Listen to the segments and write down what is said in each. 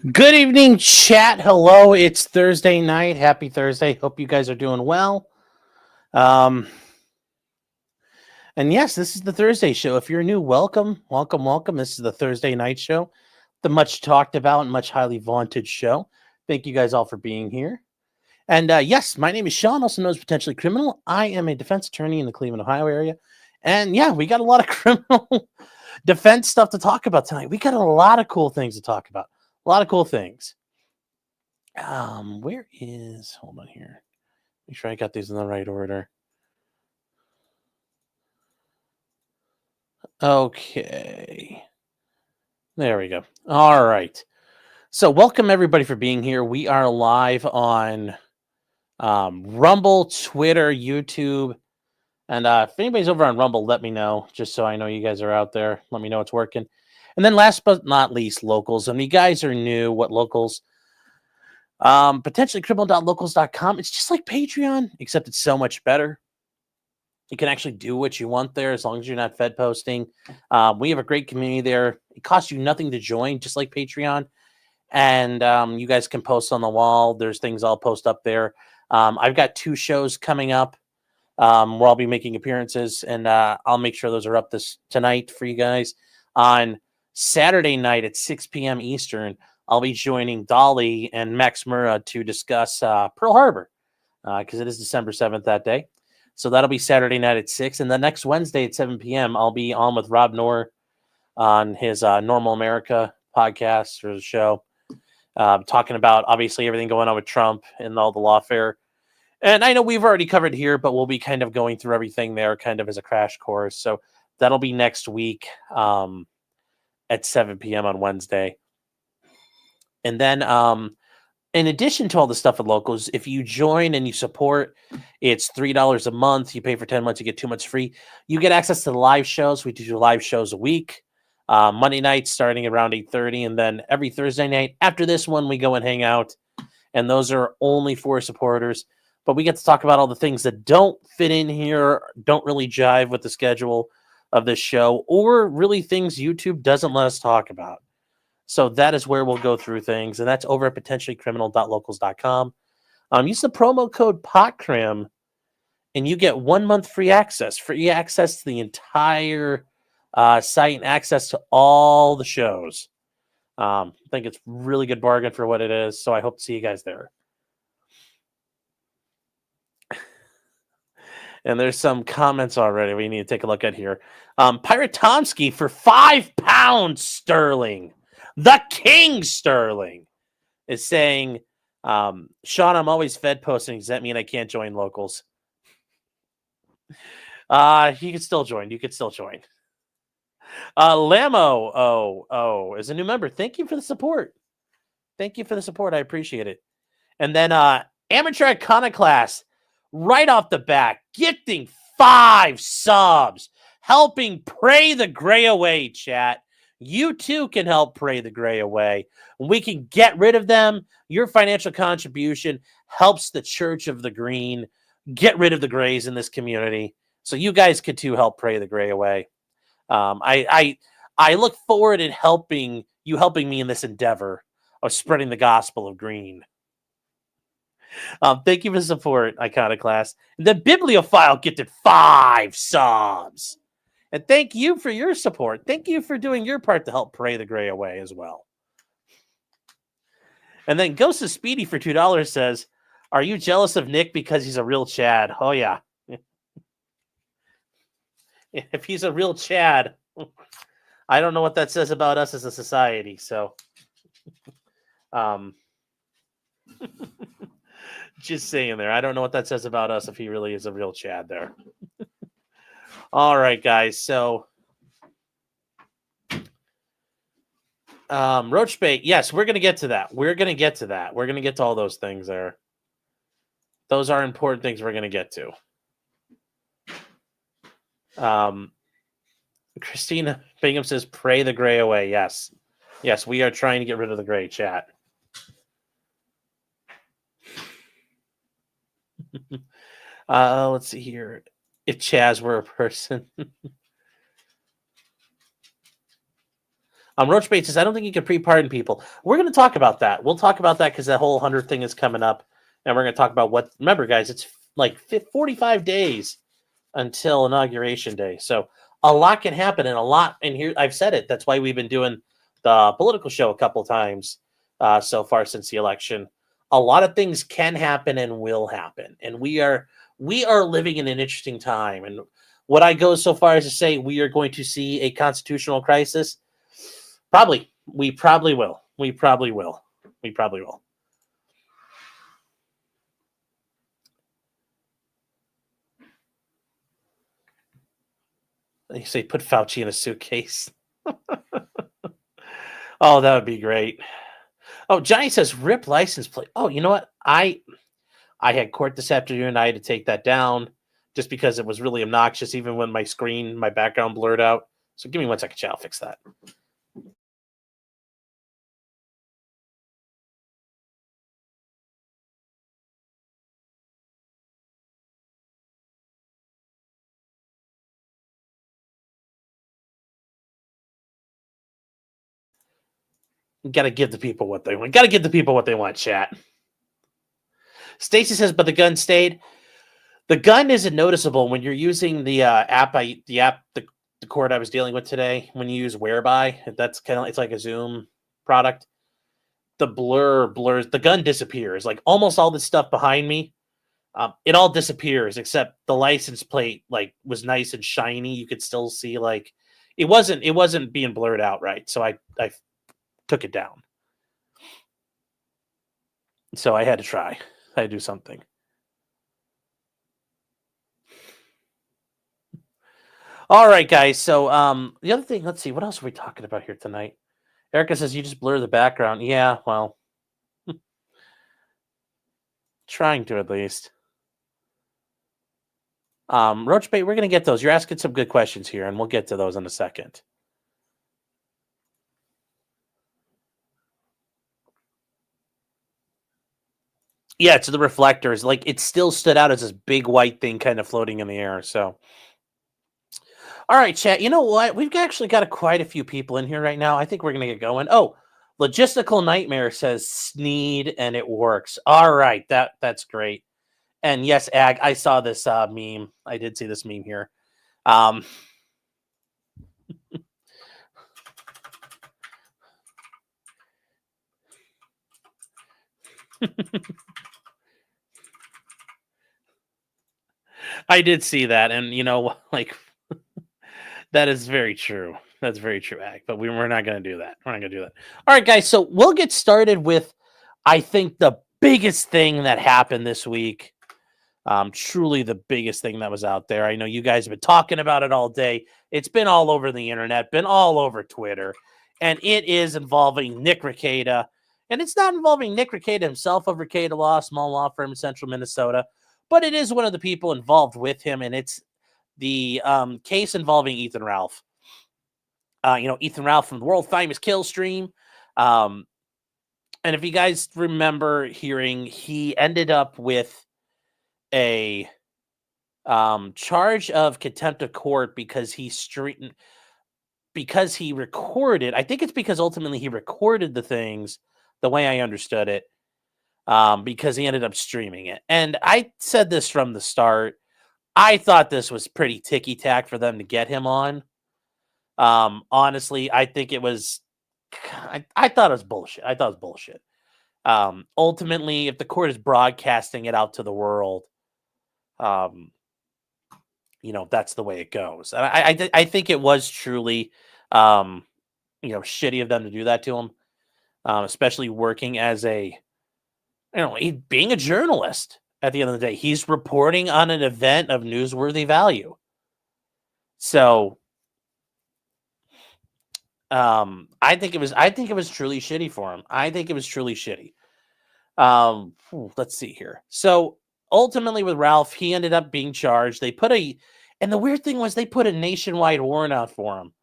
Good evening, chat. Hello, it's Thursday night. Happy Thursday. Hope you guys are doing well. Um, and yes, this is the Thursday show. If you're new, welcome, welcome, welcome. This is the Thursday night show, the much talked about and much highly vaunted show. Thank you guys all for being here. And yes, my name is Sean, also known as Potentially Criminal. I am a defense attorney in the Cleveland, Ohio area. And yeah, we got a lot of criminal defense stuff to talk about tonight. We got a lot of cool things to talk about. A lot of cool things. Where is hold on here. Make sure I got these in the right order. Okay. There we go. All right. So welcome everybody for being here. We are live on Rumble, Twitter, YouTube. And if anybody's over on Rumble, let me know, just so I know you guys are out there. Let me know it's working. And then last but not least, locals. And you guys are new. What locals? Potentiallycriminal.locals.com. It's just like Patreon, except it's so much better. You can actually do what you want there as long as you're not Fed posting. We have a great community there. It costs you nothing to join, just like Patreon. And you guys can post on the wall. There's things I'll post up there. I've got 2 shows coming up where I'll be making appearances, and I'll make sure those are up tonight for you guys. On Saturday night at 6 p.m. Eastern, I'll be joining Dolly and Max Murrah to discuss Pearl Harbor because it is December 7th that day. So that'll be Saturday night at 6. And the next Wednesday at 7 p.m., I'll be on with Rob Knorr on his Normal America podcast or show, talking about obviously everything going on with Trump and all the lawfare. And I know we've already covered here, but we'll be kind of going through everything there kind of as a crash course. So that'll be next week at 7 p.m. on Wednesday. And then in addition to all the stuff with locals, if you join and you support, it's $3 a month. You pay for 10 months, you get 2 months free. You get access to the live shows. We do live shows a week. Monday nights starting around 8:30, and then every Thursday night after this one, we go and hang out. And those are only for supporters. But we get to talk about all the things that don't fit in here, don't really jive with the schedule of this show, or really things YouTube doesn't let us talk about. So that is where we'll go through things, and that's over at potentiallycriminal.locals.com. Use the promo code POTCRIM, and you get 1 month free access to the entire site and access to all the shows. I think it's a really good bargain for what it is, so I hope to see you guys there. And there's some comments already we need to take a look at here. Pirate Tomsky for £5 sterling. The King Sterling is saying, Sean, I'm always Fed posting. Does that mean I can't join locals? You can still join. You could still join. Lamo is a new member. Thank you for the support. Thank you for the support. I appreciate it. And then Amateur Iconoclast, right off the bat, gifting 5 subs, helping pray the gray away, chat. You too can help pray the gray away. We can get rid of them. Your financial contribution helps the Church of the Green get rid of the grays in this community. So you guys could too help pray the gray away. I look forward in helping me in this endeavor of spreading the gospel of green. Thank you for the support, Iconoclast. And the Bibliophile gifted 5 subs. And thank you for your support. Thank you for doing your part to help pray the gray away as well. And then Ghost of Speedy for $2 says, are you jealous of Nick because he's a real Chad? Oh, yeah. If he's a real Chad, I don't know what that says about us as a society. So, just saying there. I don't know what that says about us if he really is a real Chad there. All right, guys. So, Roach Bait. Yes, we're going to get to that. We're going to get to all those things there. Those are important things we're going to get to. Christina Bingham says, pray the gray away. Yes. Yes, we are trying to get rid of the gray, chat. Let's see here. If Chaz were a person. Roach Bait says, I don't think you can pre-pardon people. We're going to talk about that. We'll talk about that because that whole 100 thing is coming up. And we're going to talk about what, remember, guys, it's like 45 days until Inauguration Day. So a lot can happen and a lot. And here, I've said it. That's why we've been doing the political show a couple times so far since the election. A lot of things can happen and will happen. And we are living in an interesting time. And would I go so far as to say we are going to see a constitutional crisis? Probably. We probably will. We probably will. We probably will. You say put Fauci in a suitcase. Oh, that would be great. Oh, Johnny says rip license plate. Oh, you know what? I had court this afternoon. I had to take that down just because it was really obnoxious, even when my background blurred out. So give me 1 second, chat. I'll fix that. Got to give the people what they want. Got to give the people what they want, chat. Stacy says, but the gun stayed. The gun isn't noticeable when you're using the the cord I was dealing with today. When you use Whereby, that's kind of, it's like a Zoom product. The blurs. The gun disappears. Like almost all the stuff behind me, it all disappears except the license plate. Like was nice and shiny. You could still see like it wasn't being blurred out right. So I took it down. So I had to try. I had to do something. All right, guys. So the other thing, let's see, what else are we talking about here tonight? Erica says you just blur the background. Yeah, well, trying to at least. Roach Bait, we're gonna get those. You're asking some good questions here, and we'll get to those in a second. Yeah, to the reflectors. Like it still stood out as this big white thing kind of floating in the air. So all right, chat. You know what? We've actually got quite a few people in here right now. I think we're going to get going. Oh, Logistical Nightmare says Sneed and it works. All right. That's great. And yes, Ag, I saw this meme. I did see this meme here. I did see that. And, you know, like, that is very true. That's very true, Ag. But we're not going to do that. We're not going to do that. All right, guys. So we'll get started with, I think, the biggest thing that happened this week. Truly the biggest thing that was out there. I know you guys have been talking about it all day. It's been all over the internet, been all over Twitter, and it is involving Nick Rekieta. And it's not involving Nick Rekieta himself of Rekieta Law, small law firm in central Minnesota, but it is one of the people involved with him, and it's the case involving Ethan Ralph. Ethan Ralph from the world famous Kill Stream. And if you guys remember hearing, he ended up with a charge of contempt of court because he recorded. I think it's because ultimately he recorded the things the way I understood it, because he ended up streaming it. And I said this from the start. I thought this was pretty ticky-tack for them to get him on. Honestly, I think it was. I thought it was bullshit. Ultimately, if the court is broadcasting it out to the world, that's the way it goes. And I think it was truly, shitty of them to do that to him, especially working as being a journalist. At the end of the day, he's reporting on an event of newsworthy value. So, I think it was truly shitty for him. Let's see here. So ultimately with Ralph, he ended up being charged. And the weird thing was they put a nationwide warrant out for him,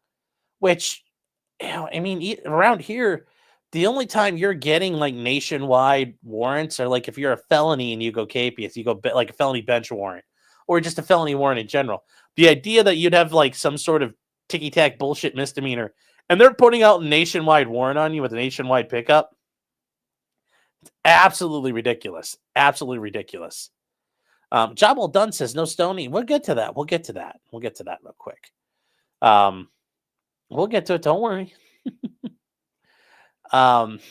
which, around here, the only time you're getting like nationwide warrants are like if you're a felony and you go capious, you go like a felony bench warrant or just a felony warrant in general. The idea that you'd have like some sort of ticky-tack bullshit misdemeanor and they're putting out a nationwide warrant on you with a nationwide pickup. Absolutely ridiculous. Absolutely ridiculous. Job well done says no Stoney. We'll get to that. We'll get to that real quick. We'll get to it. Don't worry. But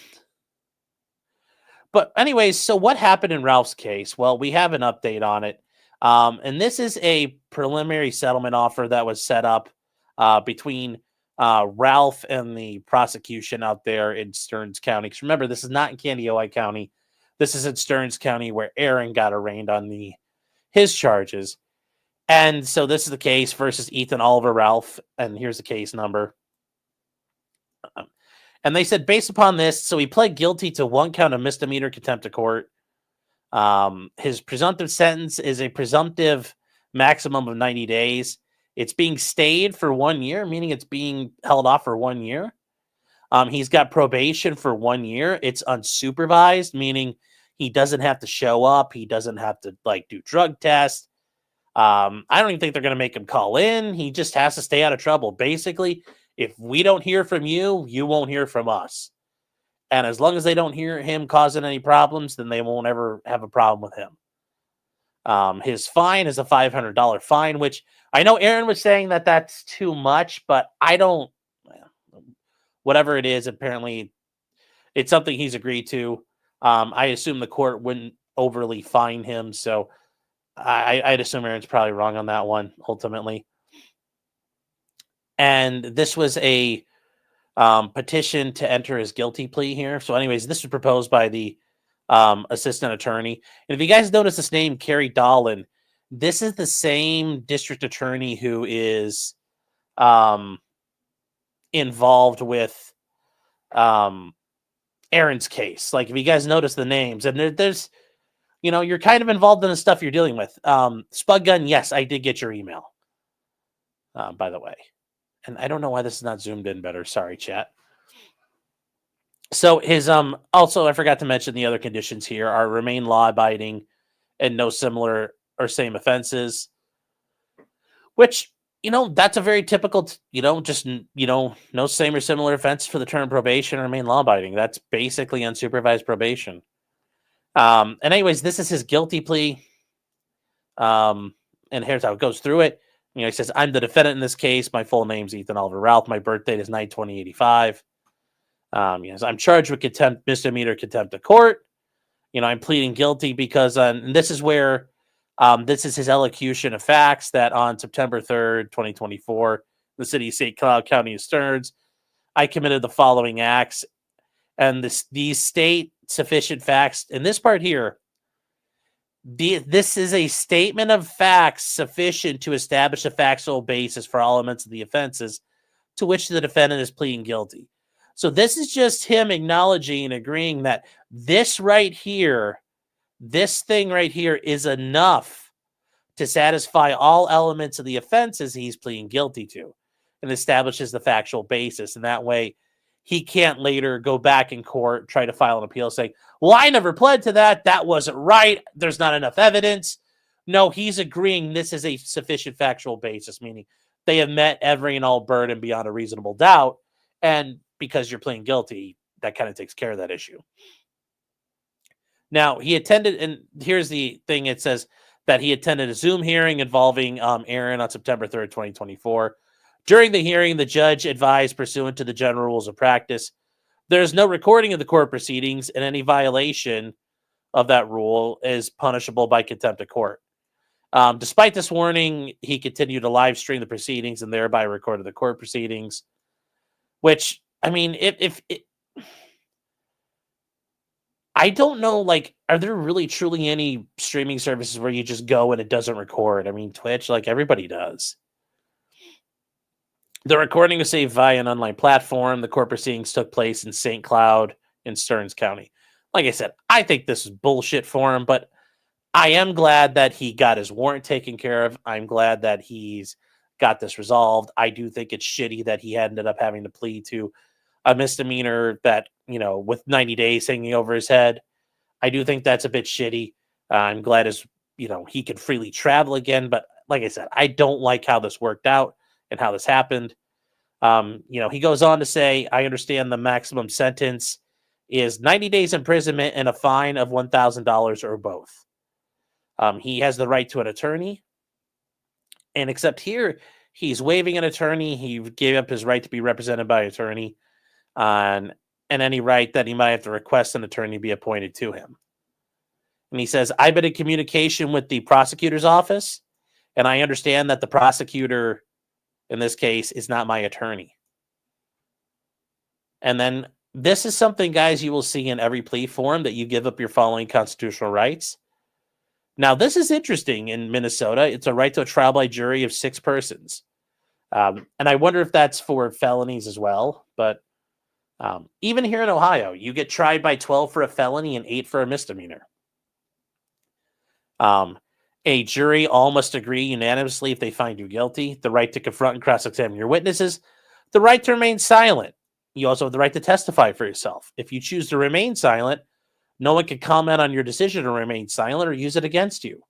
anyways, so what happened in Ralph's case? Well, we have an update on it. And this is a preliminary settlement offer that was set up between Ralph and the prosecution out there in Stearns County. Because remember, this is not in Candiota County. This is in Stearns County where Aaron got arraigned on his charges. And so this is the case versus Ethan Oliver Ralph. And here's the case number. And they said, based upon this, so he pled guilty to 1 count of misdemeanor contempt of court. His presumptive sentence is a presumptive maximum of 90 days. It's being stayed for 1 year, meaning it's being held off for 1 year. He's got probation for 1 year. It's unsupervised, meaning he doesn't have to show up. He doesn't have to do drug tests. I don't even think they're going to make him call in. He just has to stay out of trouble. Basically, if we don't hear from you, you won't hear from us. And as long as they don't hear him causing any problems, then they won't ever have a problem with him. His fine is a $500 fine, which I know Aaron was saying that that's too much, but I don't, whatever it is, apparently it's something he's agreed to. I assume the court wouldn't overly fine him. So I'd assume Aaron's probably wrong on that one, ultimately. And this was a petition to enter his guilty plea here. So anyways, this was proposed by the assistant attorney. And if you guys notice this name, Kerry Dolan, this is the same district attorney who is involved with Aaron's case. Like, if you guys notice the names, and there's, you're kind of involved in the stuff you're dealing with. Spud Gun, yes, I did get your email, by the way. And I don't know why this is not zoomed in better. Sorry, chat. So his also, I forgot to mention the other conditions here are remain law-abiding and no similar or same offenses, which, that's a very typical, just, no same or similar offense for the term probation or remain law-abiding. That's basically unsupervised probation. And anyways, this is his guilty plea. And here's how it goes through it. He says, I'm the defendant in this case. My full name's Ethan Oliver Ralph. My birth date is 9/20/85. Yes, I'm charged with contempt, misdemeanor contempt of court. I'm pleading guilty because, and this is where, this is his elocution of facts that on September 3rd, 2024, the city of St. Cloud, County of Stearns, I committed the following acts. And these state sufficient facts. In this part here, this is a statement of facts sufficient to establish a factual basis for all elements of the offenses to which the defendant is pleading guilty. So this is just him acknowledging and agreeing that this right here, this thing right here is enough to satisfy all elements of the offenses he's pleading guilty to, and establishes the factual basis. And that way he can't later go back in court, try to file an appeal saying, well, I never pled to that. That wasn't right. There's not enough evidence. No, he's agreeing this is a sufficient factual basis, meaning they have met every and all burden beyond a reasonable doubt. And because you're pleading guilty, that kind of takes care of that issue. Now, he attended, and here's the thing. It says that he attended a Zoom hearing involving Aaron on September 3rd, 2024. During the hearing, the judge advised, pursuant to the general rules of practice, there is no recording of the court proceedings, and any violation of that rule is punishable by contempt of court. Despite this warning, he continued to live stream the proceedings and thereby recorded the court proceedings, which, I mean, if I don't know, are there really truly any streaming services where you just go and it doesn't record? I mean, Twitch, everybody does. The recording was saved via an online platform. The court proceedings took place in St. Cloud in Stearns County. Like I said, I think this is bullshit for him, but I am glad that he got his warrant taken care of. I'm glad that he's got this resolved. I do think it's shitty that he ended up having to plead to a misdemeanor that, with 90 days hanging over his head. I do think that's a bit shitty. I'm glad he could freely travel again. But like I said, I don't like how this worked out and how this happened. He goes on to say, I understand the maximum sentence is 90 days imprisonment and a fine of $1,000 or both. He has the right to an attorney. And except here, he's waiving an attorney. He gave up his right to be represented by an attorney and any right that he might have to request an attorney be appointed to him. And he says, I've been in communication with the prosecutor's office, and I understand that the prosecutor in this case is not my attorney. And then this is something, guys, you will see in every plea form, that you give up your following constitutional rights. Now, this is interesting in Minnesota. It's a right to a trial by jury of 6 persons. And I wonder if that's for felonies as well. But even here in Ohio, you get tried by 12 for a felony and 8 for a misdemeanor. A jury all must agree unanimously if they find you guilty. The right to confront and cross-examine your witnesses. The right to remain silent. You also have the right to testify for yourself. If you choose to remain silent, no one can comment on your decision to remain silent or use it against you.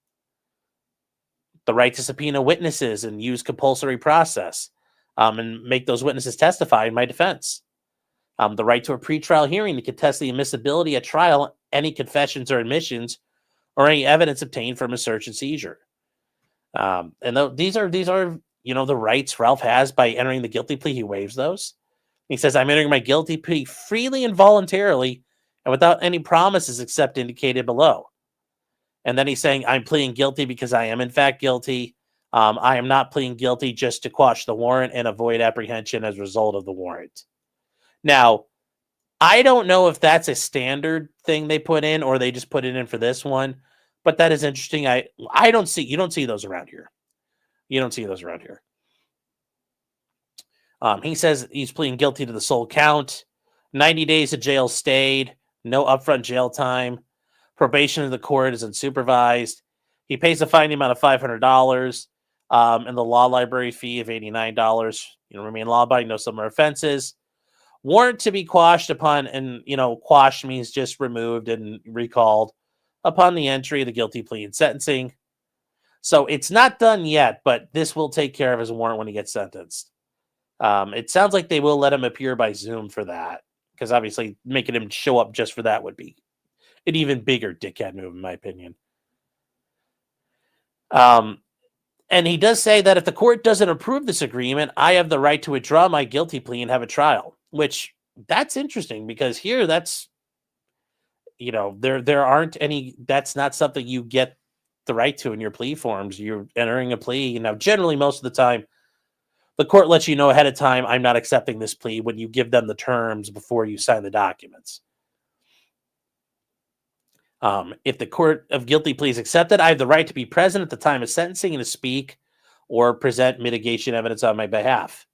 The right to subpoena witnesses and use compulsory process and make those witnesses testify in my defense. The right to a pretrial hearing to contest the admissibility at trial, any confessions or admissions, or any evidence obtained from a search and seizure. These are the rights Ralph has by entering the guilty plea. He waives those. He says, I'm entering my guilty plea freely and voluntarily and without any promises except indicated below. And then he's saying, I'm pleading guilty because I am in fact guilty. I am not pleading guilty just to quash the warrant and avoid apprehension as a result of the warrant. Now, I don't know if that's a standard thing they put in or they just put it in for this one, but that is interesting. You don't see those around here. You don't see those around here. He says he's pleading guilty to the sole count, 90 days of jail stayed, no upfront jail time, probation of the court is unsupervised. He pays a fine amount of $500 and the law library fee of $89. Remain law-abiding, no similar offenses. Warrant to be quashed upon, and quashed means just removed and recalled upon the entry of the guilty plea and sentencing. So it's not done yet, but this will take care of his warrant when he gets sentenced. It sounds like they will let him appear by Zoom for that, because obviously making him show up just for that would be an even bigger dickhead move, in my opinion. And he does say that if the court doesn't approve this agreement, I have the right to withdraw my guilty plea and have a trial, which that's interesting because here that's, there aren't any, that's not something you get the right to in your plea forms. You're entering a plea. Generally most of the time, the court lets you know ahead of time, I'm not accepting this plea when you give them the terms before you sign the documents. If the court of guilty plea is accepted, I have the right to be present at the time of sentencing and to speak or present mitigation evidence on my behalf.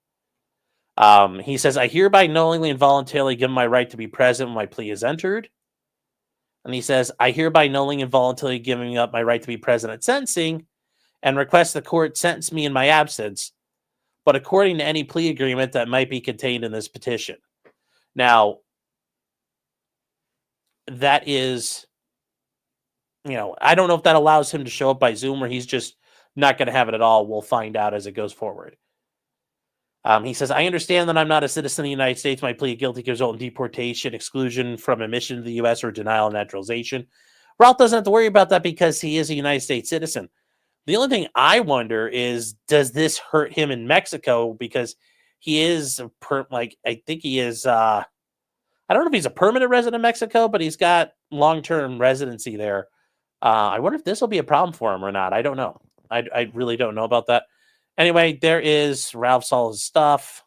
He says, I hereby knowingly and voluntarily give my right to be present when my plea is entered. And he says, I hereby knowingly and voluntarily giving up my right to be present at sentencing and request the court sentence me in my absence, but according to any plea agreement that might be contained in this petition. Now, that is, I don't know if that allows him to show up by Zoom or he's just not going to have it at all. We'll find out as it goes forward. He says, I understand that I'm not a citizen of the United States. My plea of guilty could result in deportation, exclusion from admission to the U.S., or denial of naturalization. Ralph doesn't have to worry about that because he is a United States citizen. The only thing I wonder is, does this hurt him in Mexico? Because he is, I think he is, I don't know if he's a permanent resident of Mexico, but he's got long-term residency there. I wonder if this will be a problem for him or not. I don't know. I really don't know about that. Anyway, there is Ralph's all his stuff.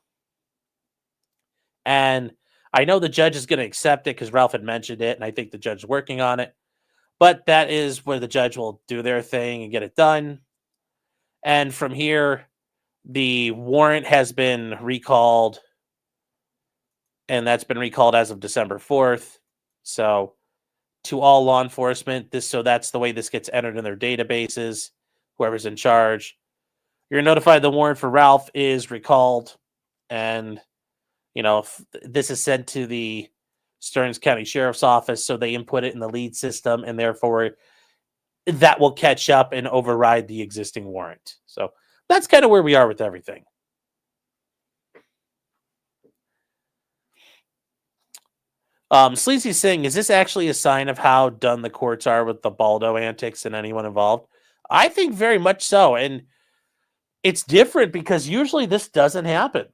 And I know the judge is going to accept it because Ralph had mentioned it, and I think the judge is working on it. But that is where the judge will do their thing and get it done. And from here, the warrant has been recalled. And that's been recalled as of December 4th. So to all law enforcement, that's the way this gets entered in their databases, whoever's in charge. You're notified the warrant for Ralph is recalled. And, if this is sent to the Stearns County Sheriff's Office, so they input it in the lead system, and therefore that will catch up and override the existing warrant. So that's kind of where we are with everything. Sleazy's saying, is this actually a sign of how done the courts are with the Baldo antics and anyone involved? I think very much so. And it's different because usually this doesn't happen.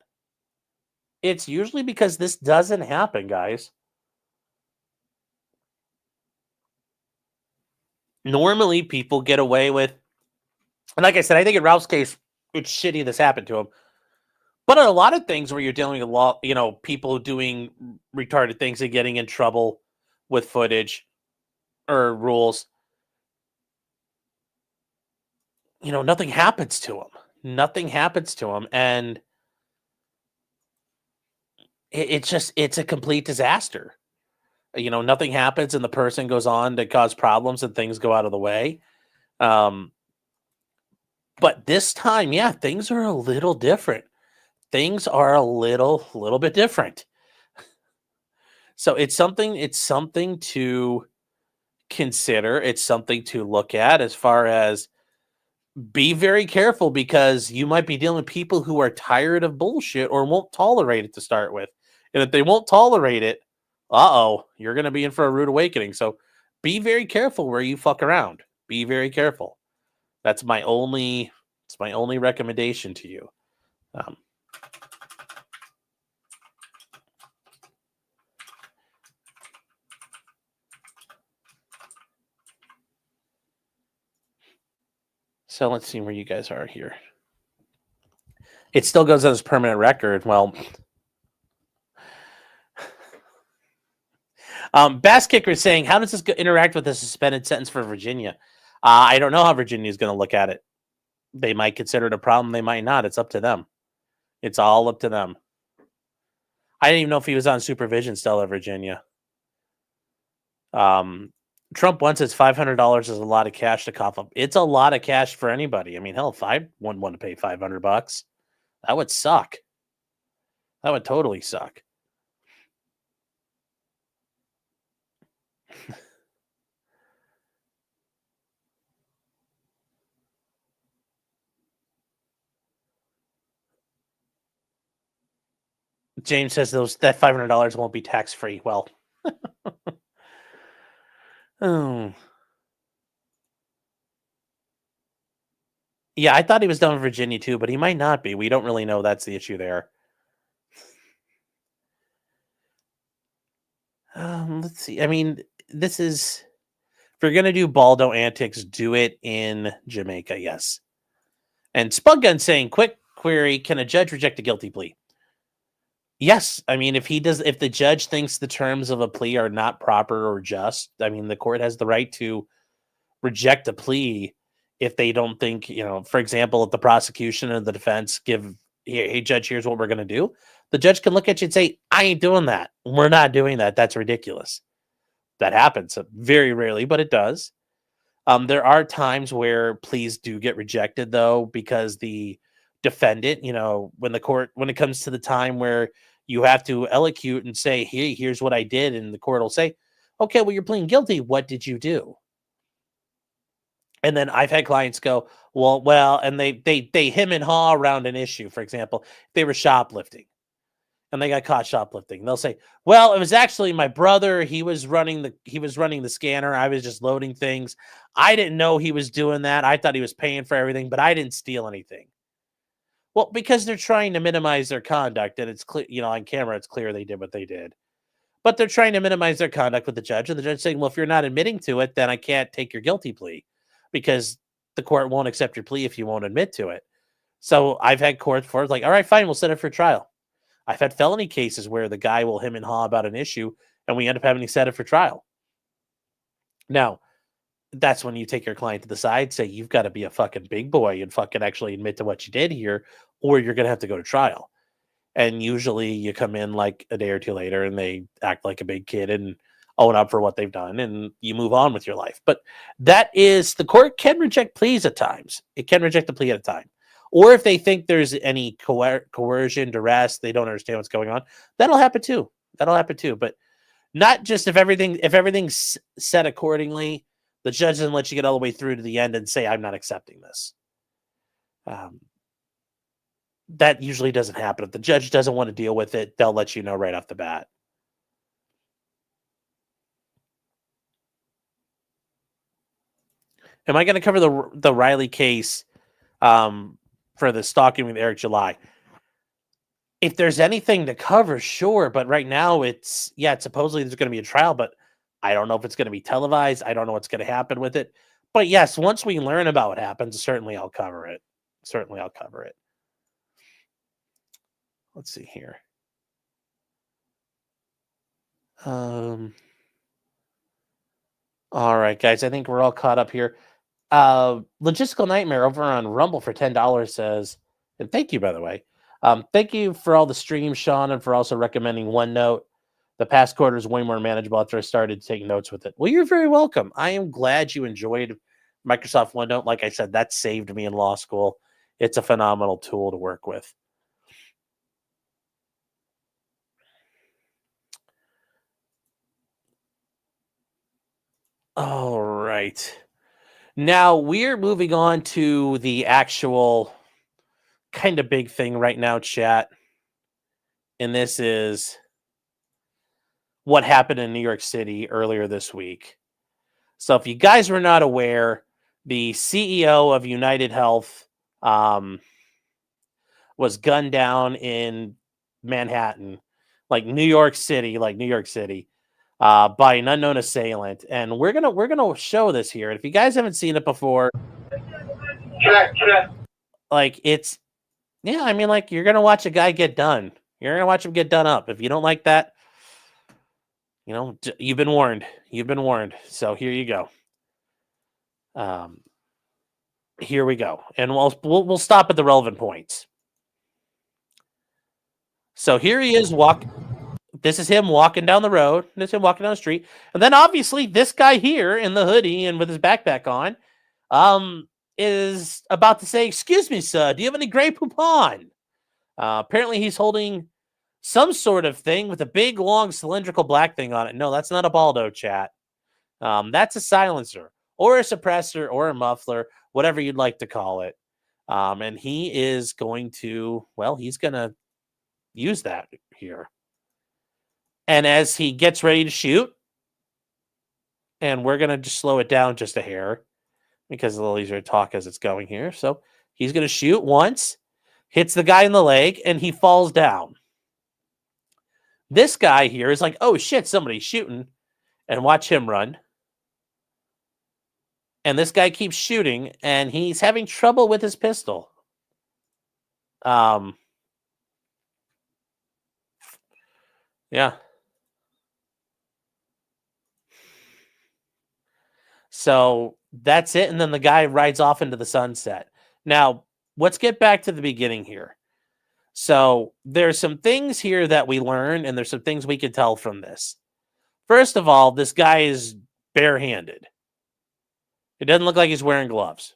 It's usually because this doesn't happen, guys. Normally people get away with, and like I said, I think in Ralph's case, it's shitty this happened to him. But on a lot of things where you're dealing with a lot, people doing retarded things and getting in trouble with footage or rules, nothing happens to him. Nothing happens to him. And it's a complete disaster. Nothing happens and the person goes on to cause problems and things go out of the way. But this time, yeah, things are a little different. Things are a little bit different. So it's something to consider. It's something to look at as far as be very careful because you might be dealing with people who are tired of bullshit or won't tolerate it to start with. And if they won't tolerate it, you're going to be in for a rude awakening. So be very careful where you fuck around. Be very careful. It's my only recommendation to you. So let's see where you guys are here. It still goes as permanent record. Well, Bass Kicker is saying, how does this interact with the suspended sentence for Virginia? I don't know how Virginia is going to look at it. They might consider it a problem. They might not. It's up to them. It's all up to them. I didn't even know if he was on supervision still at Virginia. Trump once says $500 is a lot of cash to cough up. It's a lot of cash for anybody. I mean, hell, if I wouldn't want to pay $500, that would suck. That would totally suck. James says that $500 won't be tax free. Well, oh. Yeah, I thought he was done with Virginia too, but he might not be. We don't really know. That's the issue there. Let's see. I mean, this is, if you're gonna do Baldo antics, do it in Jamaica, yes. And Spuggun saying, quick query: can a judge reject a guilty plea? Yes. I mean, if the judge thinks the terms of a plea are not proper or just, I mean, the court has the right to reject a plea if they don't think, for example, if the prosecution and the defense give, hey, judge, here's what we're going to do. The judge can look at you and say, I ain't doing that. We're not doing that. That's ridiculous. That happens very rarely, but it does. There are times where pleas do get rejected, though, because the defendant, when it comes to the time where you have to elocute and say, hey, here's what I did, and the court will say, okay, well, you're pleading guilty. What did you do? And then I've had clients go, well, and they hem and haw around an issue. For example, they were shoplifting and they got caught shoplifting. They'll say, well, it was actually my brother. He was running the scanner. I was just loading things. I didn't know he was doing that. I thought he was paying for everything, but I didn't steal anything. Well, because they're trying to minimize their conduct, and it's clear, on camera, it's clear they did what they did. But they're trying to minimize their conduct with the judge, and the judge saying, well, if you're not admitting to it, then I can't take your guilty plea because the court won't accept your plea if you won't admit to it. So I've had courts for it, like, all right, fine, we'll set it for trial. I've had felony cases where the guy will hem and haw about an issue, and we end up having to set it for trial. Now, that's when you take your client to the side, say, you've got to be a fucking big boy and fucking actually admit to what you did here, or you're going to have to go to trial. And usually you come in like a day or two later and they act like a big kid and own up for what they've done and you move on with your life. But the court can reject pleas at times. It can reject a plea at a time. Or if they think there's any coercion, duress, they don't understand what's going on, that'll happen too. But not just if everything's set accordingly, the judge doesn't let you get all the way through to the end and say, I'm not accepting this. That usually doesn't happen. If the judge doesn't want to deal with it, they'll let you know right off the bat. Am I going to cover the Riley case for the stalking with Eric July? If there's anything to cover, sure. But right now it's supposedly there's going to be a trial, but I don't know if it's going to be televised. I don't know what's going to happen with it. But yes, once we learn about what happens, certainly I'll cover it. Let's see here. All right, guys. I think we're all caught up here. Logistical Nightmare over on Rumble for $10 says, and thank you, by the way. Thank you for all the streams, Sean, and for also recommending OneNote. The past quarter is way more manageable after I started to take notes with it. Well, you're very welcome. I am glad you enjoyed Microsoft OneNote. Like I said, that saved me in law school. It's a phenomenal tool to work with. All right. Now we're moving on to the actual kind of big thing right now, chat. And this is what happened in New York City earlier this week. So if you guys were not aware, the CEO of UnitedHealth was gunned down in Manhattan, like New York City, by an unknown assailant. And we're gonna show this here. And if you guys haven't seen it before, like it's like you're gonna watch a guy get done. You're gonna watch him get done up. If you don't like that, you've been warned. So here you go. Here we go, and we'll stop at the relevant points. So here he is This is him walking down the road. This is him walking down the street, and then obviously this guy here in the hoodie and with his backpack on, is about to say, "Excuse me, sir, do you have any Grey Poupon?" Apparently, he's holding some sort of thing with a big, long, cylindrical black thing on it. No, that's not a Baldo, chat. That's a silencer or a suppressor or a muffler, whatever you'd like to call it. And he is going to, he's going to use that here. And as he gets ready to shoot, and we're going to just slow it down just a hair because it's a little easier to talk as it's going here. So he's going to shoot once, hits the guy in the leg, and he falls down. This guy here is like, oh shit, somebody's shooting, and watch him run. And this guy keeps shooting, and he's having trouble with his pistol. Yeah. So that's it, and then the guy rides off into the sunset. Now, let's get back to the beginning here. So there's some things here that we learn, and there's some things we can tell from this. First of all, this guy is barehanded. It doesn't look like he's wearing gloves.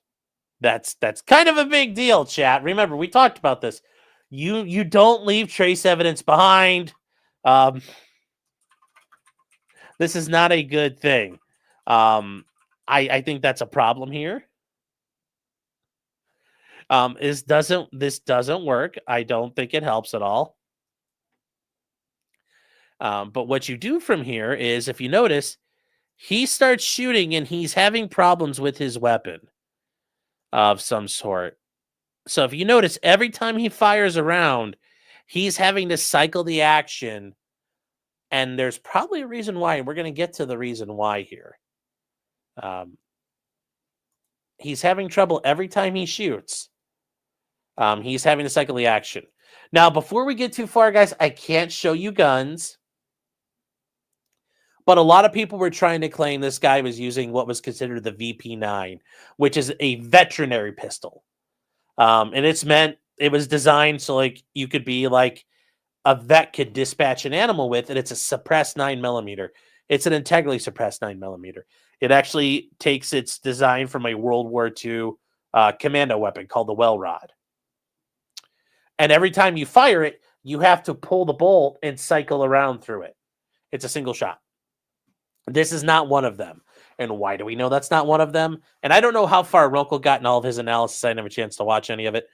That's kind of a big deal, chat. Remember, we talked about this. You don't leave trace evidence behind. This is not a good thing. I think that's a problem here. This doesn't work. I don't think it helps at all. But what you do from here is, if you notice, he starts shooting and he's having problems with his weapon of some sort. So if you notice, every time he fires around, he's having to cycle the action. And there's probably a reason why. We're going to get to the reason why here. He's having trouble every time he shoots. He's having to cycle the action. Now, before we get too far, guys, I can't show you guns. But a lot of people were trying to claim this guy was using what was considered the VP9, which is a veterinary pistol. And it was designed so like you could be like a vet could dispatch an animal with, and it's a suppressed 9mm. It's an integrally suppressed 9mm. It actually takes its design from a World War II commando weapon called the Well Rod. And every time you fire it, you have to pull the bolt and cycle around through it. It's a single shot. This is not one of them. And why do we know that's not one of them? And I don't know how far Runkle got in all of his analysis. I didn't have a chance to watch any of it.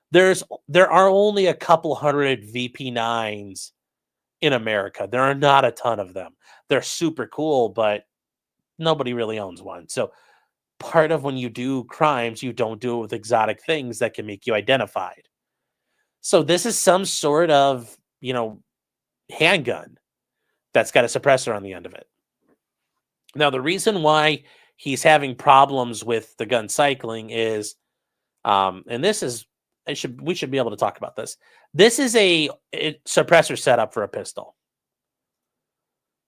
There are only a couple hundred VP9s in America. There are not a ton of them. They're super cool, but nobody really owns one. So part of when you do crimes, you don't do it with exotic things that can make you identified. So this is some sort of, handgun that's got a suppressor on the end of it. Now, the reason why he's having problems with the gun cycling is, and this is, we should be able to talk about this. This is a suppressor setup for a pistol.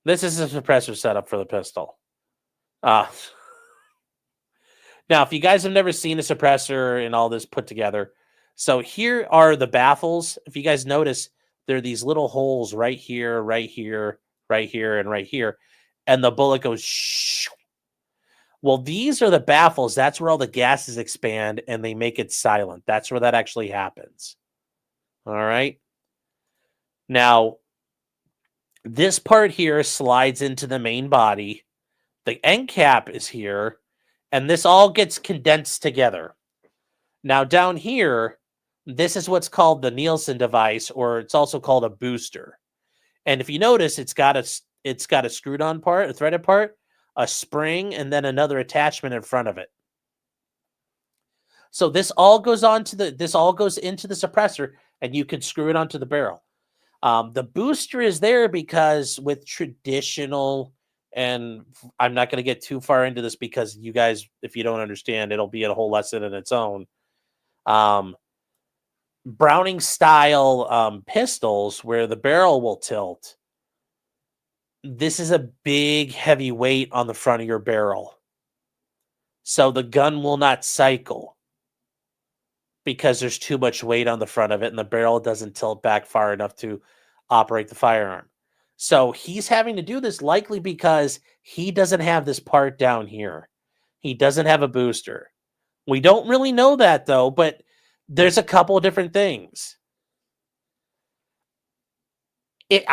This is a suppressor setup for the pistol. Now, if you guys have never seen a suppressor and all this put together, so here are the baffles. If you guys notice, there are these little holes right here, right here, right here, and right here. And the bullet goes shh. Well, these are the baffles. That's where all the gases expand and they make it silent. That's where that actually happens. All right. Now, this part here slides into the main body. The end cap is here, and this all gets condensed together. Now, down here, this is what's called the Nielsen device, or it's also called a booster. And if you notice, it's got a screwed on part, a threaded part, a spring, and then another attachment in front of it. So this all goes into the suppressor, and you can screw it onto the barrel. The booster is there because with traditional, and I'm not going to get too far into this because you guys, if you don't understand, it'll be a whole lesson in its own. Browning style pistols where the barrel will tilt. This is a big, heavy weight on the front of your barrel. So the gun will not cycle because there's too much weight on the front of it and the barrel doesn't tilt back far enough to operate the firearm. So he's having to do this likely because he doesn't have this part down here. He doesn't have a booster. We don't really know that though, but there's a couple of different things. It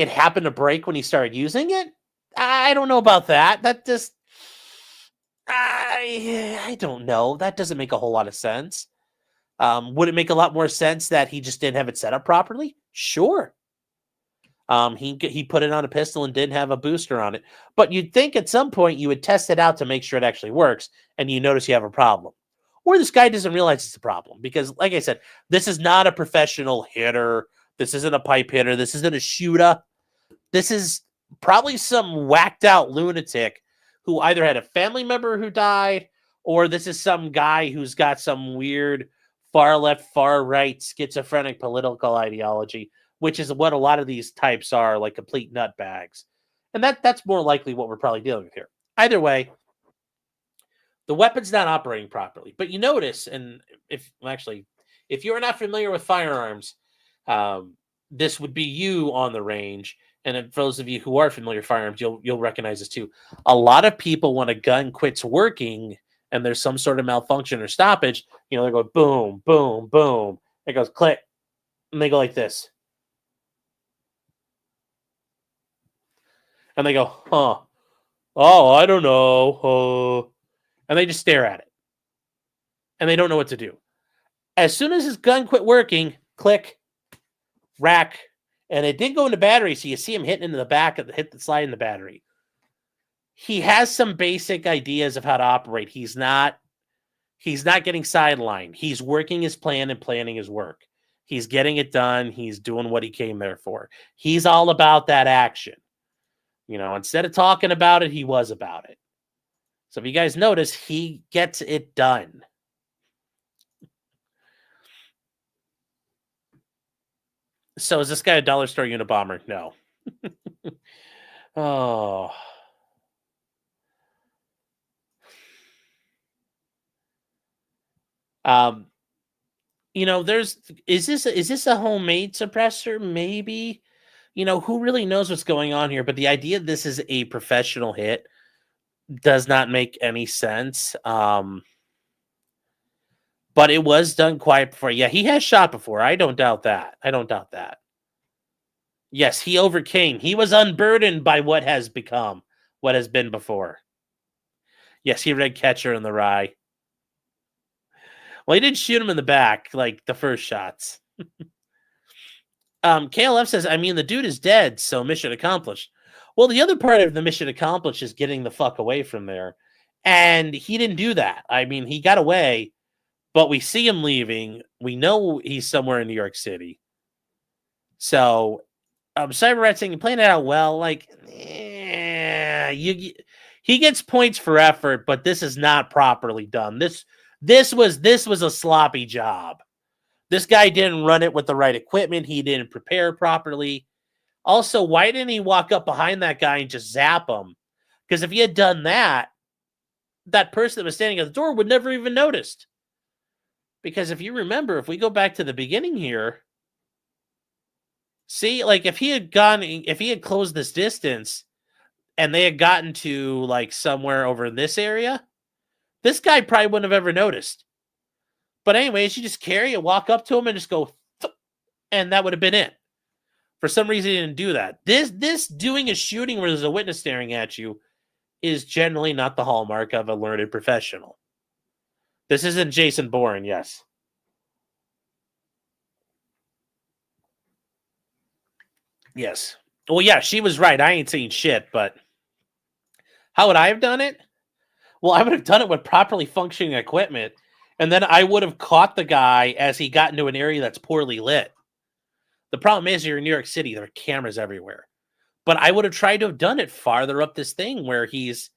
happened to break when he started using it. I don't know about that. That just, I don't know. That doesn't make a whole lot of sense. Would it make a lot more sense that he just didn't have it set up properly? Sure. He put it on a pistol and didn't have a booster on it. But you'd think at some point you would test it out to make sure it actually works, and you notice you have a problem. Or this guy doesn't realize it's a problem. Because, like I said, this is not a professional hitter. This isn't a pipe hitter. This isn't a shooter. This is probably some whacked out lunatic who either had a family member who died, or this is some guy who's got some weird far left, far right schizophrenic political ideology, which is what a lot of these types are, like complete nutbags. And that's more likely what we're probably dealing with here. Either way, the weapon's not operating properly. But you notice, and if you're not familiar with firearms, this would be you on the range. And for those of you who are familiar with firearms, you'll recognize this too. A lot of people, when a gun quits working and there's some sort of malfunction or stoppage, they go boom, boom, boom. It goes click, and they go like this. And they go, huh? Oh, I don't know. And they just stare at it. And they don't know what to do. As soon as his gun quit working, click, rack, and it did go into battery, so you see him hitting into the back of hit the slide in the battery. He has some basic ideas of how to operate. He's not getting sidelined. He's working his plan and planning his work. He's getting it done. He's doing what he came there for. He's all about that action. Instead of talking about it, he was about it. So if you guys notice, he gets it done. So is this guy a dollar store Unabomber? No. Oh. Is this a homemade suppressor? Maybe. Who really knows what's going on here? But the idea this is a professional hit does not make any sense. But it was done quiet before. Yeah, he has shot before. I don't doubt that. Yes, he overcame. He was unburdened by what has been before. Yes, he read Catcher in the Rye. Well, he didn't shoot him in the back like the first shots. KLF says, the dude is dead, so mission accomplished. Well, the other part of the mission accomplished is getting the fuck away from there. And he didn't do that. I mean, he got away, but we see him leaving. We know he's somewhere in New York City. So, Cyber saying, you playing it out well. Like, he gets points for effort, but this is not properly done. This was a sloppy job. This guy didn't run it with the right equipment. He didn't prepare properly. Also, why didn't he walk up behind that guy and just zap him? Because if he had done that, that person that was standing at the door would never even noticed. Because if you remember, if we go back to the beginning here, see, like if he had closed this distance and they had gotten to like somewhere over in this area, this guy probably wouldn't have ever noticed. But anyways, you just carry it, walk up to him and just go, and that would have been it. For some reason, he didn't do that. This doing a shooting where there's a witness staring at you is generally not the hallmark of a learned professional. This isn't Jason Bourne, yes. Yes. Well, yeah, she was right. I ain't seen shit, but how would I have done it? Well, I would have done it with properly functioning equipment, and then I would have caught the guy as he got into an area that's poorly lit. The problem is you're in New York City. There are cameras everywhere. But I would have tried to have done it farther up this thing where he's,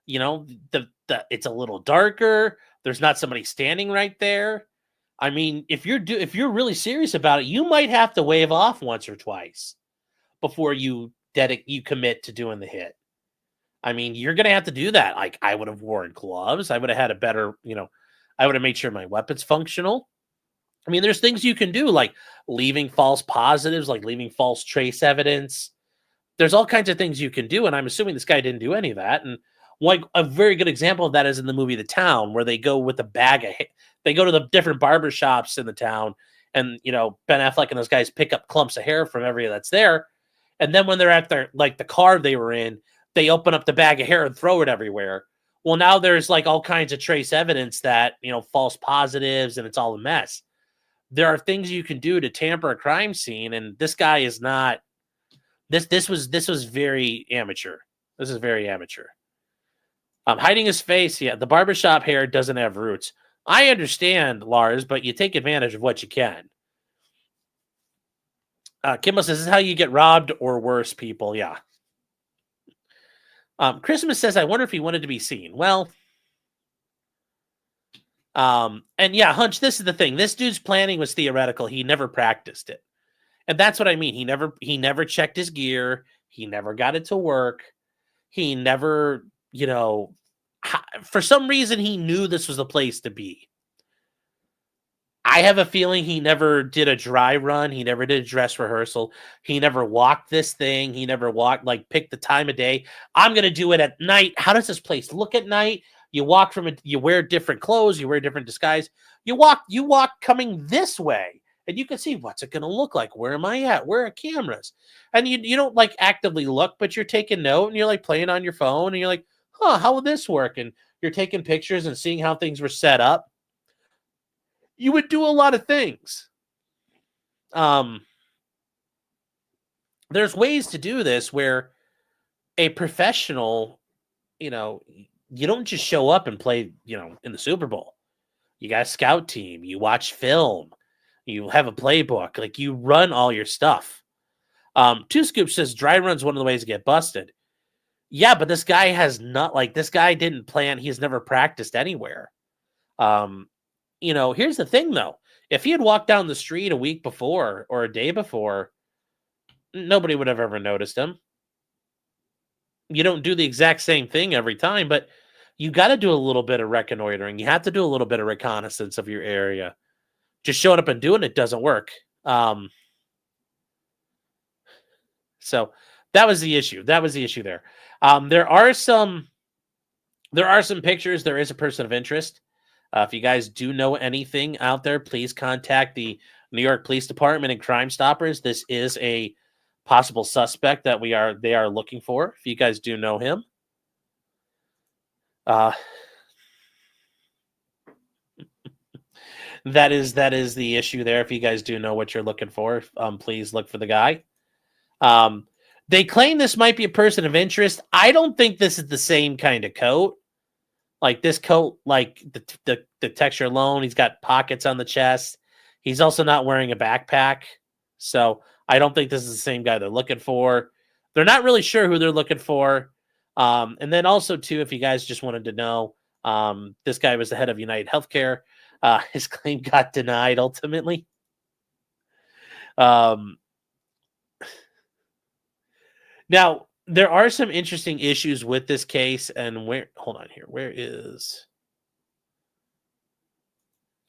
it's a little darker. There's not somebody standing right there. I mean, if you're really serious about it, you might have to wave off once or twice before you commit to doing the hit. I mean, you're going to have to do that. Like, I would have worn gloves. I would have had a better, I would have made sure my weapon's functional. I mean, there's things you can do, like leaving false positives, like leaving false trace evidence. There's all kinds of things you can do, and I'm assuming this guy didn't do any of that. And like a very good example of that is in the movie The Town, where they go with a bag of they go to the different barber shops in the town, and Ben Affleck and those guys pick up clumps of hair from everybody that's there. And then when they're at the car they were in, they open up the bag of hair and throw it everywhere. Well, now there's like all kinds of trace evidence that, false positives, and it's all a mess. There are things you can do to tamper a crime scene, and this guy is not. This was very amateur. This is very amateur. Hiding his face, yeah. The barbershop hair doesn't have roots. I understand, Lars, but you take advantage of what you can. Kimball says, this is how you get robbed or worse, people. Yeah. Christmas says, I wonder if he wanted to be seen. Well, and yeah, Hunch, this is the thing. This dude's planning was theoretical. He never practiced it. And that's what I mean. He never checked his gear. He never got it to work. He never, for some reason, he knew this was the place to be. I have a feeling he never did a dry run. He never did a dress rehearsal. He never walked this thing. He never picked the time of day. I'm going to do it at night. How does this place look at night? You walk from it. You wear different clothes. You wear different disguise. You walk coming this way. And you can see, what's it going to look like? Where am I at? Where are cameras? And you don't actively look, but you're taking note and you're playing on your phone and you're like, how will this work? And you're taking pictures and seeing how things were set up. You would do a lot of things. There's ways to do this where a professional, you don't just show up and play, in the Super Bowl. You got a scout team. You watch film. You have a playbook. You run all your stuff. Two Scoops says dry run's one of the ways to get busted. Yeah, but this guy has not, this guy didn't plan. He's never practiced anywhere. Here's the thing, though. If he had walked down the street a week before or a day before, nobody would have ever noticed him. You don't do the exact same thing every time, but you got to do a little bit of reconnoitering. You have to do a little bit of reconnaissance of your area. Just showing up and doing it doesn't work. So that was the issue. That was the issue there. There are some pictures. There is a person of interest. If you guys do know anything out there, please contact the New York Police Department and Crime Stoppers. This is a possible suspect that they are looking for. If you guys do know him. That is the issue there. If you guys do know what you're looking for, please look for the guy. They claim this might be a person of interest. I don't think this is the same kind of coat. Like this coat, like the texture alone, he's got pockets on the chest. He's also not wearing a backpack. So I don't think this is the same guy they're looking for. They're not really sure who they're looking for. And then also, too, if you guys just wanted to know, this guy was the head of UnitedHealthcare. His claim got denied ultimately. Now, there are some interesting issues with this case. And hold on here. Where is...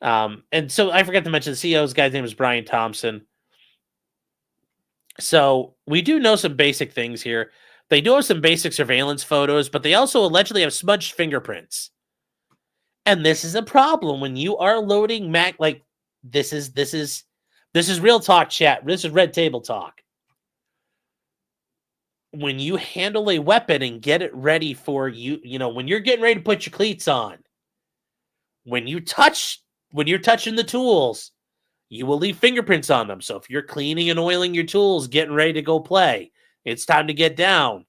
and so I forgot to mention the CEO's guy's name is Brian Thompson. So we do know some basic things here. They do have some basic surveillance photos, but they also allegedly have smudged fingerprints. And this is a problem when you are loading Mac. Like this is real talk, chat. This is red table talk. When you handle a weapon and get it ready for you, when you're getting ready to put your cleats on, when you're touching the tools, you will leave fingerprints on them. So if you're cleaning and oiling your tools, getting ready to go play, it's time to get down.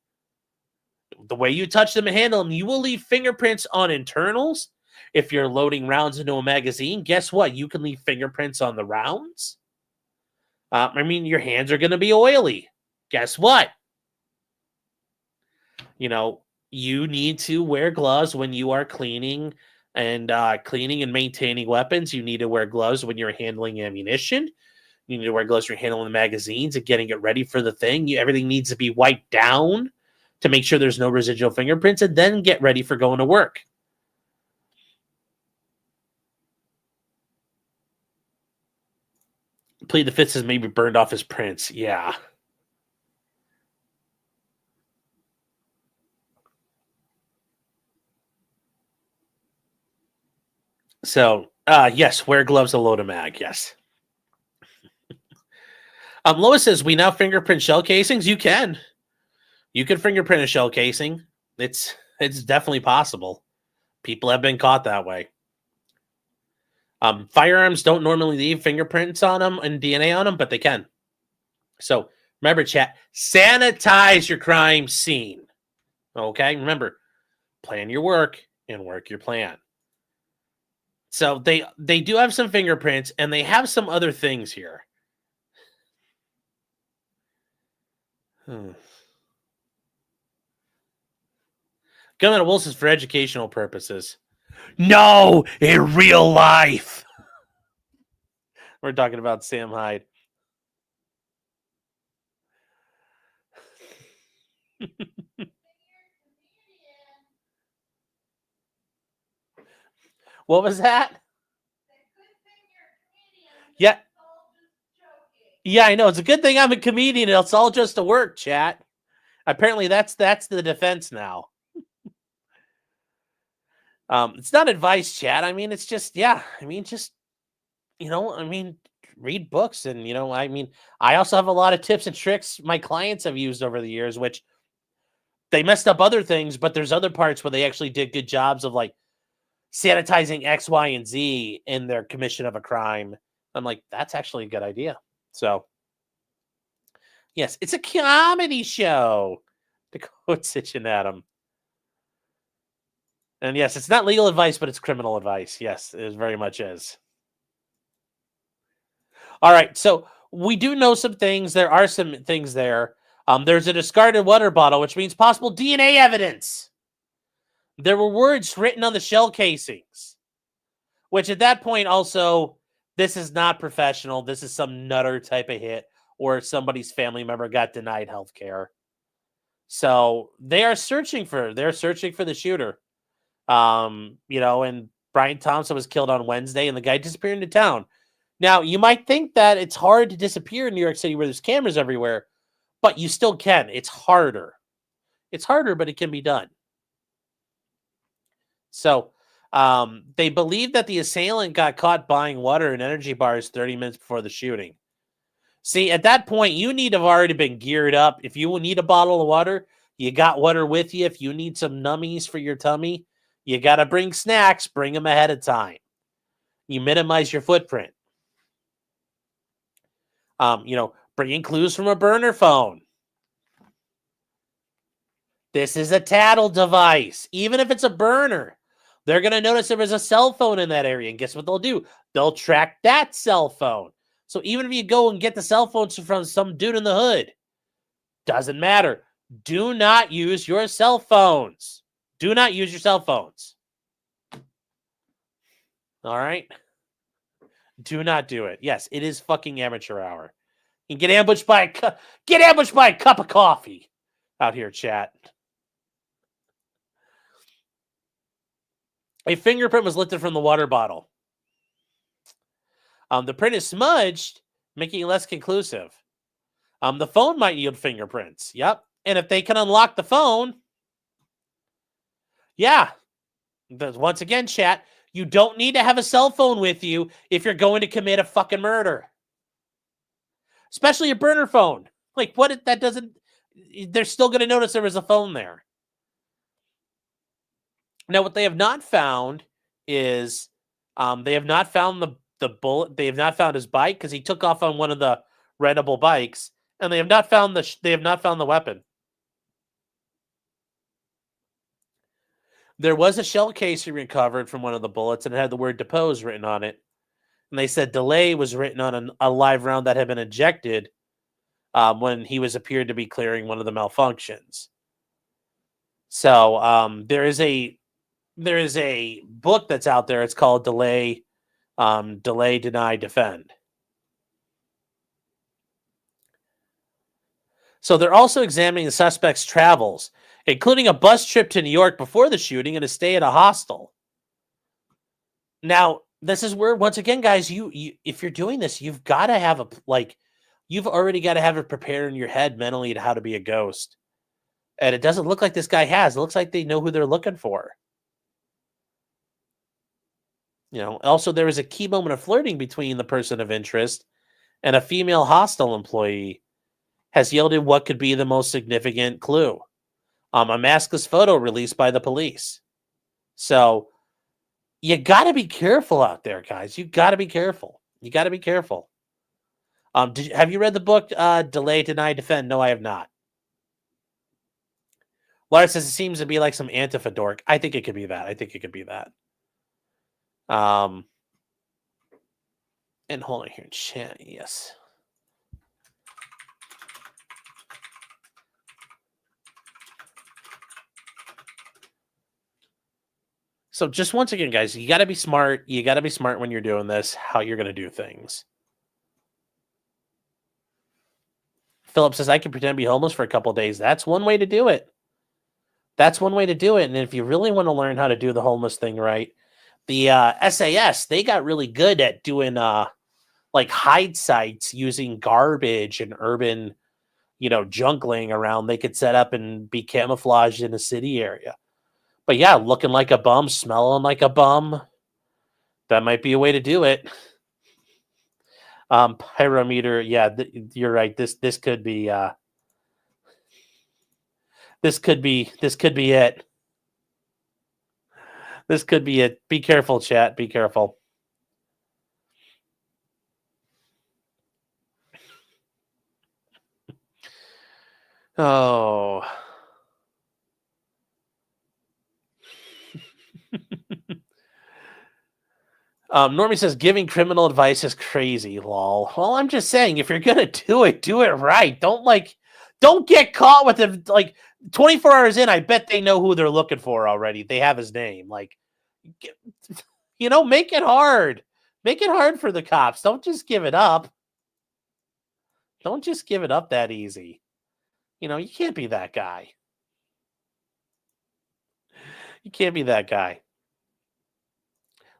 The way you touch them and handle them, you will leave fingerprints on internals. If you're loading rounds into a magazine, guess what? You can leave fingerprints on the rounds. Your hands are going to be oily. Guess what? You need to wear gloves when you are cleaning and maintaining weapons. You need to wear gloves when you're handling ammunition. You need to wear gloves when you're handling the magazines and getting it ready for the thing. Everything needs to be wiped down to make sure there's no residual fingerprints, and then get ready for going to work. Plead the Fifth says maybe burned off his prints. Yeah. So, yes, wear gloves to load a mag. Yes. Lois says, we now fingerprint shell casings. You can fingerprint a shell casing. It's definitely possible. People have been caught that way. Firearms don't normally leave fingerprints on them and DNA on them, but they can. So remember, chat, sanitize your crime scene. Okay? Remember, plan your work and work your plan. So they do have some fingerprints, and they have some other things here. Gunman Wilson's for educational purposes. No, in real life. We're talking about Sam Hyde. What was that? Yeah. Yeah, I know. It's a good thing I'm a comedian. It's all just a work, chat. Apparently, that's the defense now. It's not advice, chat. It's just, read books. And, I also have a lot of tips and tricks my clients have used over the years, which they messed up other things, but there's other parts where they actually did good jobs of like sanitizing X, Y, and Z in their commission of a crime. I'm like, that's actually a good idea. So, yes, it's a comedy show. To quote Sitchin Adam. And yes, it's not legal advice, but it's criminal advice. Yes, it very much is. All right, so we do know some things. There are some things there. There's a discarded water bottle, which means possible DNA evidence. There were words written on the shell casings, which at that point also, this is not professional. This is some nutter type of hit, or somebody's family member got denied health care. So they're searching for the shooter. And Brian Thompson was killed on Wednesday, and the guy disappeared into town. Now, you might think that it's hard to disappear in New York City where there's cameras everywhere, but you still can. It's harder. It's harder, but it can be done. So they believe that the assailant got caught buying water and energy bars 30 minutes before the shooting. See, at that point, you need to have already been geared up. If you need a bottle of water, you got water with you. If you need some nummies for your tummy, you got to bring snacks. Bring them ahead of time. You minimize your footprint. Bringing clues from a burner phone. This is a tattle device. Even if it's a burner, They're going to notice there was a cell phone in that area. And guess what they'll do? They'll track that cell phone. So even if you go and get the cell phones from some dude in the hood, doesn't matter. Do not use your cell phones. Do not use your cell phones. All right? Do not do it. Yes, it is fucking amateur hour. You can get ambushed by a cup of coffee out here, chat. A fingerprint was lifted from the water bottle. The print is smudged, making it less conclusive. The phone might yield fingerprints. Yep. And if they can unlock the phone, yeah. Once again, chat, you don't need to have a cell phone with you if you're going to commit a fucking murder. Especially a burner phone. Like, what if that doesn't... They're still going to notice there was a phone there. Now, what they have not found is... they have not found the bullet. They have not found his bike because he took off on one of the rentable bikes. And they have not found the weapon. There was a shell casing recovered from one of the bullets, and it had the word depose written on it. And they said delay was written on a live round that had been ejected when he appeared to be clearing one of the malfunctions. So there is a book that's out there. It's called Delay, Deny, Defend. So they're also examining the suspect's travels, including a bus trip to New York before the shooting and a stay at a hostel. Now, this is where, once again, guys, you if you're doing this, you've got to have you've already got to have it prepared in your head mentally to how to be a ghost. And it doesn't look like this guy has. It looks like they know who they're looking for. Also, there was a key moment of flirting between the person of interest and a female hostel employee has yielded what could be the most significant clue. A maskless photo released by the police. So you got to be careful out there, guys. You got to be careful. Have you read the book Delay, Deny, Defend? No, I have not. Laura says it seems to be like some Antifa dork. I think it could be that. And hold on here, chat. Yes. So just once again, guys, you got to be smart. You got to be smart when you're doing this, how you're going to do things. Philip says, I can pretend to be homeless for a couple of days. That's one way to do it. And if you really want to learn how to do the homeless thing right, the SAS, they got really good at doing hide sites using garbage and urban, junk laying around. They could set up and be camouflaged in a city area. But yeah, looking like a bum, smelling like a bum, that might be a way to do it. Pyrometer, yeah, you're right. This could be this could be it. This could be it. Be careful, chat. Be careful. Oh. Normie says giving criminal advice is crazy, lol. Well, I'm just saying, if you're gonna do it right. Don't get caught with it. 24 hours in, I bet they know who they're looking for already. They have his name. Make it hard. Make it hard for the cops. Don't just give it up. Don't just give it up that easy. You can't be that guy. You can't be that guy.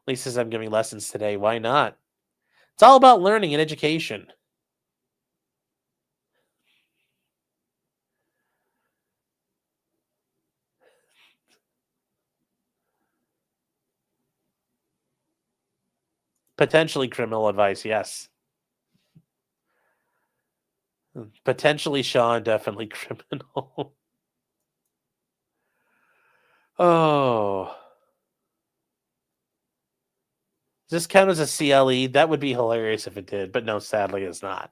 Lee says, I'm giving lessons today. Why not? It's all about learning and education. Potentially criminal advice, yes. Potentially Sean, definitely criminal. Oh. Does this count as a CLE? That would be hilarious if it did, but no, sadly it's not.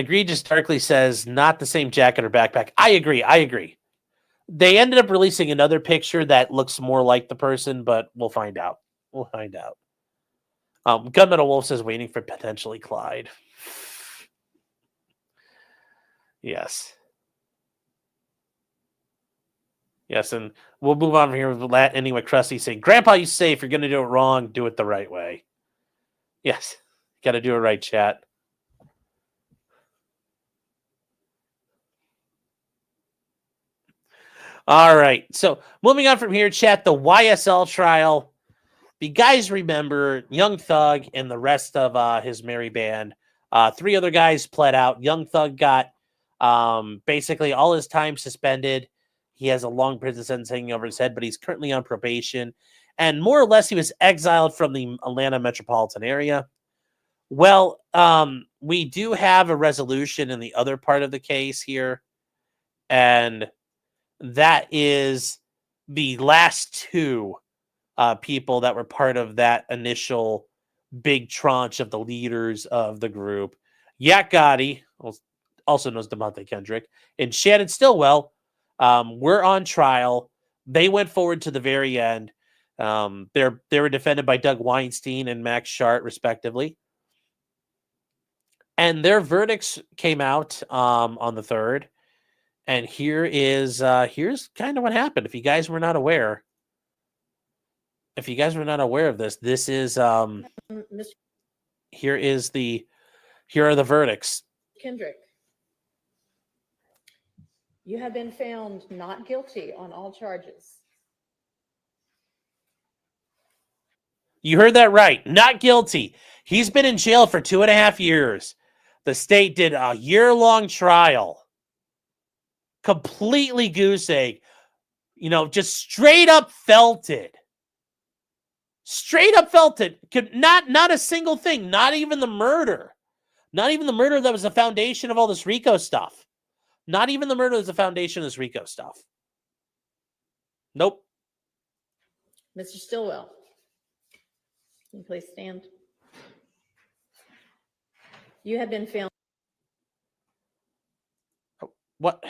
Egregious Darkly says, not the same jacket or backpack. I agree. They ended up releasing another picture that looks more like the person, but we'll find out. Gunmetal Wolf says, waiting for potentially Clyde. Yes. Yes, and we'll move on from here with that. Anyway, Krusty saying, Grandpa, you say if you're going to do it wrong, do it the right way. Yes, got to do it right, chat. All right, so moving on from here, chat, the YSL trial. The guys remember Young Thug and the rest of his merry band. 3 other guys pled out. Young Thug got basically all his time suspended. He has a long prison sentence hanging over his head, but he's currently on probation. And more or less, he was exiled from the Atlanta metropolitan area. Well, we do have a resolution in the other part of the case here. And that is the last 2 people that were part of that initial big tranche of the leaders of the group. Yak Gotti, also known as DeMonte Kendrick, and Shannon Stillwell were on trial. They went forward to the very end. They were defended by Doug Weinstein and Max Shart, respectively. And their verdicts came out on the 3rd. And here's kind of what happened. If you guys were not aware, of this, this is here are the verdicts. Kendrick, you have been found not guilty on all charges. You heard that right. Not guilty. He's been in jail for 2.5 years. The state did a year-long trial. Completely goose egg. Just straight up felted. Not a single thing. Not even the murder. Not even the murder that was the foundation of all this RICO stuff. Not even the murder was the foundation of this RICO stuff. Nope. Mr. Stillwell, can you please stand? You have been found. What?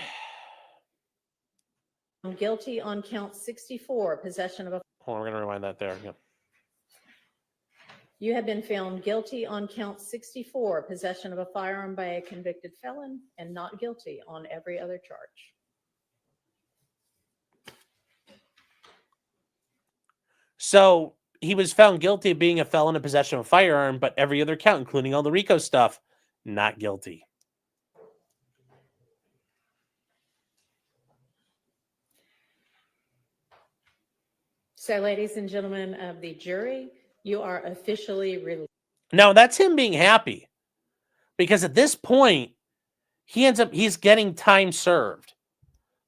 Guilty on count 64, possession of a. Hold on, we're going to rewind that there. Yeah. You have been found guilty on count 64, possession of a firearm by a convicted felon, and not guilty on every other charge. So he was found guilty of being a felon in possession of a firearm, but every other count, including all the RICO stuff, not guilty. So, ladies and gentlemen of the jury, you are officially released. Now, that's him being happy. Because at this point, he's getting time served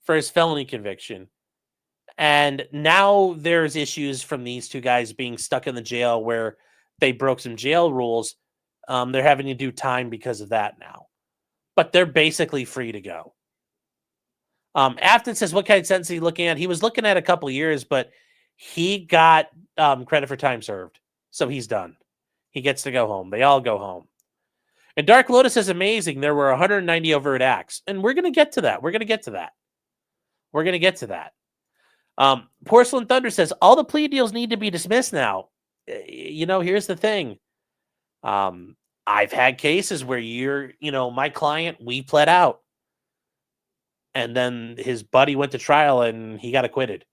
for his felony conviction. And now there's issues from these 2 guys being stuck in the jail where they broke some jail rules. They're having to do time because of that now. But they're basically free to go. Afton says, what kind of sentence are you looking at? He was looking at a couple years, but he got credit for time served. So he's done. He gets to go home. They all go home. And Dark Lotus is amazing. There were 190 overt acts. And we're going to get to that. Porcelain Thunder says, all the plea deals need to be dismissed now. Here's the thing. I've had cases where my client, we pled out. And then his buddy went to trial and he got acquitted.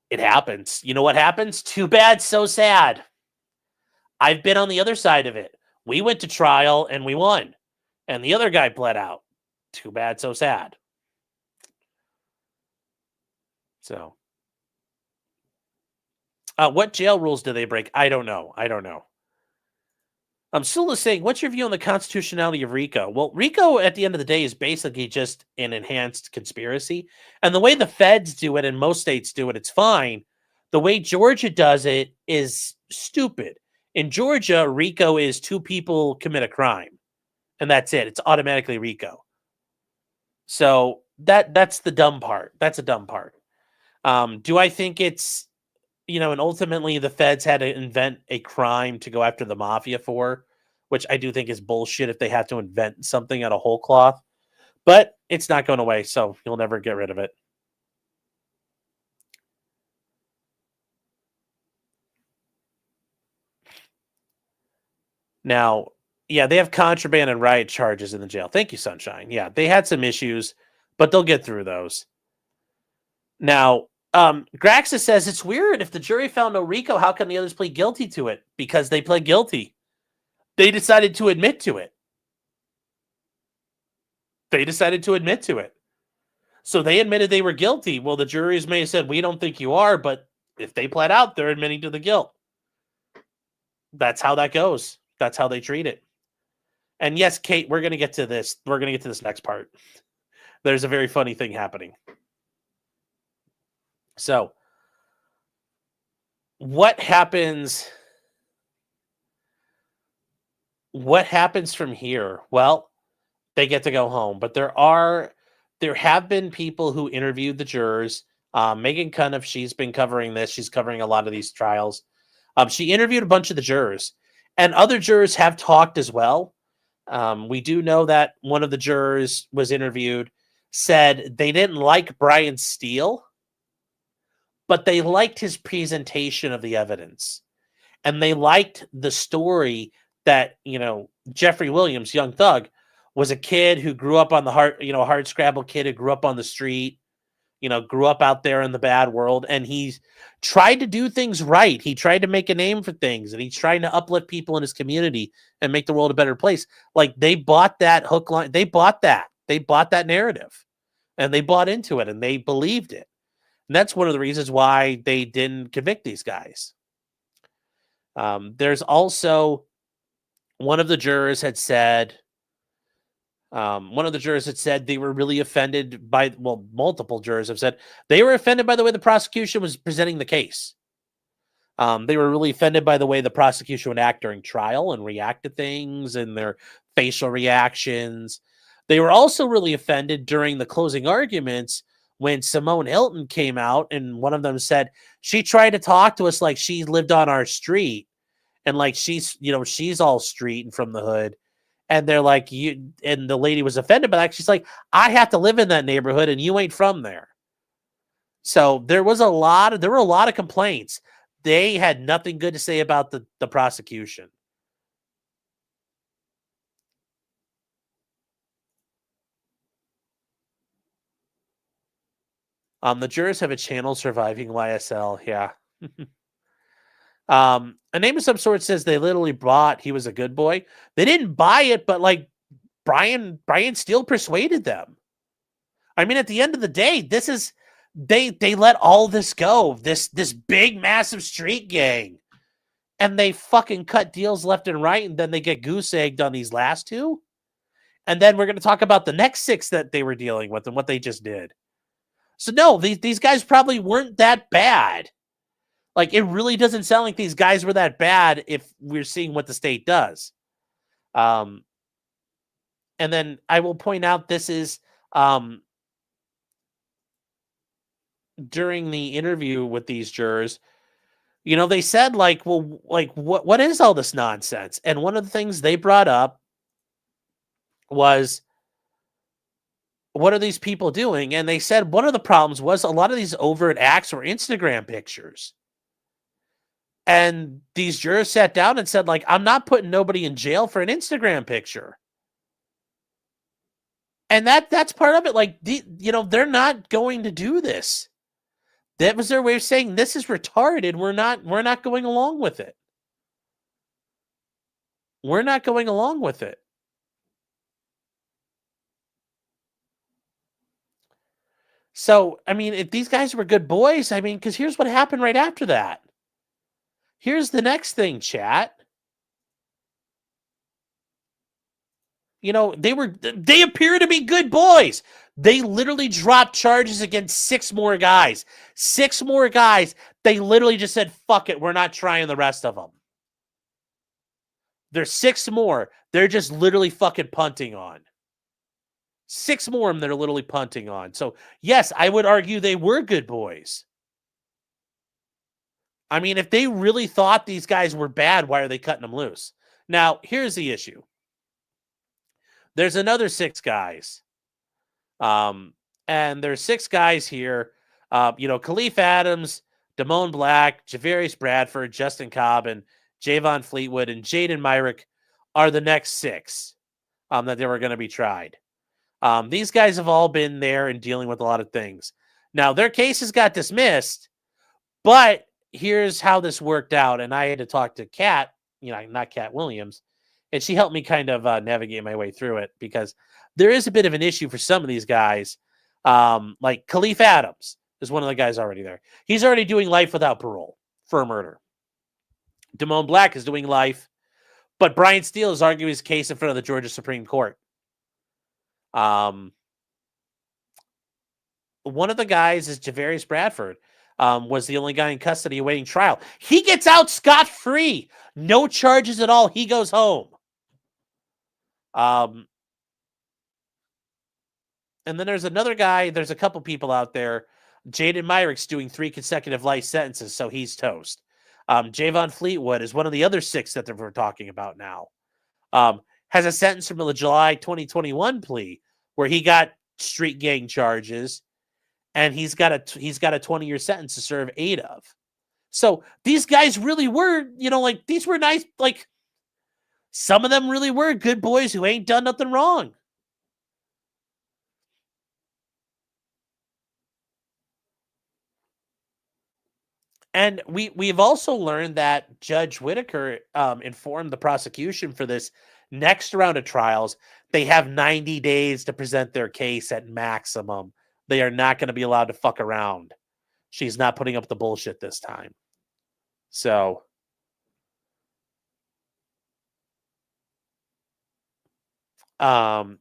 It happens. You know what happens? Too bad, so sad. I've been on the other side of it. We went to trial and we won. And the other guy pled out. Too bad, so sad. So, what jail rules do they break? I don't know. I'm still saying, what's your view on the constitutionality of RICO? Well, RICO, at the end of the day, is basically just an enhanced conspiracy. And the way the feds do it, and most states do it, it's fine. The way Georgia does it is stupid. In Georgia, RICO is 2 people commit a crime. And that's it. It's automatically RICO. So that's the dumb part. That's a dumb part. Do I think it's, and ultimately the feds had to invent a crime to go after the mafia for? which I do think is bullshit if they have to invent something out of whole cloth. But it's not going away, so you'll never get rid of it. Now, yeah, they have contraband and riot charges in the jail. Thank you, Sunshine. Yeah, they had some issues, but they'll get through those. Now, Graxa says it's weird. If the jury found no RICO, how can the others plead guilty to it? Because they pled guilty. They decided to admit to it. So they admitted they were guilty. Well, the juries may have said, we don't think you are, but if they pled out, they're admitting to the guilt. That's how that goes. That's how they treat it. And yes, Kate, we're going to get to this. We're going to get to this next part. There's a very funny thing happening. So, what happens? What happens from here? Well, they get to go home, but there have been people who interviewed the jurors. Megan Cunniff, she's been covering this. She's covering a lot of these trials. She interviewed a bunch of the jurors, and other jurors have talked as well. We do know that one of the jurors was interviewed, said they didn't like Brian Steele, but they liked his presentation of the evidence. And they liked the story that, Jeffrey Williams, young thug, was a kid who grew up on the hard scrabble kid who grew up on the street, grew up out there in the bad world. And he's tried to do things right. He tried to make a name for things, and he's trying to uplift people in his community and make the world a better place. Like, they bought that hook line. They bought that narrative, and they bought into it, and they believed it. And that's one of the reasons why they didn't convict these guys. There's also one of the jurors had said they were really offended by, multiple jurors have said they were offended by the way the prosecution was presenting the case. They were really offended by the way the prosecution would act during trial and react to things and their facial reactions. They were also really offended during the closing arguments when Simone Hilton came out, and one of them said she tried to talk to us like she lived on our street and like she's all street and from the hood. And they're like, and the lady was offended by that. She's like, I have to live in that neighborhood and you ain't from there. So there were a lot of complaints. They had nothing good to say about the prosecution. The jurors have a channel surviving YSL. Yeah. A name of some sort says they literally bought He Was a Good Boy. They didn't buy it, but like Brian Steele persuaded them. I mean, at the end of the day, this is they let all this go. This big massive street gang, and they fucking cut deals left and right, and then they get goose egged on these last two. And then we're going to talk about the next 6 that they were dealing with and what they just did. So no, these guys probably weren't that bad. Like, it really doesn't sound like these guys were that bad if we're seeing what the state does. And then I will point out this is during the interview with these jurors, they said what is all this nonsense? And one of the things they brought up was, what are these people doing? And they said one of the problems was a lot of these overt acts were Instagram pictures. And these jurors sat down and said, I'm not putting nobody in jail for an Instagram picture. And that's part of it. They're not going to do this. That was their way of saying this is retarded. We're not going along with it. We're not going along with it. So, I mean, if these guys were good boys, because here's what happened right after that. Here's the next thing, chat. They appear to be good boys. They literally dropped charges against 6 more guys. 6 more guys. They literally just said, fuck it, we're not trying the rest of them. There's 6 more. They're just literally fucking punting on. 6 more of them they're literally punting on. So, yes, I would argue they were good boys. I mean, if they really thought these guys were bad, why are they cutting them loose? Now, here's the issue. There's another 6 guys. And there's 6 guys here. Khalif Adams, Damone Black, Javarius Bradford, Justin Cobb, and Javon Fleetwood, and Jaden Myrick are the next 6 that they were going to be tried. These guys have all been there and dealing with a lot of things. Now, their cases got dismissed, but here's how this worked out. And I had to talk to Kat, not Kat Williams, and she helped me kind of navigate my way through it, because there is a bit of an issue for some of these guys. Like Khalif Adams is one of the guys already there. He's already doing life without parole for a murder. Damone Black is doing life, but Brian Steele is arguing his case in front of the Georgia Supreme Court. One of the guys is Javarius Bradford. Was the only guy in custody awaiting trial. He gets out scot-free. No charges at all. He goes home. And then there's another guy. There's a couple people out there. Jaden Myrick's doing 3 consecutive life sentences, so he's toast. Javon Fleetwood is one of the other 6 that we're talking about now. Has a sentence from the July 2021 plea where he got street gang charges, and he's got a 20-year sentence to serve 8 of. So these guys really were, these were nice. Like, some of them really were good boys who ain't done nothing wrong. And we've also learned that Judge Whitaker informed the prosecution for this next round of trials. They have 90 days to present their case at maximum. They are not going to be allowed to fuck around. She's not putting up the bullshit this time. So,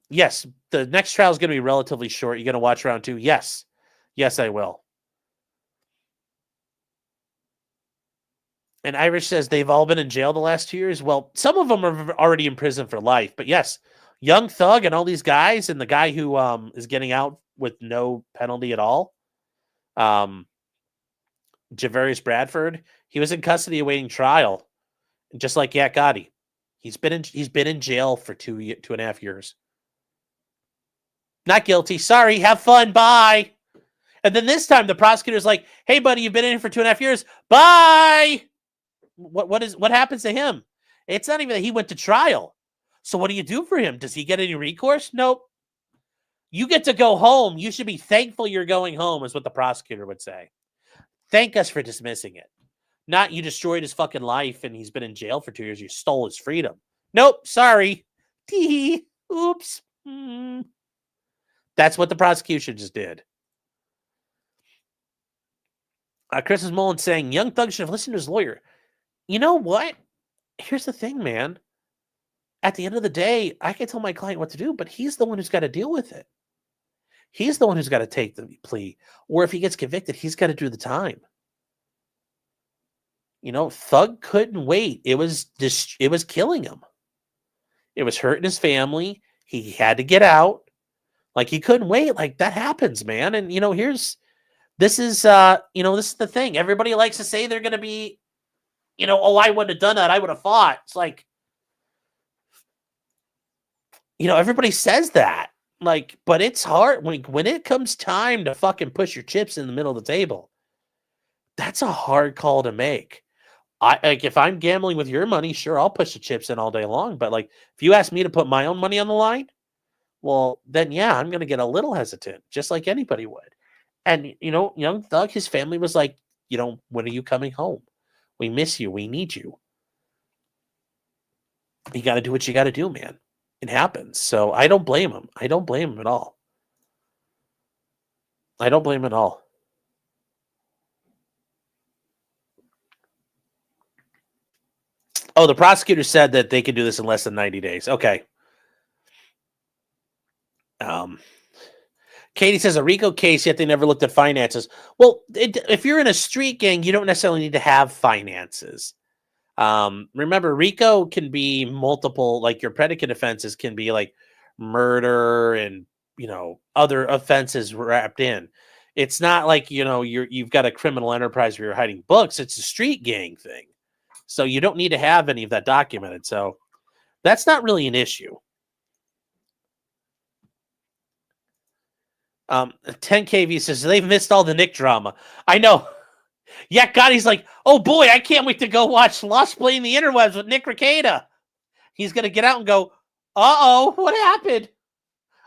yes, the next trial is going to be relatively short. You're going to watch round 2? Yes. Yes, I will. And Irish says they've all been in jail the last 2 years. Well, some of them are already in prison for life. But yes, Young Thug and all these guys, and the guy who is getting out with no penalty at all, Javarius Bradford, he was in custody awaiting trial, just like Yak Gotti. He's been in jail for 2.5 years. Not guilty. Sorry. Have fun. Bye. And then this time the prosecutor's like, "Hey, buddy, you've been in for 2.5 years. Bye." What happens to him? It's not even that he went to trial. So what do you do for him? Does he get any recourse? Nope. You get to go home. You should be thankful you're going home, is what the prosecutor would say. Thank us for dismissing it. Not you destroyed his fucking life and he's been in jail for 2 years. You stole his freedom. Nope. Sorry. Tee. Oops. That's what the prosecution just did. Christmas Mullen saying Young Thug should have listened to his lawyer. You know what? Here's the thing, man. At the end of the day, I can tell my client what to do, but he's the one who's got to deal with it. He's the one who's got to take the plea. Or if he gets convicted, he's got to do the time. Thug couldn't wait. It was killing him. It was hurting his family. He had to get out. Like, he couldn't wait. Like, that happens, man. And, this is the thing. Everybody likes to say they're going to be, oh, I wouldn't have done that. I would have fought. It's like, everybody says that. Like, but it's hard when it comes time to fucking push your chips in the middle of the table. That's a hard call to make. If I'm gambling with your money, sure, I'll push the chips in all day long. But like, if you ask me to put my own money on the line, well, then yeah, I'm going to get a little hesitant, just like anybody would. And, Young Thug, his family was like, when are you coming home? We miss you. We need you. You got to do what you got to do, man. It happens. So I don't blame him. I don't blame him at all. I don't blame him at all. Oh, the prosecutor said that they could do this in less than 90 days. Okay. Katie says a RICO case, yet they never looked at finances. Well, if you're in a street gang, you don't necessarily need to have finances. Remember, RICO can be multiple, like your predicate offenses can be like murder and, other offenses wrapped in. It's not like, you've got a criminal enterprise where you're hiding books. It's a street gang thing. So you don't need to have any of that documented. So That's not really an issue. 10KV says they've missed all the Nick drama. I know. Yeah, God, he's like, oh boy, I can't wait to go watch Lost Playing the Interwebs with Nick Rekieta. He's gonna get out and go, uh-oh, what happened?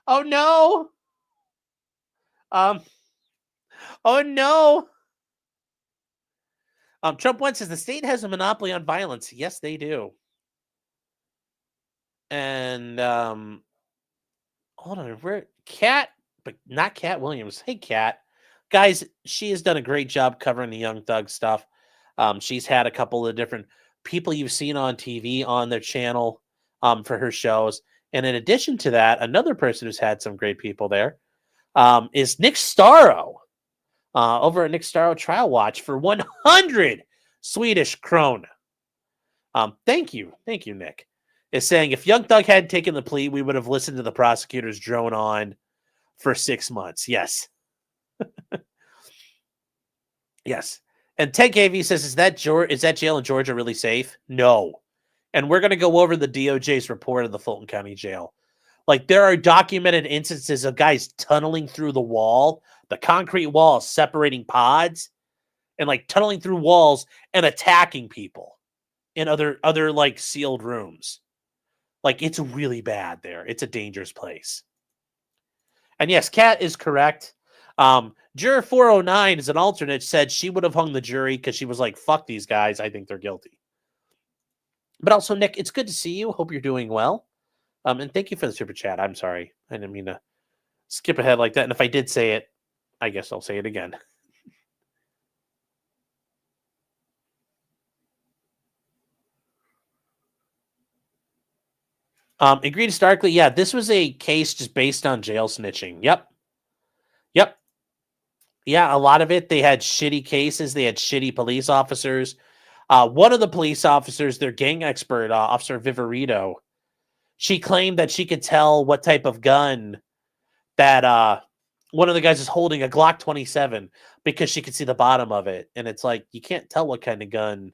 Oh no. Oh no. Trump once says the state has a monopoly on violence. Yes, they do. And hold on, where Kat, but not Kat Williams. Hey, Kat. Guys, she has done a great job covering the Young Thug stuff. She's had a couple of different people you've seen on TV on their channel for her shows. And in addition to that, another person who's had some great people there is Nick Starro over at Nick Starro Trial Watch for 100 Swedish krona. Thank you, Nick. Is saying if Young Thug hadn't taken the plea, we would have listened to the prosecutors drone on for 6 months. Yes. Yes. And Ted KV says, is that jail in Georgia really safe? No. And we're going to go over the DOJ's report of the Fulton County Jail. Like, there are documented instances of guys tunneling through the wall, the concrete wall separating pods, and like tunneling through walls and attacking people in other like sealed rooms. Like, it's really bad there. It's a dangerous place. And yes, Kat is correct. Juror 409 is an alternate, said she would have hung the jury because she was like, fuck these guys. I think they're guilty. But also, Nick, it's good to see you. Hope you're doing well. And thank you for the super chat. I'm sorry. I didn't mean to skip ahead like that. And if I did say it, I guess I'll say it again. Agreed starkly. Yeah, this was a case just based on jail snitching. Yep. Yeah, a lot of it. They had shitty cases. They had shitty police officers. One of the police officers, their gang expert, Officer Viverito, she claimed that she could tell what type of gun that one of the guys is holding, a Glock 27, because she could see the bottom of it. And it's like, you can't tell what kind of gun.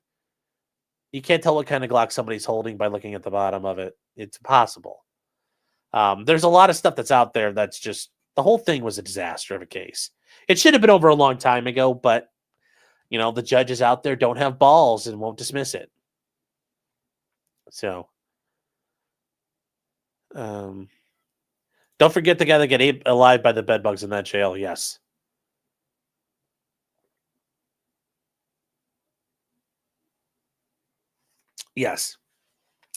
You can't tell what kind of Glock somebody's holding by looking at the bottom of it. It's impossible. There's a lot of stuff that's out there that's just, the whole thing was a disaster of a case. It should have been over a long time ago, but, you know, the judges out there don't have balls and won't dismiss it. So, don't forget the guy that got ate alive by the bedbugs in that jail. Yes. Yes.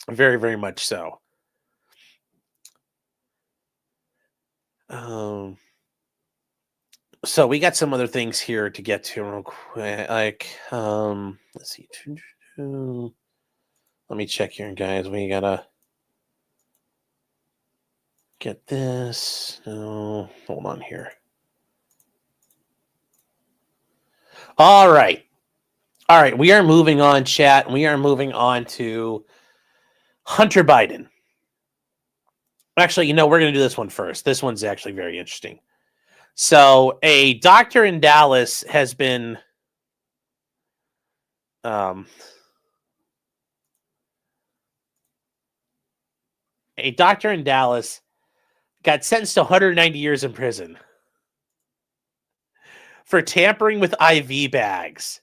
Very, very much so. So we got some other things here to get to real quick. Like, let's see. Let me check here, guys. We gotta get this. No, hold on here. All right. We are moving on, chat. We are moving on to Hunter Biden. Actually, we're going to do this one first. This one's actually very interesting. So, a doctor in Dallas has been a doctor in Dallas got sentenced to 190 years in prison for tampering with IV bags.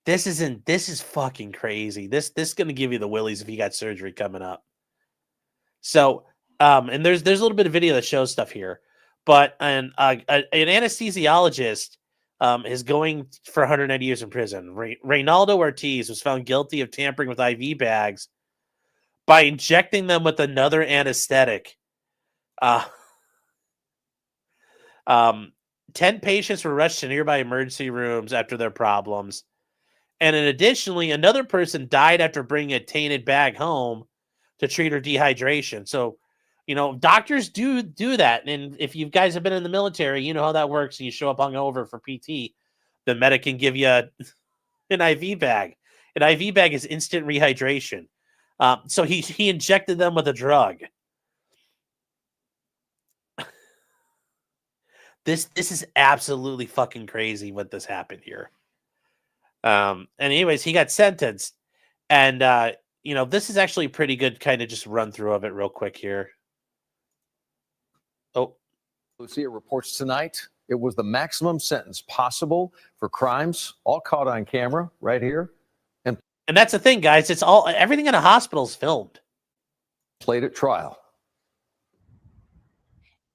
This is fucking crazy. This is going to give you the willies if you got surgery coming up. So, and there's a little bit of video that shows stuff here, but an anesthesiologist is going for 190 years in prison. Reynaldo Ortiz was found guilty of tampering with IV bags by injecting them with another anesthetic. 10 patients were rushed to nearby emergency rooms after their problems. And additionally, another person died after bringing a tainted bag home to treat her dehydration. So, doctors do that. And if you guys have been in the military, you know how that works. And you show up hungover for PT, the medic can give you an IV bag. An IV bag is instant rehydration. So he injected them with a drug. This is absolutely fucking crazy what this happened here. And anyways, he got sentenced, and this is actually pretty good kind of just run through of it real quick here. Oh, Lucia reports tonight it was the maximum sentence possible for crimes, all caught on camera right here. And that's the thing, guys. It's everything in a hospital is filmed. Played at trial.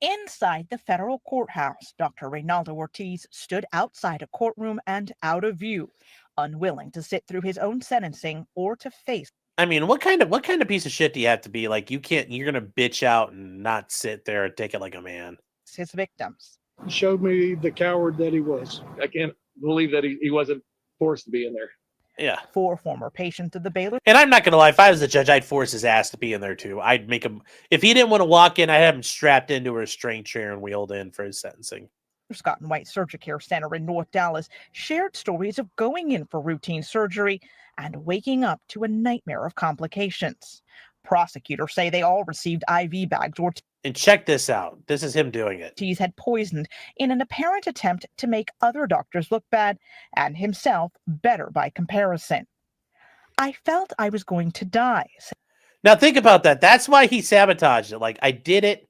Inside the federal courthouse, Dr. Reynaldo Ortiz stood outside a courtroom and out of view, unwilling to sit through his own sentencing or to face. I mean, what kind of piece of shit do you have to be? Like, you're gonna bitch out and not sit there and take it like a man. His victims. He showed me the coward that he was. I can't believe that he wasn't forced to be in there. Yeah. 4 former patients of the Baylor. And I'm not gonna lie, if I was the judge, I'd force his ass to be in there too. I'd make him, if he didn't want to walk in, I'd have him strapped into a restraint chair and wheeled in for his sentencing. Scott and White Surgery Care Center in North Dallas shared stories of going in for routine surgery and waking up to a nightmare of complications. Prosecutors say they all received IV bags. And check this out. This is him doing it. Ortiz had poisoned in an apparent attempt to make other doctors look bad and himself better by comparison. I felt I was going to die. Now think about that. That's why he sabotaged it. Like, I did it.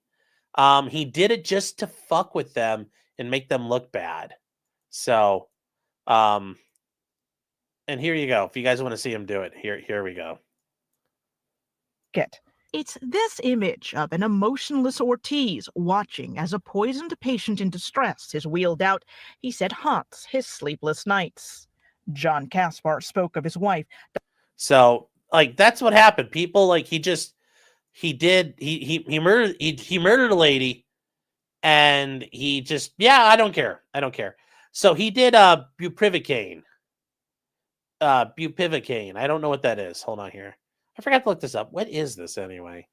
He did it just to fuck with them and make them look bad. So, and here you go. If you guys want to see him do it, here we go. It's this image of an emotionless Ortiz watching as a poisoned patient in distress is wheeled out, he said haunts his sleepless nights. John Kaspar spoke of his wife. So, like, that's what happened. People, like, he murdered a lady, and he just, I don't care. So he did bupivacaine. Bupivacaine. I don't know what that is. Hold on here. I forgot to look this up. What is this anyway?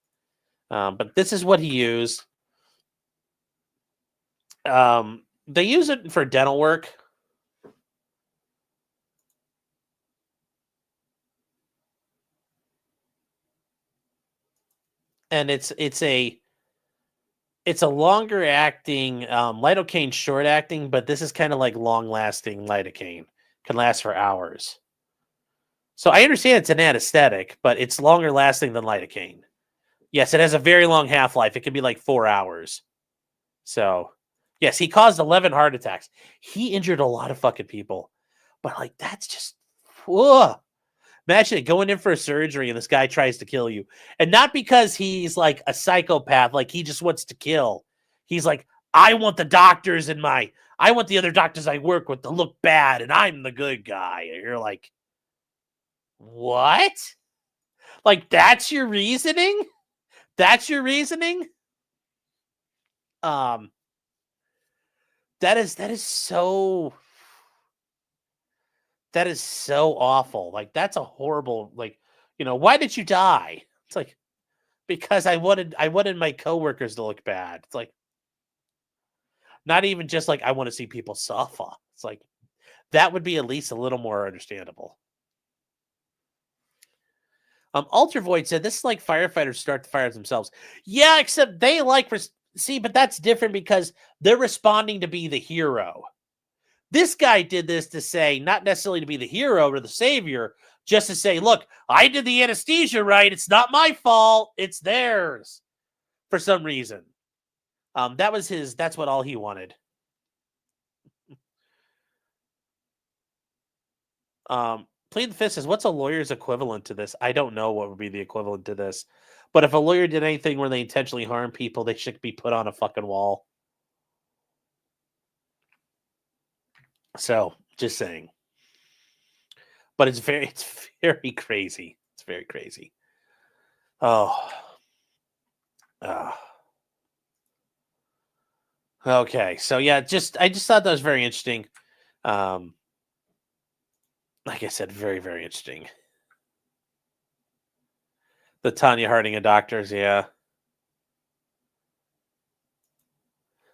But this is what he used. They use it for dental work. And it's a longer acting lidocaine, short acting, but this is kind of like long lasting lidocaine. Can last for hours. So I understand it's an anesthetic, but it's longer lasting than lidocaine. Yes, it has a very long half-life. It can be like 4 hours. So, yes, he caused 11 heart attacks. He injured a lot of fucking people. But, like, that's just... Whoa. Imagine it, going in for a surgery and this guy tries to kill you. And not because he's, like, a psychopath, like, he just wants to kill. He's like, I want the other doctors I work with to look bad, and I'm the good guy. And you're like... What? Like, that's your reasoning? That is so awful. Like, that's a horrible, like, why did you die? It's like, because I wanted my coworkers to look bad. It's like, not even just like, I want to see people suffer. It's like, that would be at least a little more understandable. Ultravoid said, this is like firefighters start the fires themselves. Yeah, except they but that's different because they're responding to be the hero. This guy did this to say, not necessarily to be the hero or the savior, just to say, look, I did the anesthesia right. It's not my fault. It's theirs. For some reason. That's what all he wanted. Plea the Fifth says, what's a lawyer's equivalent to this? I don't know what would be the equivalent to this. But if a lawyer did anything where they intentionally harm people, they should be put on a fucking wall. So, just saying. But it's very crazy. It's very crazy. Okay. So yeah, I just thought that was very interesting. Like I said, very, very interesting. The Tanya Harding of doctors, yeah.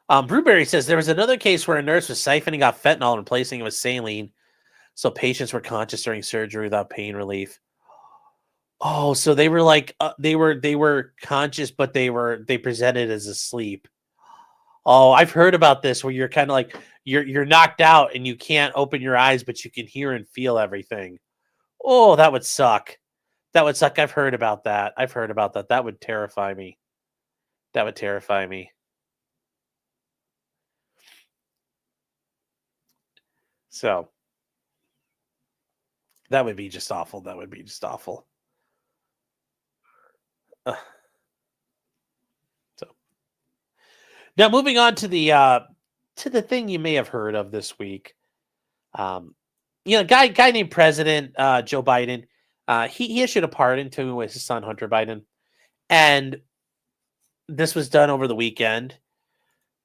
Brewberry says there was another case where a nurse was siphoning off fentanyl and replacing it with saline, so patients were conscious during surgery without pain relief. Oh, so they were like they were conscious, but they presented as asleep. Oh, I've heard about this where you're kind of like you're knocked out and you can't open your eyes, but you can hear and feel everything. Oh, that would suck. That would suck. I've heard about that. That would terrify me. So that would be just awful. Ugh. So now moving on to the thing you may have heard of this week. Guy named President Joe Biden. He issued a pardon to his son Hunter Biden, and this was done over the weekend,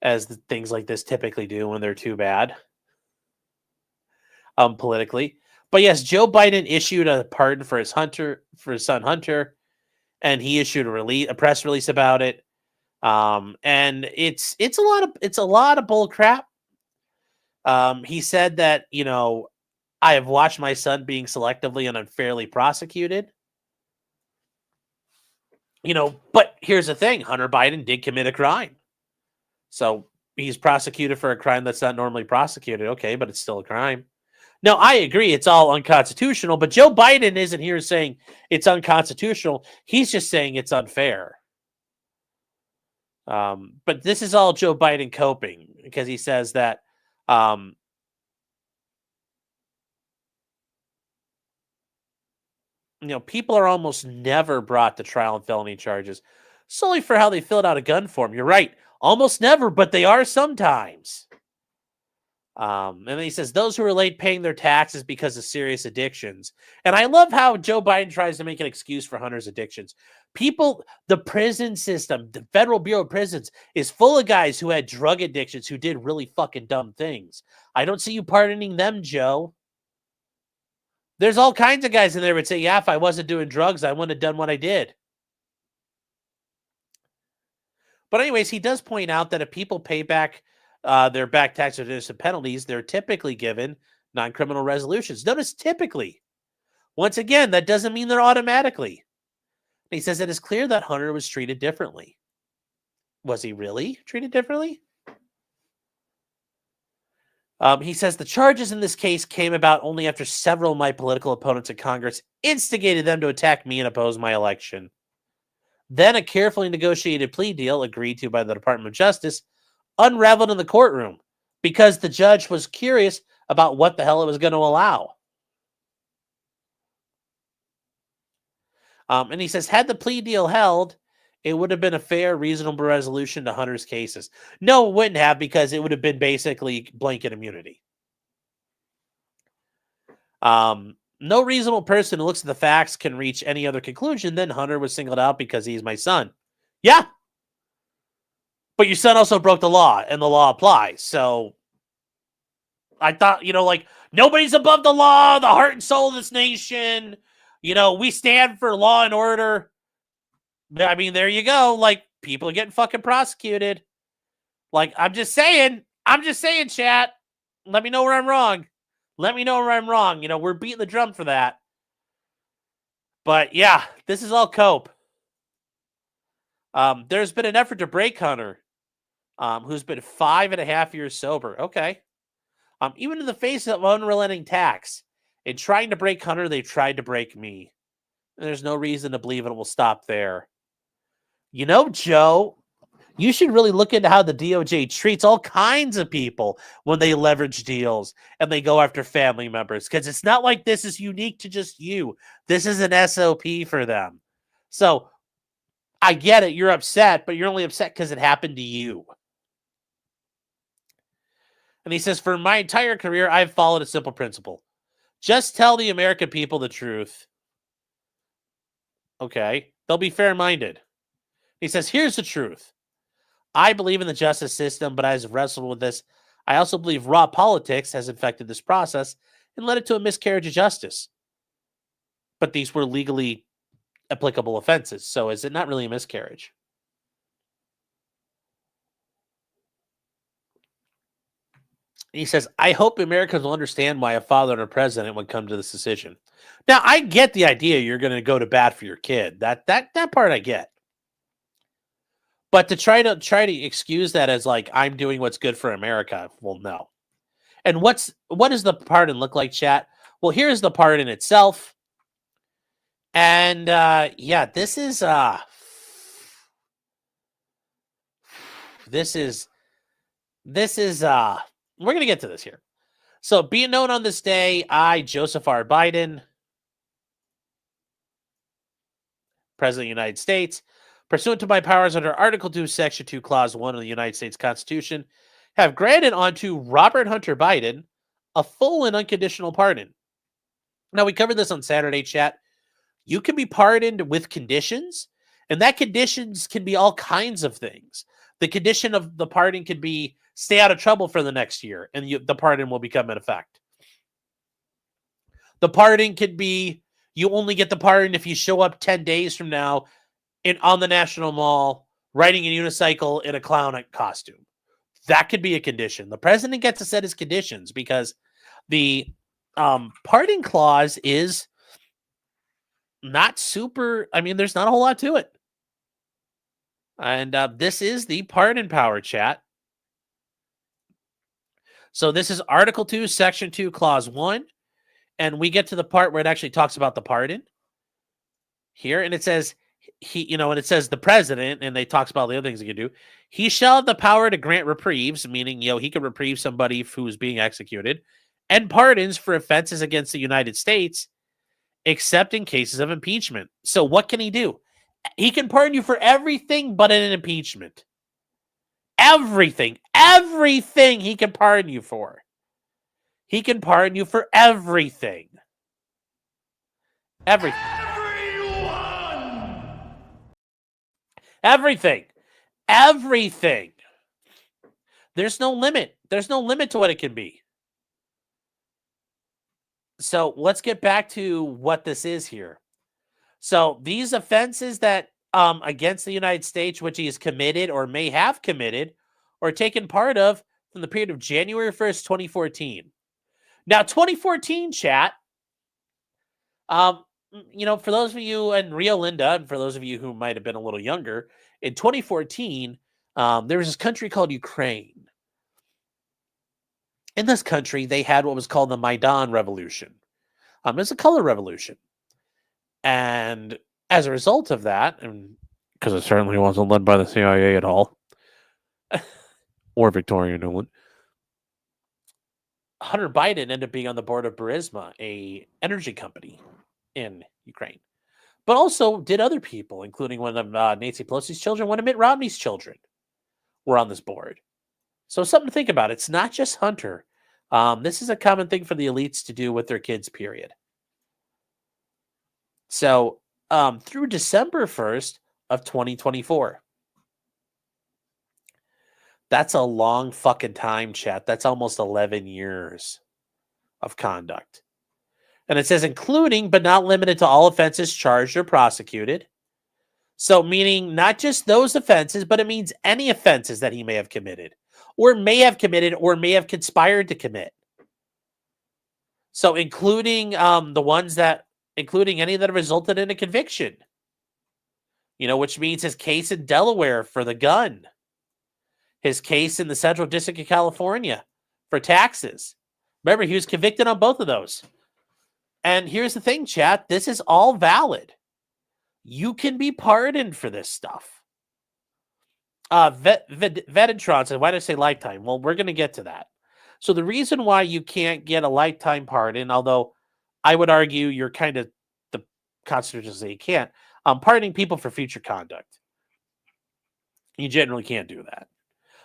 as things like this typically do when they're too bad, politically. But yes, Joe Biden issued a pardon for his son Hunter, and he issued a press release about it. And it's a lot of bull crap. He said that, I have watched my son being selectively and unfairly prosecuted. But here's the thing. Hunter Biden did commit a crime. So he's prosecuted for a crime that's not normally prosecuted. Okay, but it's still a crime. Now, I agree it's all unconstitutional, but Joe Biden isn't here saying it's unconstitutional. He's just saying it's unfair. But this is all Joe Biden coping, because he says that people are almost never brought to trial on felony charges solely for how they filled out a gun form. You're right. Almost never, but they are sometimes. And then he says those who are late paying their taxes because of serious addictions. And I love how Joe Biden tries to make an excuse for Hunter's addictions. The prison system, the Federal Bureau of Prisons is full of guys who had drug addictions who did really fucking dumb things. I don't see you pardoning them, Joe. There's all kinds of guys in there that would say, yeah, if I wasn't doing drugs, I wouldn't have done what I did. But anyways, he does point out that if people pay back their back tax or innocent penalties, they're typically given non-criminal resolutions. Notice typically. Once again, that doesn't mean they're automatically. He says it is clear that Hunter was treated differently. Was he really treated differently? He says the charges in this case came about only after several of my political opponents in Congress instigated them to attack me and oppose my election. Then a carefully negotiated plea deal agreed to by the Department of Justice unraveled in the courtroom because the judge was curious about what the hell it was going to allow. And he says, had the plea deal held, it would have been a fair, reasonable resolution to Hunter's cases. No, it wouldn't have, because it would have been basically blanket immunity. No reasonable person who looks at the facts can reach any other conclusion than Hunter was singled out because he's my son. Yeah. But your son also broke the law, and the law applies. So I thought, nobody's above the law, the heart and soul of this nation. We stand for law and order. I mean, there you go. People are getting fucking prosecuted. I'm just saying, chat. Let me know where I'm wrong. We're beating the drum for that. But yeah, this is all cope. There's been an effort to break Hunter, who's been 5.5 years sober. Okay. Even in the face of unrelenting tax, in trying to break Hunter, they tried to break me. And there's no reason to believe it will stop there. Joe, you should really look into how the DOJ treats all kinds of people when they leverage deals and they go after family members, because it's not like this is unique to just you. This is an SOP for them. So I get it. You're upset, but you're only upset because it happened to you. And he says, for my entire career, I've followed a simple principle. Just tell the American people the truth. Okay. They'll be fair-minded. He says, here's the truth. I believe in the justice system, but as I've wrestled with this, I also believe raw politics has infected this process and led it to a miscarriage of justice. But these were legally applicable offenses, so is it not really a miscarriage? He says, I hope Americans will understand why a father and a president would come to this decision. Now, I get the idea you're going to go to bat for your kid. That part I get. But to try to excuse that as I'm doing what's good for America, well, no. And what does the pardon look like, chat? Well, here's the pardon itself. And yeah, this is we're gonna get to this here. So, being known on this day, I, Joseph R. Biden, President of the United States, pursuant to my powers under Article 2, Section 2, Clause 1 of the United States Constitution, have granted unto Robert Hunter Biden a full and unconditional pardon. Now, we covered this on Saturday, chat. You can be pardoned with conditions, and that conditions can be all kinds of things. The condition of the pardon could be stay out of trouble for the next year, and the pardon will become in effect. The pardon could be you only get the pardon if you show up 10 days from now on the National Mall riding a unicycle in a clown costume. That could be a condition. The president gets to set his conditions because the pardon clause is not super. I mean, there's not a whole lot to it. And this is the pardon power, chat. So this is Article 2, Section 2, Clause 1. And we get to the part where it actually talks about the pardon here. And it says, and it says the president, and they talks about the other things he can do. He shall have the power to grant reprieves, meaning, he could reprieve somebody who's being executed, and pardons for offenses against the United States, except in cases of impeachment. So what can he do? He can pardon you for everything but an impeachment. Everything he can pardon you for. He can pardon you for everything. Everything. Everything. There's no limit. There's no limit to what it can be. So let's get back to what this is here. So these offenses that against the United States, which he has committed or may have committed or taken part of from the period of January 1st, 2014. Now, 2014, chat, for those of you in Rio Linda, and for those of you who might have been a little younger, in 2014, there was this country called Ukraine. In this country, they had what was called the Maidan Revolution. It was a color revolution. And as a result of that, and because it certainly wasn't led by the CIA at all, or Victoria Nuland, Hunter Biden ended up being on the board of Burisma, a energy company in Ukraine. But also did other people, including one of Nancy Pelosi's children, one of Mitt Romney's children, were on this board. So something to think about. It's not just Hunter. This is a common thing for the elites to do with their kids, period. So through December 1st of 2024. That's a long fucking time, chat. That's almost 11 years of conduct. And it says including but not limited to all offenses charged or prosecuted. So meaning not just those offenses, but it means any offenses that he may have committed or may have conspired to commit. So including including any that have resulted in a conviction, which means his case in Delaware for the gun, his case in the Central District of California for taxes. Remember, he was convicted on both of those. And here's the thing, chat. This is all valid. You can be pardoned for this stuff. Vedentron said, why did I say lifetime? Well, we're going to get to that. So the reason why you can't get a lifetime pardon, although I would argue you're kind of, the Constitution says you can't, pardoning people for future conduct. You generally can't do that.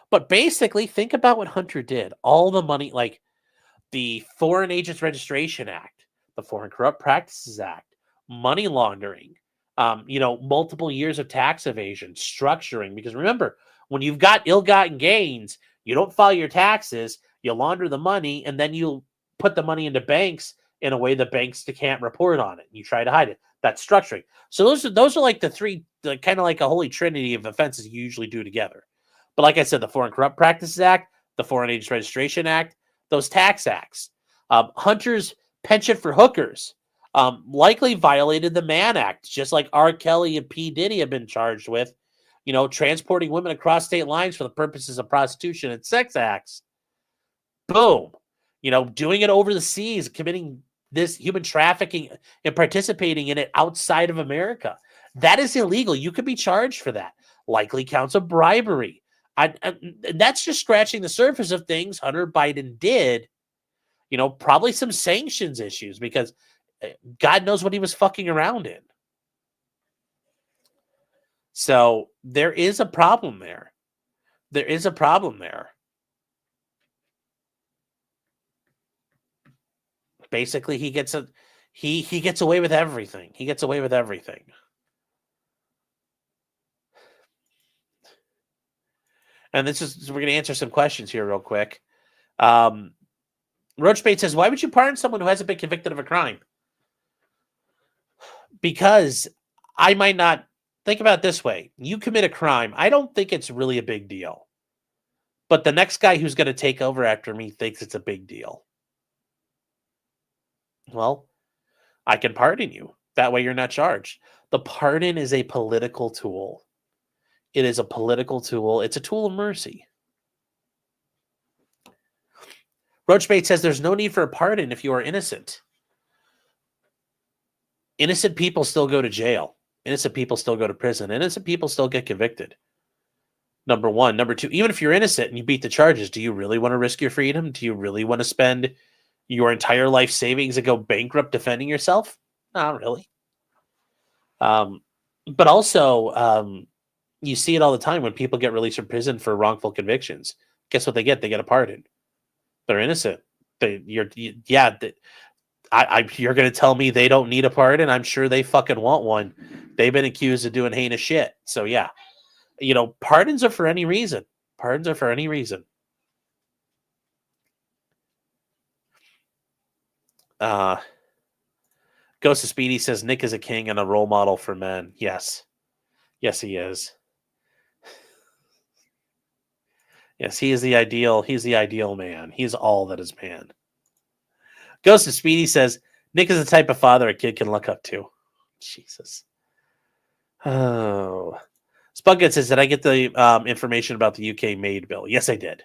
But basically, think about what Hunter did. All the money, like the Foreign Agents Registration Act, the Foreign Corrupt Practices Act, money laundering, multiple years of tax evasion, structuring. Because remember, when you've got ill-gotten gains, you don't file your taxes, you launder the money, and then you put the money into banks in a way the banks can't report on it. You try to hide it. That's structuring. So those are like the three, kind of like a holy trinity of offenses you usually do together. But like I said, the Foreign Corrupt Practices Act, the Foreign Agents Registration Act, those tax acts, Hunter's penchant for hookers, likely violated the Mann Act, just like R. Kelly and P. Diddy have been charged with, transporting women across state lines for the purposes of prostitution and sex acts. Boom. Doing it over the seas, committing this human trafficking and participating in it outside of America. That is illegal. You could be charged for that. Likely counts of bribery. That's just scratching the surface of things Hunter Biden did. Probably some sanctions issues because God knows what he was fucking around in. So there is a problem there. There is a problem there. Basically, he gets away with everything. He gets away with everything. And we're going to answer some questions here real quick. Roachbait says, why would you pardon someone who hasn't been convicted of a crime? Because I might not think about it this way. You commit a crime. I don't think it's really a big deal. But the next guy who's going to take over after me thinks it's a big deal. Well, I can pardon you. That way you're not charged. The pardon is a political tool. It is a political tool. It's a tool of mercy. Roachbait says there's no need for a pardon if you are innocent. Innocent people still go to jail. Innocent people still go to prison. Innocent people still get convicted. Number one. Number two, even if you're innocent and you beat the charges, do you really want to risk your freedom? Do you really want to spend your entire life savings and go bankrupt defending yourself? Not really. But also, you see it all the time when people get released from prison for wrongful convictions. Guess what they get? They get a pardon. They're innocent. You're going to tell me they don't need a pardon? I'm sure they fucking want one. They've been accused of doing heinous shit. So yeah, pardons are for any reason. Pardons are for any reason. Ghost of Speedy says Nick is a king and a role model for men. Yes. Yes, he is. Yes, he is the ideal. He's the ideal man. He's all that is man. Ghost of Speedy says Nick is the type of father a kid can look up to. Jesus. Oh. Spugget says, did I get the information about the UK maid bill? Yes, I did.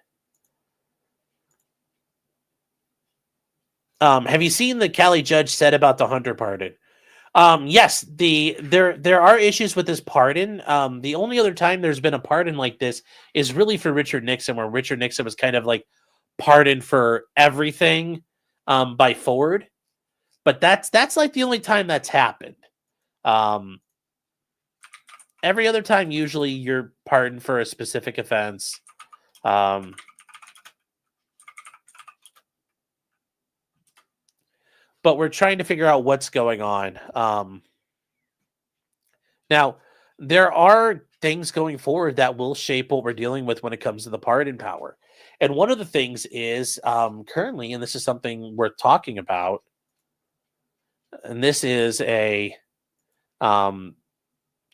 Have you seen the Cali judge said about the Hunter pardon? Yes, there are issues with this pardon. The only other time there's been a pardon like this is really for Richard Nixon, where Richard Nixon was kind of like pardoned for everything by Ford. But that's like the only time that's happened. Every other time, usually you're pardoned for a specific offense. But we're trying to figure out what's going on. Now, there are things going forward that will shape what we're dealing with when it comes to the pardon power. And one of the things is currently, and this is something worth talking about, and this is a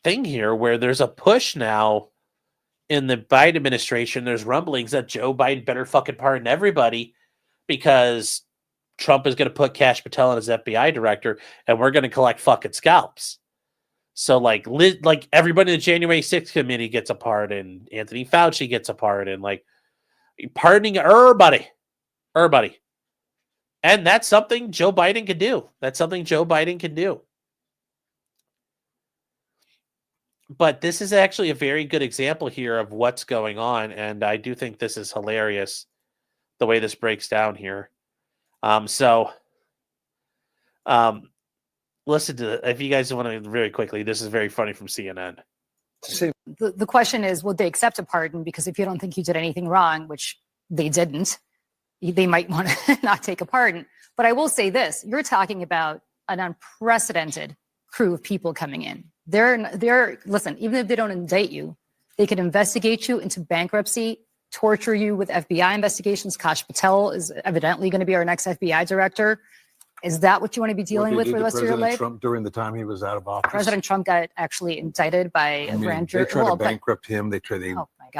thing here where there's a push now in the Biden administration. There's rumblings that Joe Biden better fucking pardon everybody because Trump is going to put Kash Patel in as FBI director, and we're going to collect fucking scalps. So, like everybody in the January 6th committee gets a pardon. Anthony Fauci gets a pardon. Like, pardoning everybody. And that's something Joe Biden can do. But this is actually a very good example here of what's going on, and I do think this is hilarious, the way this breaks down here. Listen to if you guys want to very quickly. This is very funny from CNN. The question is, would they accept a pardon? Because if you don't think you did anything wrong, which they didn't, they might want to not take a pardon. But I will say this: you're talking about an unprecedented crew of people coming in. They're listen. Even if they don't indict you, they could investigate you into bankruptcy, torture you with FBI investigations. Kash Patel is evidently going to be our next FBI director. Is that what you want to be dealing with for the rest of your life? Trump during the time he was out of office. President Trump got actually indicted by a grand jury. They tried to bankrupt him. They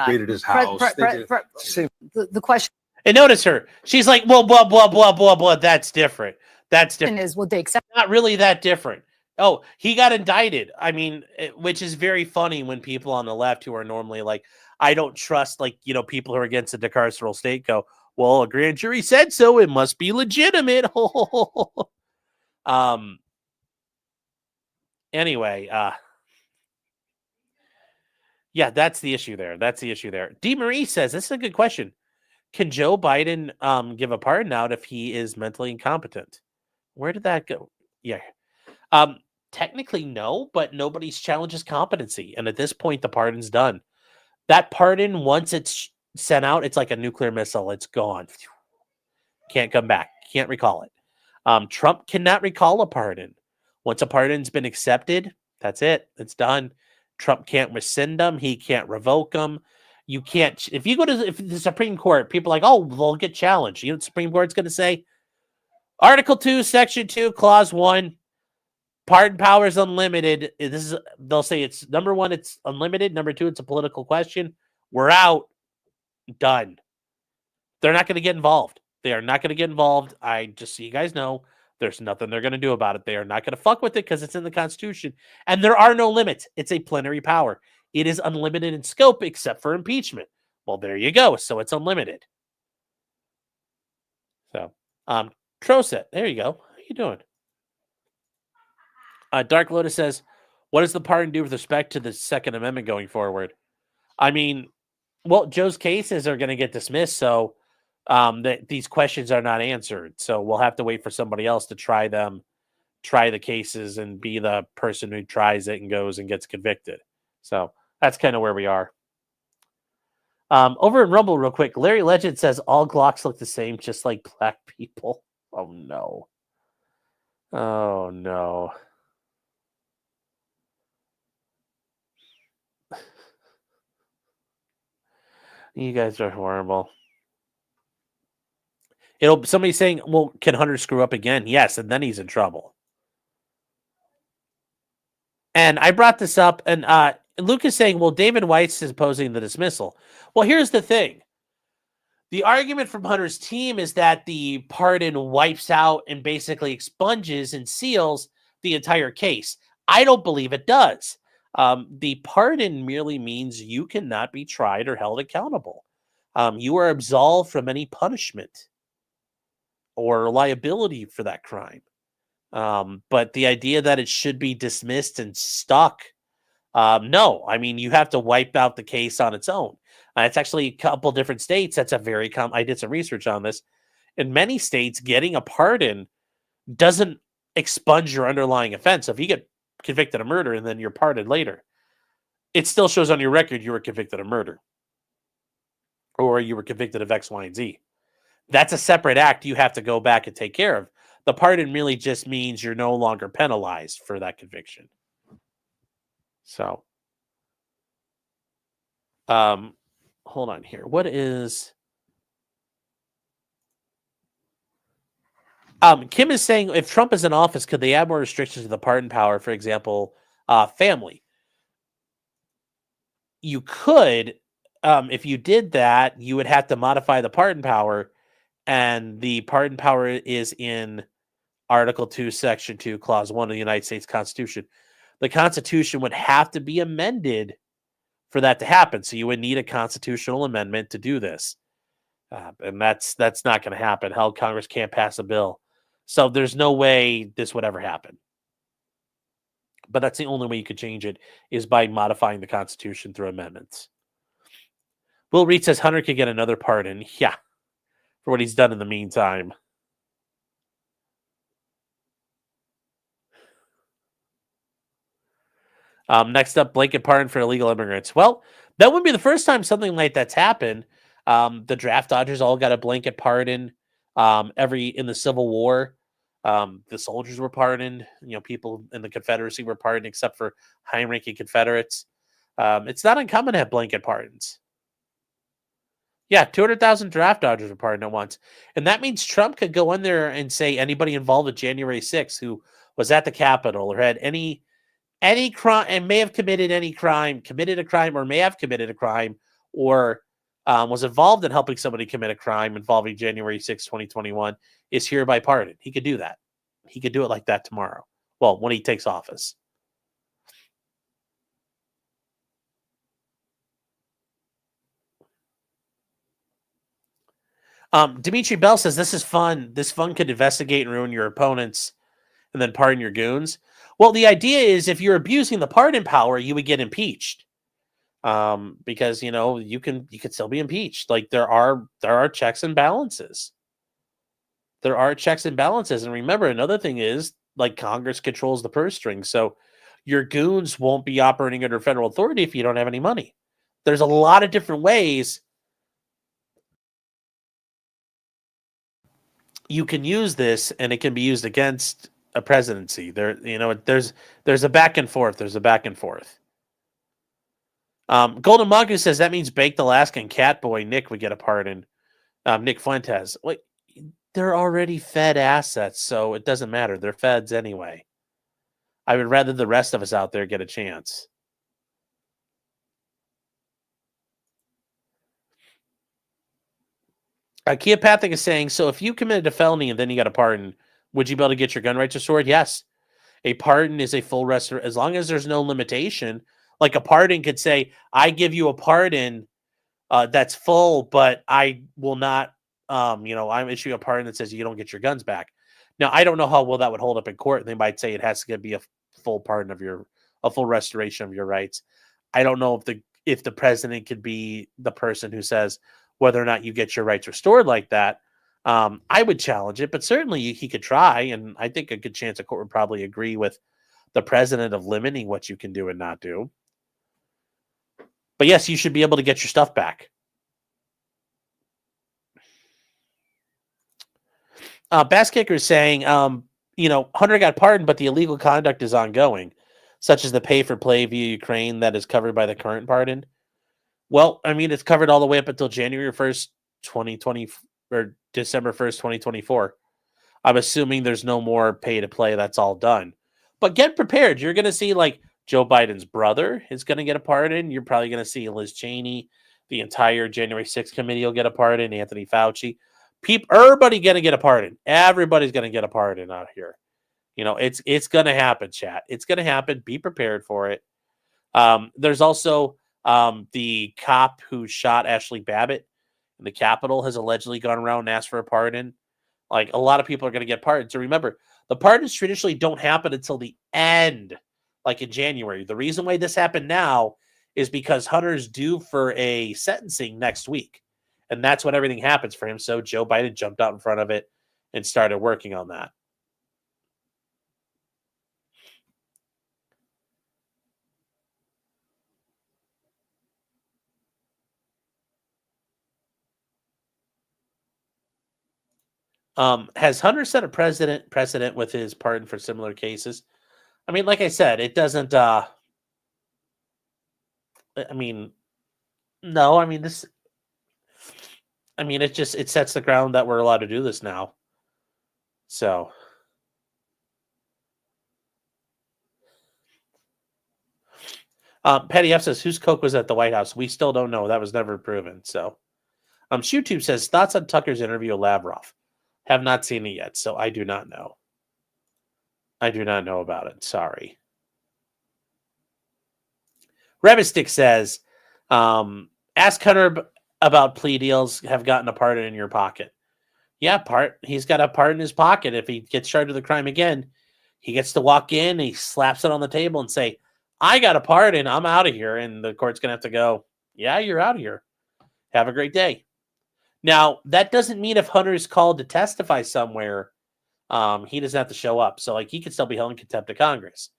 raided his house. The question. And notice her. She's like, well, blah, blah, blah, blah, blah. That's different. Is would they accept? Not really that different. Oh, he got indicted. I mean, which is very funny when people on the left who are normally like, I don't trust, people who are against the carceral state go, well, a grand jury said so. It must be legitimate. Anyway, yeah, that's the issue there. That's the issue there. D. Marie says, this is a good question. Can Joe Biden give a pardon out if he is mentally incompetent? Where did that go? Yeah. Technically, no, but nobody's challenged his competency. And at this point, the pardon's done. That pardon, once it's sent out, it's like a nuclear missile. It's gone. Can't come back. Can't recall it. Trump cannot recall a pardon. Once a pardon's been accepted, that's it. It's done. Trump can't rescind them. He can't revoke them. You can't. If you go to the Supreme Court, people are like, oh, they'll get challenged. You know what the Supreme Court's going to say? Article 2, Section 2, Clause 1, pardon power is unlimited. They'll say it's number 1, it's unlimited. Number 2, it's a political question. We're out. Done. They're not going to get involved. They are not going to get involved. I just so you guys know, there's nothing they're going to do about it. They are not going to fuck with it because it's in the Constitution. And there are no limits. It's a plenary power. It is unlimited in scope except for impeachment. Well, there you go. So it's unlimited. So, Troset, there you go. How you doing? Dark Lotus says, what does the pardon do with respect to the Second Amendment going forward? I mean, well, Joe's cases are going to get dismissed, so these questions are not answered. So we'll have to wait for somebody else to try the cases and be the person who tries it and goes and gets convicted. So that's kind of where we are. Over in Rumble real quick, Larry Legend says all Glocks look the same, just like black people. Oh, no. Oh, no. You guys are horrible. Somebody's saying, well, can Hunter screw up again? Yes, and then he's in trouble. And I brought this up, and Luke is saying, well, David Weiss is opposing the dismissal. Well, here's the thing. The argument from Hunter's team is that the pardon wipes out and basically expunges and seals the entire case. I don't believe it does. The pardon merely means you cannot be tried or held accountable. You are absolved from any punishment or liability for that crime. But the idea that it should be dismissed and stuck, no. I mean, you have to wipe out the case on its own. It's actually a couple different states. That's a very I did some research on this. In many states, getting a pardon doesn't expunge your underlying offense. So if you get convicted of murder and then you're pardoned later, it still shows on your record you were convicted of murder or you were convicted of X, Y, and Z. That's a separate act you have to go back and take care of. The pardon really just means you're no longer penalized for that conviction. So, hold on here. What is... Kim is saying, if Trump is in office, could they add more restrictions to the pardon power? For example, family. You could, if you did that, you would have to modify the pardon power, and the pardon power is in Article 2, Section 2, Clause 1 of the United States Constitution. The Constitution would have to be amended for that to happen, so you would need a constitutional amendment to do this. And that's not going to happen. Hell, Congress can't pass a bill. So there's no way this would ever happen. But that's the only way you could change it is by modifying the Constitution through amendments. Will Reed says Hunter could get another pardon. Yeah, for what he's done in the meantime. Next up, blanket pardon for illegal immigrants. Well, that wouldn't be the first time something like that's happened. The draft dodgers all got a blanket pardon. In the Civil War, the soldiers were pardoned. People in the Confederacy were pardoned, except for high-ranking Confederates. It's not uncommon to have blanket pardons. Yeah, 200,000 draft dodgers were pardoned at once. And that means Trump could go in there and say anybody involved with January 6th who was at the Capitol or had any crime and may have committed a crime, or may have committed a crime, or was involved in helping somebody commit a crime involving January 6, 2021, is hereby pardoned. He could do that. He could do it like that tomorrow. Well, when he takes office. Dimitri Bell says, this is fun. This fun could investigate and ruin your opponents. and then pardon your goons. Well, the idea is if you're abusing the pardon power, you would get impeached. Because you can still be impeached. Like there are checks and balances. There are checks and balances. And remember, another thing is like Congress controls the purse string. So your goons won't be operating under federal authority if you don't have any money. There's a lot of different ways you can use this, and it can be used against a presidency. There's a back and forth. There's a back and forth. Golden Mongoose says that means Baked Alaska and Catboy Nick would get a pardon. Nick Fuentes. Wait, they're already Fed assets, so it doesn't matter. They're Feds anyway. I would rather the rest of us out there get a chance. Keopathic is saying, so if you committed a felony and then you got a pardon, would you be able to get your gun rights restored? Yes. A pardon is a full restoration. As long as there's no limitation, like a pardon could say, I give you a pardon that's full, but I will not, I'm issuing a pardon that says you don't get your guns back. Now, I don't know how well that would hold up in court. They might say it has to be a full pardon of a full restoration of your rights. I don't know if the president could be the person who says whether or not you get your rights restored like that. I would challenge it, but certainly he could try. And I think a good chance a court would probably agree with the president of limiting what you can do and not do. But yes, you should be able to get your stuff back. Bass Kicker is saying, Hunter got pardoned, but the illegal conduct is ongoing, such as the pay for play via Ukraine that is covered by the current pardon. Well, I mean, it's covered all the way up until January 1st, 2020, or December 1st, 2024. I'm assuming there's no more pay to play. That's all done. But get prepared. You're going to see like Joe Biden's brother is going to get a pardon. You're probably going to see Liz Cheney. The entire January 6th committee will get a pardon. Anthony Fauci. Everybody going to get a pardon. Everybody's going to get a pardon out here. It's going to happen, chat. It's going to happen. Be prepared for it. There's also the cop who shot Ashley Babbitt in the Capitol has allegedly gone around and asked for a pardon. Like a lot of people are going to get pardons. So remember, the pardons traditionally don't happen until the end, like in January. The reason why this happened now is because Hunter's due for a sentencing next week. And that's when everything happens for him. So Joe Biden jumped out in front of it and started working on that. Has Hunter set a precedent with his pardon for similar cases? I mean, like I said, it doesn't. No. It sets the ground that we're allowed to do this now. So. Petty F says, whose coke was at the White House? We still don't know. That was never proven. So, ShoeTube says, thoughts on Tucker's interview with Lavrov? Have not seen it yet, so I do not know. I do not know about it. Sorry. Rebbistick says, ask Hunter about plea deals have gotten a pardon in your pocket. Yeah, he's got a pardon in his pocket. If he gets charged with a crime again, he gets to walk in, he slaps it on the table and say, I got a pardon, I'm out of here. And the court's going to have to go, yeah, you're out of here. Have a great day. Now, that doesn't mean if Hunter is called to testify somewhere, he doesn't have to show up. So, he could still be held in contempt of Congress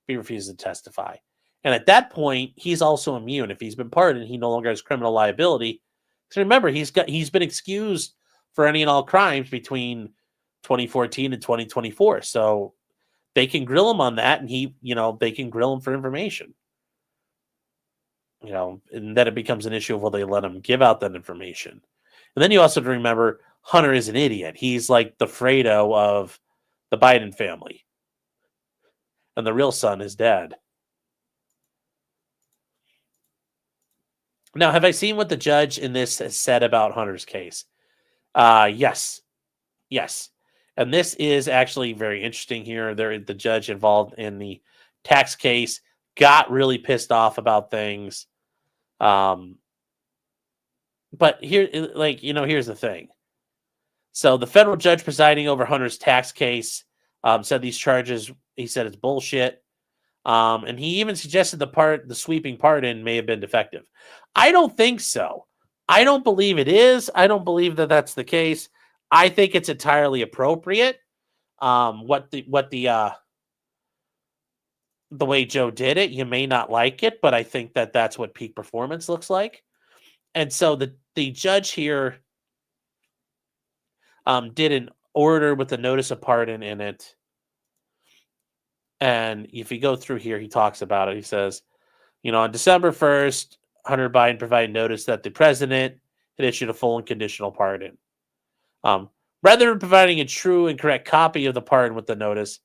if he refuses to testify. And at that point, he's also immune. If he's been pardoned, he no longer has criminal liability. So remember, he's been excused for any and all crimes between 2014 and 2024. So they can grill him on that, and they can grill him for information. And then it becomes an issue of will they let him give out that information. And then you also have to remember Hunter is an idiot. He's like the Fredo of the Biden family. And the real son is dead. Now, have I seen what the judge in this has said about Hunter's case? Yes. And this is actually very interesting here. The judge involved in the tax case got really pissed off about things. But here, here's the thing. So the federal judge presiding over Hunter's tax case said these charges, he said it's bullshit. And he even suggested the sweeping pardon may have been defective. I don't think so. I don't believe it is. I don't believe that that's the case. I think it's entirely appropriate. The way Joe did it, you may not like it, but I think that that's what peak performance looks like. And so the judge here did an order with a notice of pardon in it. And if you go through here, he talks about it. He says, on December 1st, Hunter Biden provided notice that the president had issued a full and conditional pardon. Rather than providing a true and correct copy of the pardon with the notice,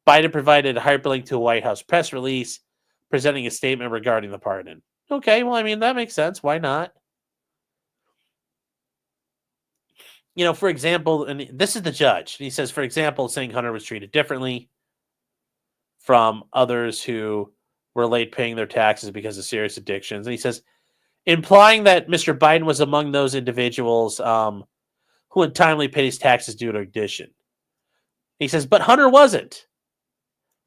Biden provided a hyperlink to a White House press release presenting a statement regarding the pardon. Okay, well, I mean, that makes sense. Why not? For example, and this is the judge. He says, for example, saying Hunter was treated differently from others who were late paying their taxes because of serious addictions. And he says, implying that Mr. Biden was among those individuals who untimely paid his taxes due to addiction. He says, but Hunter wasn't.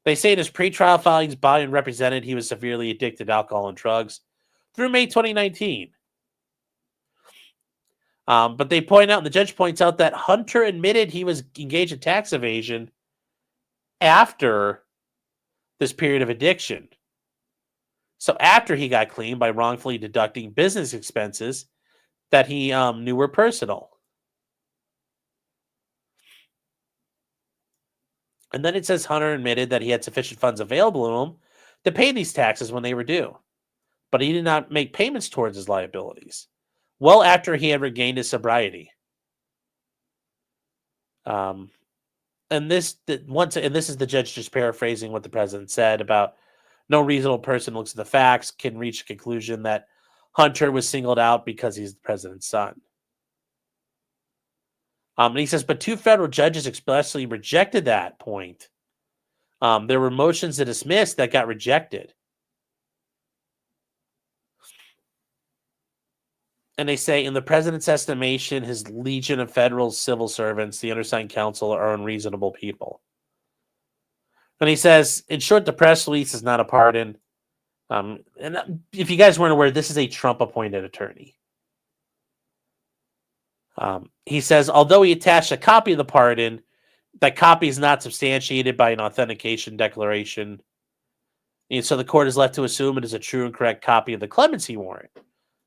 They say in his pretrial filings, Biden represented he was severely addicted to alcohol and drugs through May 2019. But they point out, the judge points out that Hunter admitted he was engaged in tax evasion after this period of addiction. So after he got clean by wrongfully deducting business expenses that he knew were personal. And then it says Hunter admitted that he had sufficient funds available to him to pay these taxes when they were due, but he did not make payments towards his liabilities well after he had regained his sobriety. And this is the judge just paraphrasing what the president said about no reasonable person looks at the facts can reach a conclusion that Hunter was singled out because he's the president's son. And he says, but two federal judges expressly rejected that point. There were motions to dismiss that got rejected. And they say, in the president's estimation, his legion of federal civil servants, the undersigned counsel, are unreasonable people. And he says, in short, the press release is not a pardon. And if you guys weren't aware, this is a Trump-appointed attorney. He says, although he attached a copy of the pardon, that copy is not substantiated by an authentication declaration. And so the court is left to assume it is a true and correct copy of the clemency warrant,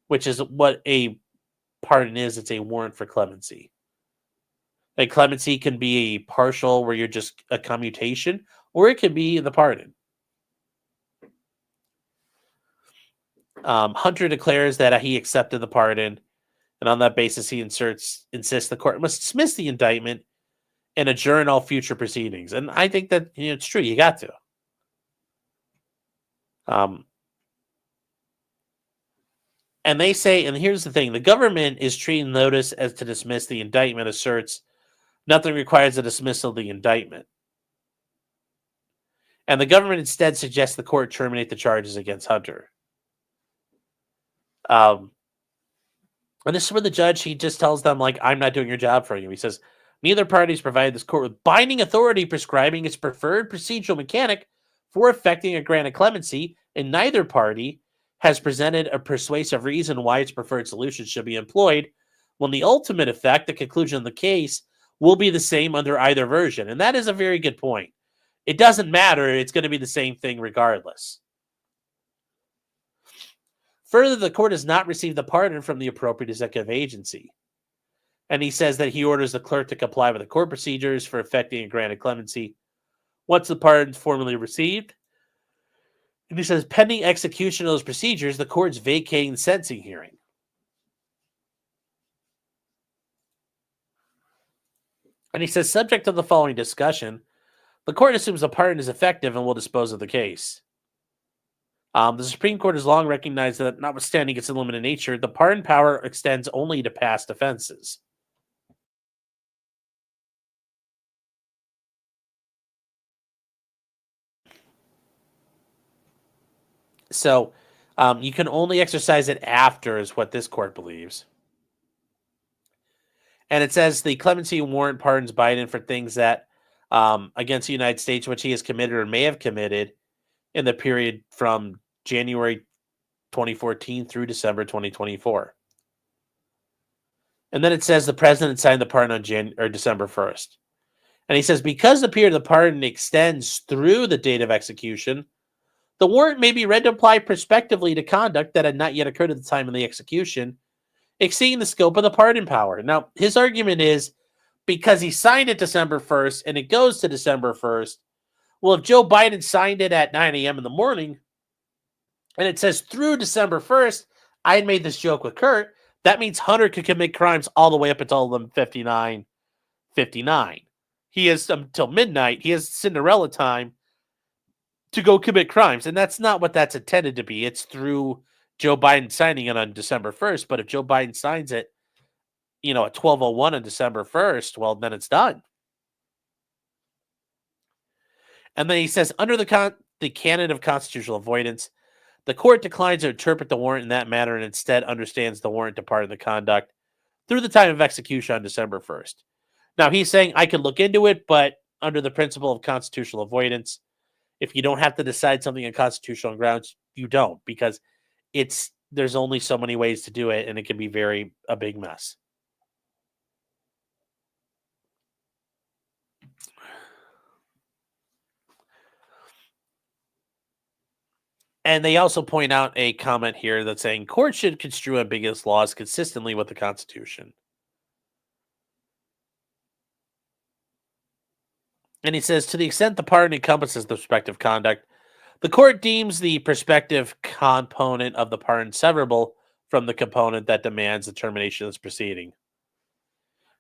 which is what a pardon is. It's a warrant for clemency. A clemency can be a partial where you're just a commutation, or it can be the pardon. Hunter declares that he accepted the pardon, and on that basis, he insists the court must dismiss the indictment and adjourn all future proceedings. And I think that it's true. You got to. And they say, and here's the thing, the government is treating notice as to dismiss the indictment, asserts nothing requires a dismissal of the indictment. And the government instead suggests the court terminate the charges against Hunter. And this is where the judge, he just tells them, like, I'm not doing your job for you. He says, neither parties provided this court with binding authority prescribing its preferred procedural mechanic for effecting a grant of clemency, and neither party has presented a persuasive reason why its preferred solution should be employed, when the ultimate effect, the conclusion of the case, will be the same under either version. And that is a very good point. It doesn't matter. It's going to be the same thing regardless. Further, the court has not received the pardon from the appropriate executive agency. And he says that he orders the clerk to comply with the court procedures for effecting a grant of clemency once the pardon is formally received. And he says, pending execution of those procedures, the court's vacating the sentencing hearing. And he says, subject to the following discussion, the court assumes the pardon is effective and will dispose of the case. The Supreme Court has long recognized that, notwithstanding its limited nature, the pardon power extends only to past offenses. So you can only exercise it after, is what this court believes. And it says the clemency warrant pardons Biden for things that against the United States, which he has committed or may have committed in the period from January 2014 through December 2024. And then it says the president signed the pardon on December 1st. And he says, because the period of the pardon extends through the date of execution, the warrant may be read to apply prospectively to conduct that had not yet occurred at the time of the execution, exceeding the scope of the pardon power. Now, his argument is because he signed it December 1st and it goes to December 1st, well, if Joe Biden signed it at 9 a.m. in the morning and it says through December 1st, I had made this joke with Kurt, that means Hunter could commit crimes all the way up until 11:59. He has until midnight. He has Cinderella time to go commit crimes. And that's not what that's intended to be. It's through Joe Biden signing it on December 1st. But if Joe Biden signs it, at 12:01 on December 1st, well, then it's done. And then he says, under the canon of constitutional avoidance, the court declines to interpret the warrant in that manner and instead understands the warrant to pardon the conduct through the time of execution on December 1st. Now, he's saying I could look into it, but under the principle of constitutional avoidance, if you don't have to decide something on constitutional grounds, you don't, because there's only so many ways to do it, and it can be a big mess. And they also point out a comment here that's saying courts should construe ambiguous laws consistently with the Constitution. And he says, to the extent the pardon encompasses the prospective conduct, the court deems the prospective component of the pardon severable from the component that demands the termination of this proceeding.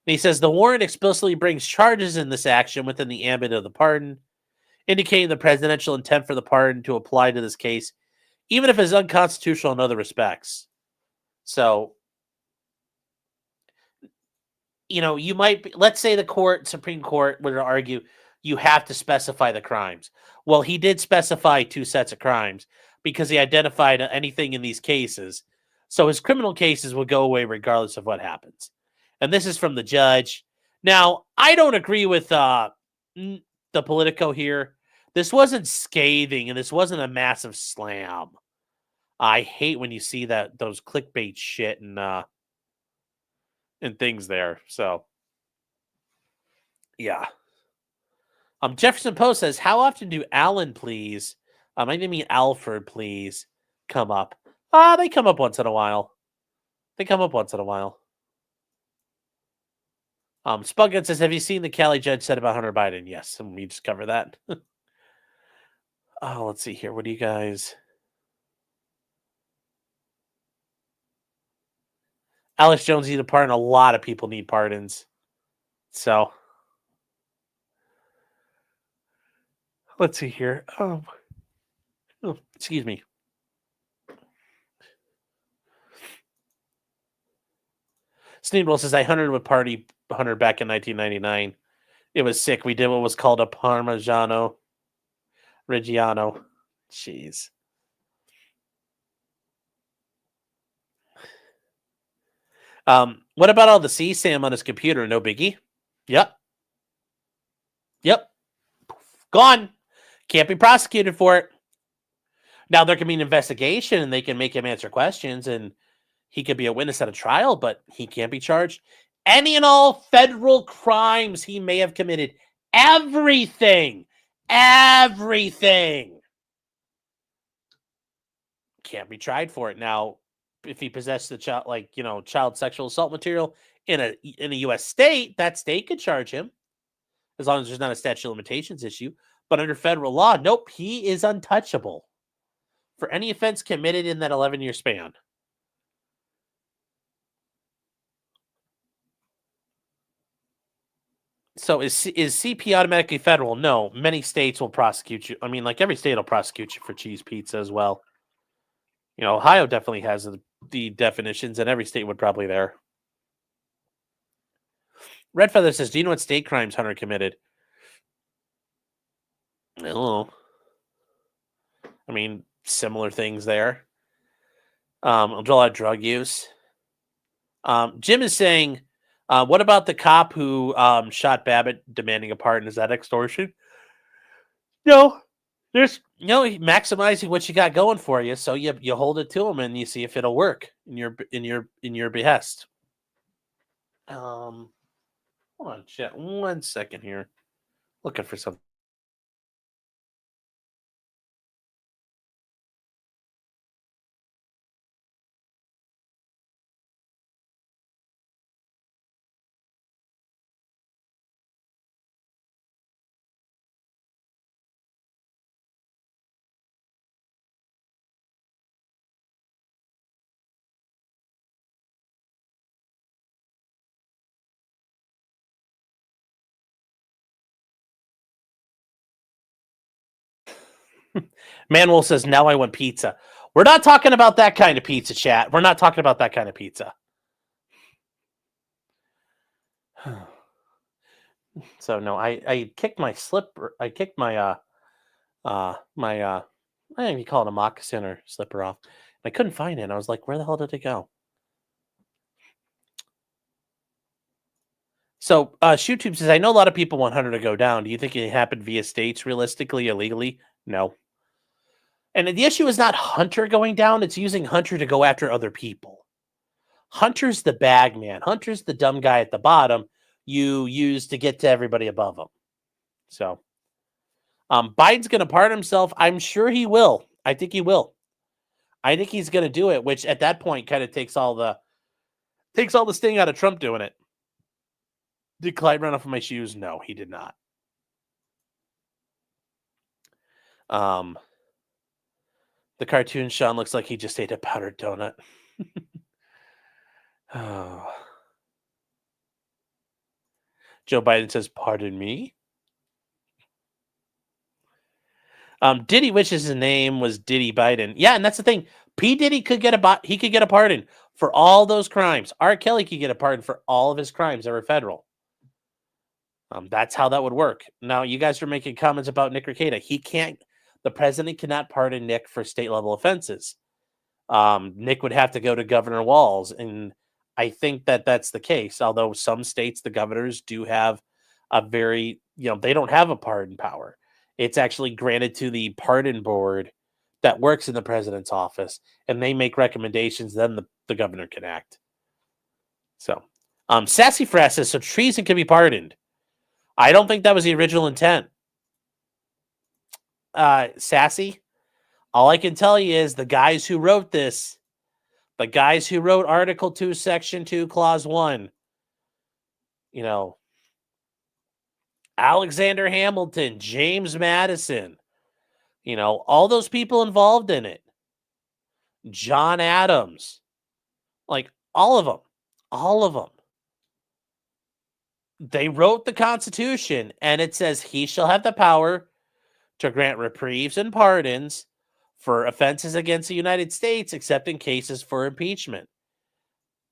And he says, the warrant explicitly brings charges in this action within the ambit of the pardon, indicating the presidential intent for the pardon to apply to this case, even if it's unconstitutional in other respects. So, you might, let's say the Supreme Court would argue, you have to specify the crimes. Well, he did specify 2 sets of crimes because he identified anything in these cases. So his criminal cases will go away regardless of what happens. And this is from the judge. Now, I don't agree with the Politico here. This wasn't scathing, and this wasn't a massive slam. I hate when you see those clickbait shit and things there. So, yeah. Jefferson Post says, how often do Allen pleas, I mean Alfred pleas, come up? They come up once in a while. Spuggun says, have you seen the Cali judge said about Hunter Biden? Yes, and we just covered that. Let's see here. What do you guys... Alex Jones needs a pardon. A lot of people need pardons. So... let's see here. Excuse me. Sneedwell says, I hunted with Party Hunter back in 1999. It was sick. We did what was called a Parmigiano Reggiano. Jeez. What about all the CSAM on his computer? No biggie. Yep. Gone. Can't be prosecuted for it. Now, there can be an investigation and they can make him answer questions and he could be a witness at a trial, but he can't be charged. Any and all federal crimes he may have committed. Everything. Can't be tried for it. Now, if he possessed the child sexual assault material in a U.S. state, that state could charge him as long as there's not a statute of limitations issue. But under federal law, nope, he is untouchable for any offense committed in that 11-year span. So is CP automatically federal? No, many states will prosecute you. I mean, every state will prosecute you for cheese pizza as well. Ohio definitely has the definitions, and every state would probably there. Red Feather says, do you know what state crimes Hunter committed? I don't know. I mean, similar things there. I'll draw out drug use. Jim is saying, What about the cop who shot Babbitt demanding a pardon? Is that extortion? No. There's maximizing what you got going for you, so you hold it to him and you see if it'll work in your behest. Hold on, chat. 1 second here. Looking for something. Manuel says, now I want pizza. We're not talking about that kind of pizza, chat. We're not talking about that kind of pizza. So no, I kicked my slipper. I kicked my I don't know if you call it a moccasin or slipper off. I couldn't find it. I was like, where the hell did it go? So ShoeTube says, I know a lot of people want Hunter to go down. Do you think it happened via states, realistically, illegally? No. And the issue is not Hunter going down. It's using Hunter to go after other people. Hunter's the bag man. Hunter's the dumb guy at the bottom you use to get to everybody above him. So Biden's going to pardon himself. I'm sure he will. I think he will. I think he's going to do it, which at that point kind of takes all the sting out of Trump doing it. Did Clyde run off of my shoes? No, he did not. The cartoon Sean looks like he just ate a powdered donut. Oh. Joe Biden says, pardon me. Diddy wishes his name was Diddy Biden. Yeah, and that's the thing. P. Diddy could get a pardon for all those crimes. R. Kelly could get a pardon for all of his crimes that were federal. That's how that would work. Now, you guys are making comments about Nick Rekieta. The president cannot pardon Nick for state level offenses. Nick would have to go to Governor Walz, and I think that that's the case. Although some states, the governors do have a very, they don't have a pardon power. It's actually granted to the pardon board that works in the president's office, and they make recommendations. Then the governor can act. So, Sassy Frass says, so treason can be pardoned. I don't think that was the original intent. Sassy, all I can tell you is the guys who wrote this, the guys who wrote Article 2, Section 2, Clause 1, Alexander Hamilton, James Madison, all those people involved in it, John Adams, like all of them. They wrote the Constitution, and it says he shall have the power to grant reprieves and pardons for offenses against the United States, except in cases for impeachment.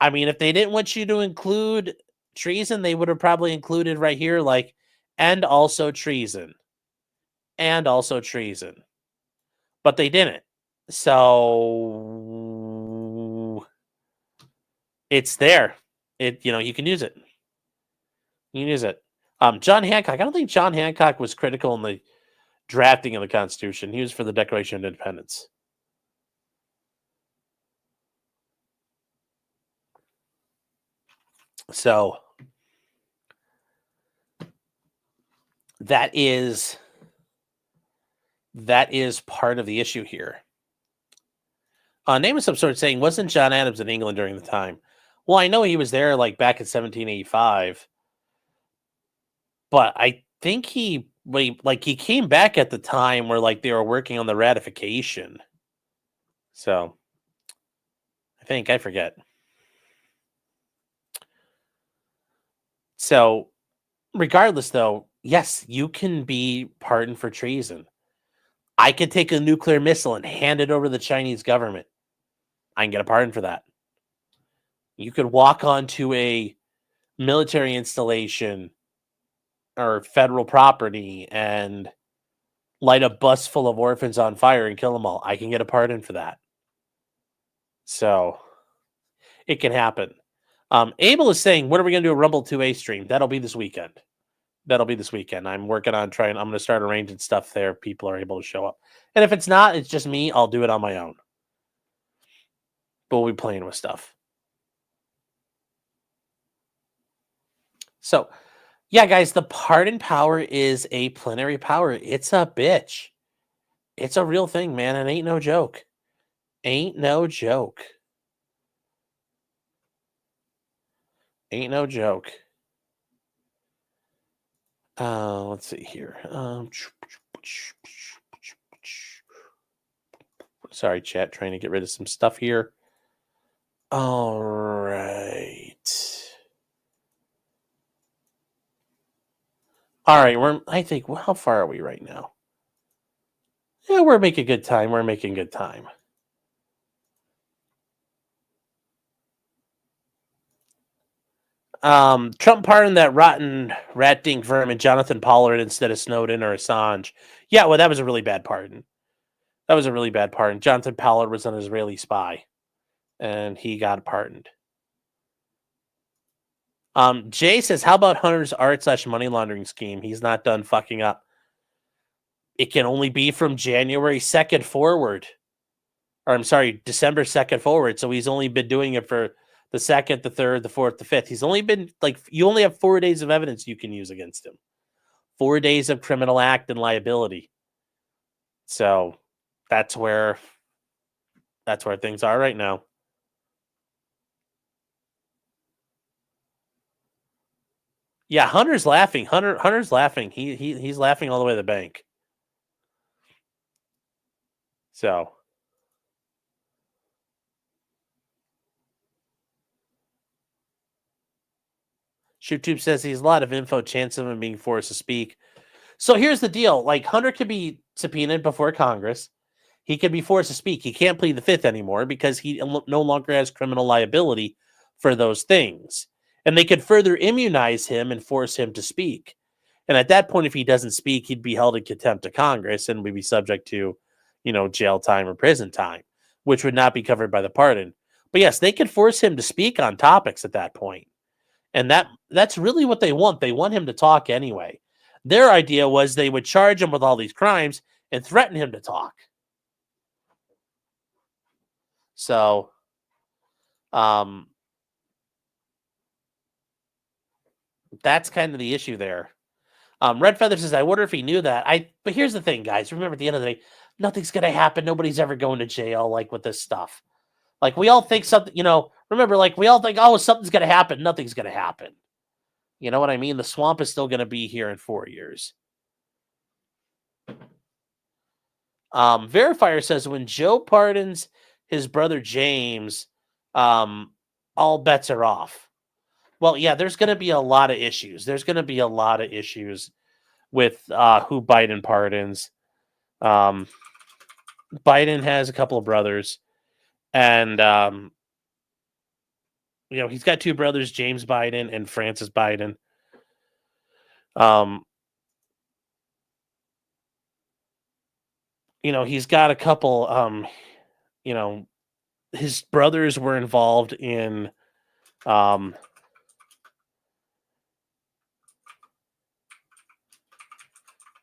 I mean, if they didn't want you to include treason, they would have probably included right here, like, and also treason. And also treason. But they didn't. So it's there. You can use it. You can use it. John Hancock. I don't think John Hancock was critical in the drafting of the Constitution. He was for the Declaration of Independence. So that is part of the issue here. Name of some sort saying, wasn't John Adams in England during the time? Well, I know he was there like back in 1785, but I think he came back at the time where like they were working on the ratification. So I forget. So regardless though, yes, you can be pardoned for treason. I could take a nuclear missile and hand it over to the Chinese government. I can get a pardon for that. You could walk onto a military installation or federal property and light a bus full of orphans on fire and kill them all. I can get a pardon for that. So it can happen. Abel is saying, when are we going to do a Rumble 2A stream? That'll be this weekend. I'm working on I'm going to start arranging stuff there. People are able to show up. And if it's not, it's just me. I'll do it on my own. But we'll be playing with stuff. So, yeah, guys, the pardon power is a plenary power. It's a bitch. It's a real thing, man. It ain't no joke. Ain't no joke. Ain't no joke. Let's see here. Sorry, chat. Trying to get rid of some stuff here. All right. All right. I think. Well, how far are we right now? Yeah, we're making good time. Trump pardoned that rotten rat dink vermin Jonathan Pollard instead of Snowden or Assange. Yeah, well, that was a really bad pardon. Jonathan Pollard was an Israeli spy, and he got pardoned. Jay says, how about Hunter's art/money laundering scheme? He's not done fucking up. It can only be from January 2nd forward. Or I'm sorry, December 2nd forward. So he's only been doing it for the 2nd, the 3rd, the 4th, the 5th. He's only been you only have 4 days of evidence you can use against him. 4 days of criminal act and liability. So that's where things are right now. Yeah, Hunter's laughing. Hunter's laughing. He's laughing all the way to the bank. So ShootTube says he's a lot of info, chance of him being forced to speak. So here's the deal. Hunter could be subpoenaed before Congress. He could be forced to speak. He can't plead the fifth anymore because he no longer has criminal liability for those things. And they could further immunize him and force him to speak. And at that point, if he doesn't speak, he'd be held in contempt of Congress and would be subject to, jail time or prison time, which would not be covered by the pardon. But yes, they could force him to speak on topics at that point. And that's really what they want. They want him to talk anyway. Their idea was they would charge him with all these crimes and threaten him to talk. So, that's kind of the issue there. Red Feather says, I wonder if he knew that. But here's the thing, guys. Remember, at the end of the day, nothing's going to happen. Nobody's ever going to jail with this stuff. We all think something, remember, we all think, oh, something's going to happen. Nothing's going to happen. You know what I mean? The swamp is still going to be here in 4 years. Verifier says, when Joe pardons his brother James, all bets are off. Well, yeah, there's going to be a lot of issues. There's going to be a lot of issues with who Biden pardons. Biden has a couple of brothers. And, he's got two brothers, James Biden and Francis Biden. He's got a couple, his brothers were involved in,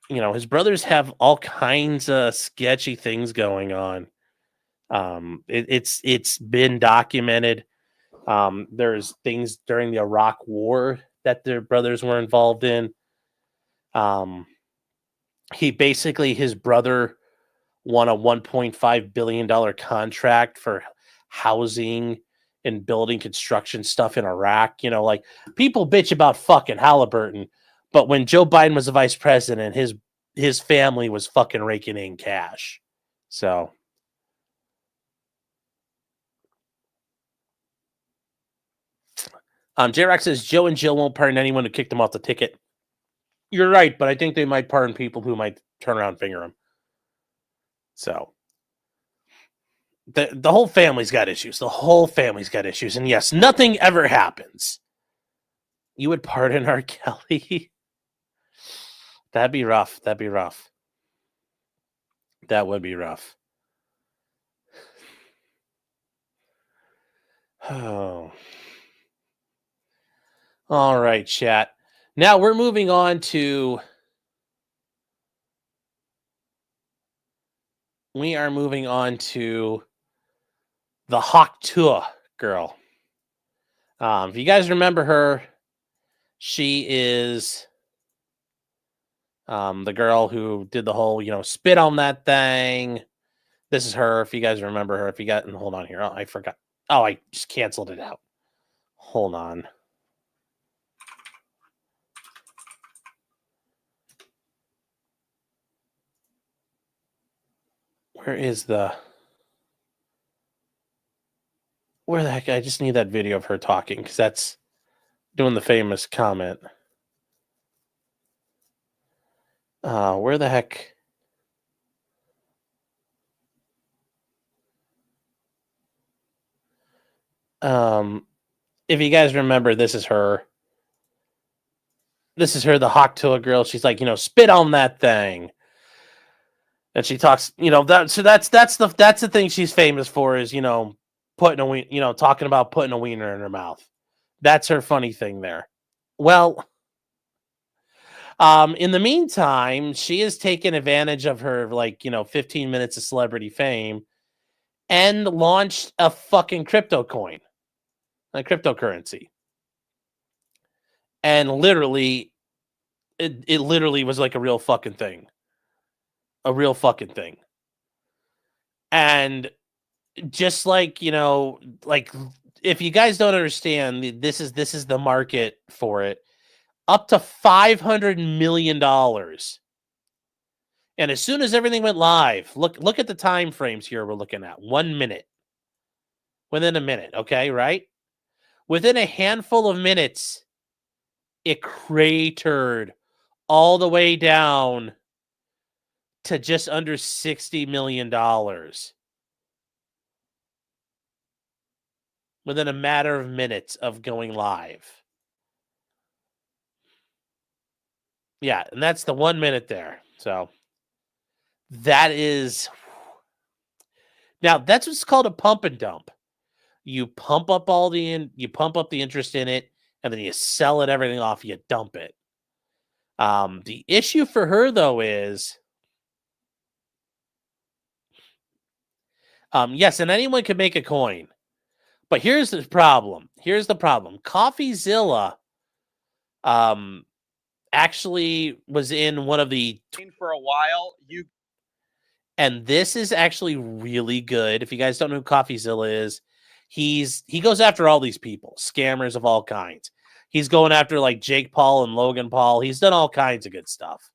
his brothers have all kinds of sketchy things going on. It's been documented. There's things during the Iraq War that their brothers were involved in. His brother won a $1.5 billion contract for housing and building construction stuff in Iraq. People bitch about fucking Halliburton, but when Joe Biden was the vice president, his family was fucking raking in cash. So, J-Rock says Joe and Jill won't pardon anyone who kicked them off the ticket. You're right, but I think they might pardon people who might turn around and finger them. So, the whole family's got issues. And yes, nothing ever happens. You would pardon R. Kelly? That'd be rough. That would be rough. Oh. All right, chat. Now we're moving on to. We are moving on to the Tuah girl. If you guys remember her, she is the girl who did the whole, spit on that thing. This is her. If you guys remember her, hold on here. Oh, I forgot. Oh, I just canceled it out. Hold on. Where the heck? I just need that video of her talking because that's doing the famous comment. Where the heck? If you guys remember, this is her. This is her, the Tuah girl. She's like, spit on that thing. And she talks, that's the thing she's famous for is, talking about putting a wiener in her mouth. That's her funny thing there. Well, in the meantime, she has taken advantage of her 15 minutes of celebrity fame and launched a fucking crypto coin, a cryptocurrency. And literally, it literally was like a real fucking thing. A real fucking thing. And just like, if you guys don't understand, this is the market for it. Up to $500 million. And as soon as everything went live, look at the time frames here we're looking at. 1 minute. Within a minute, okay, right? Within a handful of minutes, it cratered all the way down to just under $60 million. Within a matter of minutes of going live. Yeah, and that's the 1 minute there. So that is now that's what's called a pump and dump. You pump up the interest in it, and then you sell it everything off, you dump it. The issue for her though is yes, and anyone can make a coin. But here's the problem. CoffeeZilla actually was in one of the for a while. And this is actually really good. If you guys don't know who CoffeeZilla is, he goes after all these people, scammers of all kinds. He's going after like Jake Paul and Logan Paul. He's done all kinds of good stuff.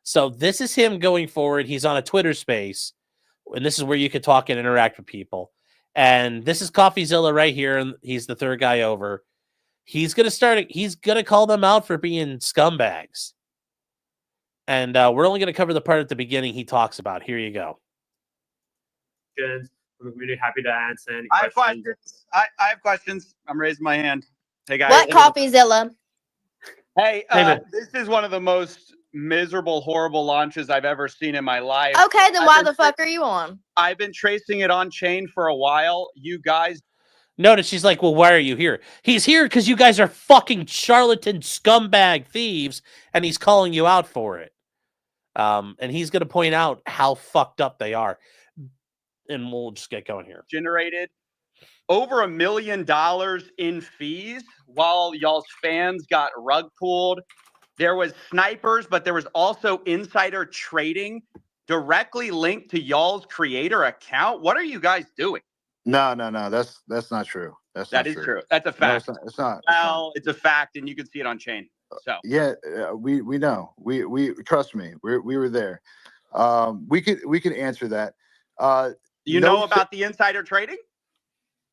So this is him going forward. He's on a Twitter space, and this is where you could talk and interact with people. And this is CoffeeZilla right here, and he's the third guy over. He's gonna call them out for being scumbags. And we're only going to cover the part at the beginning he talks about. Here you go. I'm really happy to answer any I have questions. questions. I have questions. I'm raising my hand. Hey, guys. What CoffeeZilla? Hey, this is one of the most miserable, horrible launches I've ever seen in my life. Okay, then why the fuck are you on? I've been tracing it on chain for a while. You guys. Notice she's like, well, why are you here? He's here because you guys are fucking charlatan scumbag thieves, and he's calling you out for it. And he's going to point out how fucked up they are. And we'll just get going here. Generated over $1 million in fees while y'all's fans got rug pulled. There was snipers, but there was also insider trading directly linked to y'all's creator account. What are you guys doing? No. That's not true. That is true. That's a fact. No, it's not. Well, it's a fact, and you can see it on chain. So yeah, we know. We trust me. We were there. We could answer that. You know about the insider trading?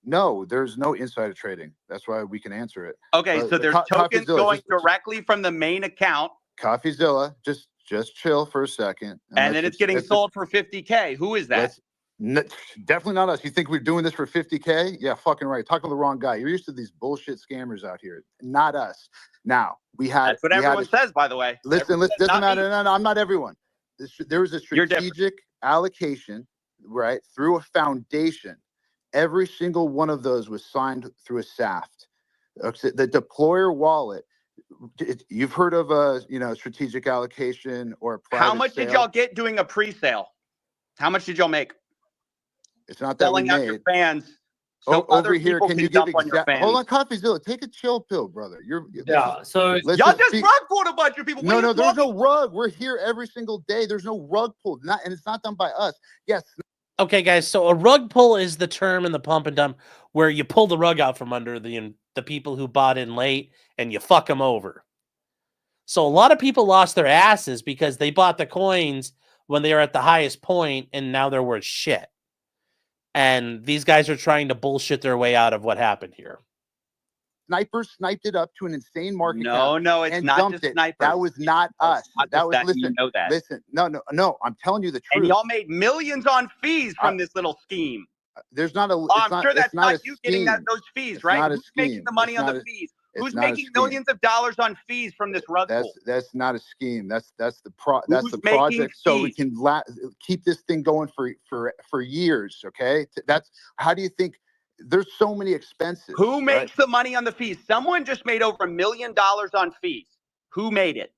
No, there's no insider trading. That's why we can answer it. Okay, so there's tokens going directly from the main account. CoffeeZilla, just chill for a second. And then it's getting sold for $50K. Who is that? Definitely not us. You think we're doing this for $50K? Yeah, fucking right. Talking to the wrong guy. You're used to these bullshit scammers out here. Not us. Now, that's what everyone says, by the way. Listen, doesn't matter. No, I'm not everyone. There was a strategic allocation, right, through a foundation. Every single one of those was signed through a SAFT. The deployer wallet. You've heard of a strategic allocation or a private How much did sale. y'all get doing a pre-sale? How much did y'all make? It's not that we Selling out made. your fans. So Over other here, people can can you give dump on your fans. Hold on, CoffeeZilla, take a chill pill, brother. Yeah. So Y'all just rug pulled a bunch of people. What are you there's talking- no rug. We're here every single day. There's no rug pulled. And it's not done by us. Yes. Okay, guys. So a rug pull is the term in the pump and dump where you pull the rug out from under the people who bought in late and you fuck them over. So a lot of people lost their asses because they bought the coins when they were at the highest point and now they're worth shit. And these guys are trying to bullshit their way out of what happened here. Snipers sniped it up to an insane market cap. No, it's and not dumped just it. snipers. That was not us. That was You know that. Listen, no. I'm telling you the truth. And y'all made millions on fees from this little scheme. There's not a. I'm sure that's not you getting those fees, right? Who's making the money on the fees? Who's making millions of dollars on fees from this rug pull? That's not a scheme. That's the making project, so we fees? can keep this thing going for years. Okay, that's how do you think? There's so many expenses. Who makes the money on the fees? Someone just made over $1 million on fees. Who made it?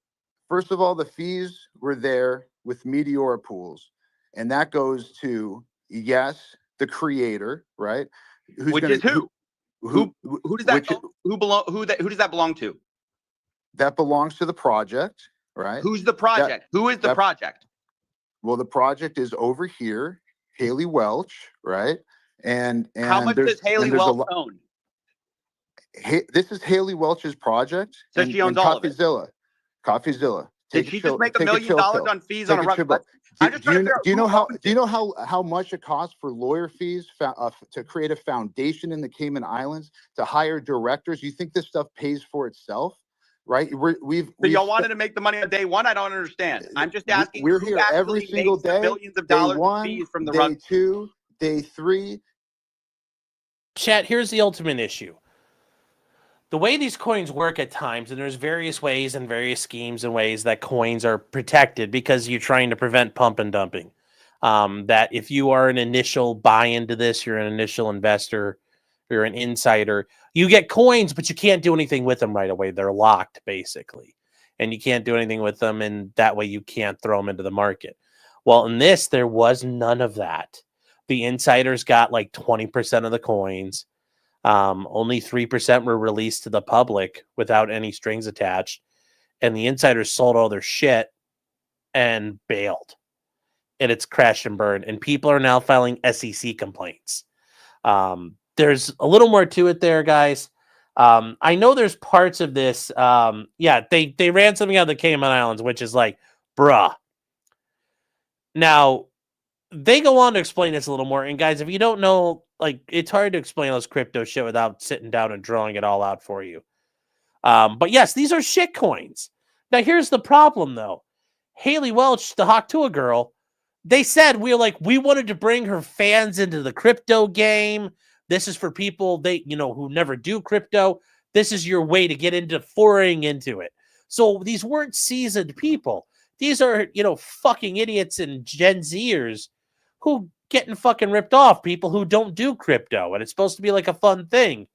First of all, the fees were there with Meteora pools, and that goes to the creator, right? Which is who? Who does that who does that belong to? That belongs to the project, right? Who's the project? Who is the project? Well, the project is over here, Haley Welch, right? And how much does Haley Welch own? This is Haley Welch's project. So she owns all of it. CoffeeZilla. Did she just make $1 million on fees on a rug? Do you know how much it costs for lawyer fees to create a foundation in the Cayman Islands, to hire directors? You think this stuff pays for itself, right? So y'all wanted to make the money on day one? I don't understand. I'm just asking. We're here every single day. Millions of dollars in fees from the rug. Day 2, day 3. Chat, here's the ultimate issue. The way these coins work at times, and there's various ways and various schemes and ways that coins are protected because you're trying to prevent pump and dumping. That if you are an initial buy into this, you're an initial investor, you're an insider, you get coins, but you can't do anything with them right away. They're locked, basically. And you can't do anything with them, and that way you can't throw them into the market. Well, in this, there was none of that. The insiders got like 20% of the coins. Only 3% were released to the public without any strings attached. And the insiders sold all their shit and bailed. And it's crashed and burned. And people are now filing SEC complaints. There's a little more to it there, guys. I know there's parts of this. They ran something out of the Cayman Islands, which is like, bruh. Now, they go on to explain this a little more. And guys, if you don't know, like, it's hard to explain this crypto shit without sitting down and drawing it all out for you. But yes, these are shit coins. Now, here's the problem, though. Haley Welch, the Hawk Tuah girl, they said we wanted to bring her fans into the crypto game. This is for people who never do crypto. This is your way to get into foraying into it. So these weren't seasoned people. These are, fucking idiots and Gen Zers who getting fucking ripped off, people who don't do crypto, and it's supposed to be like a fun thing,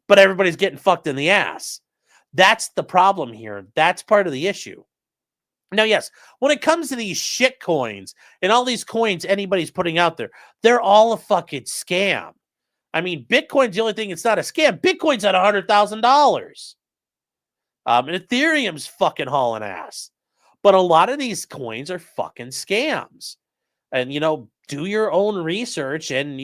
but everybody's getting fucked in the ass. That's the problem here. That's part of the issue. Now, yes, when it comes to these shit coins and all these coins anybody's putting out there, they're all a fucking scam. I mean, Bitcoin's the only thing that's not a scam. Bitcoin's at $100,000. And Ethereum's fucking hauling ass. But a lot of these coins are fucking scams. And, do your own research. And,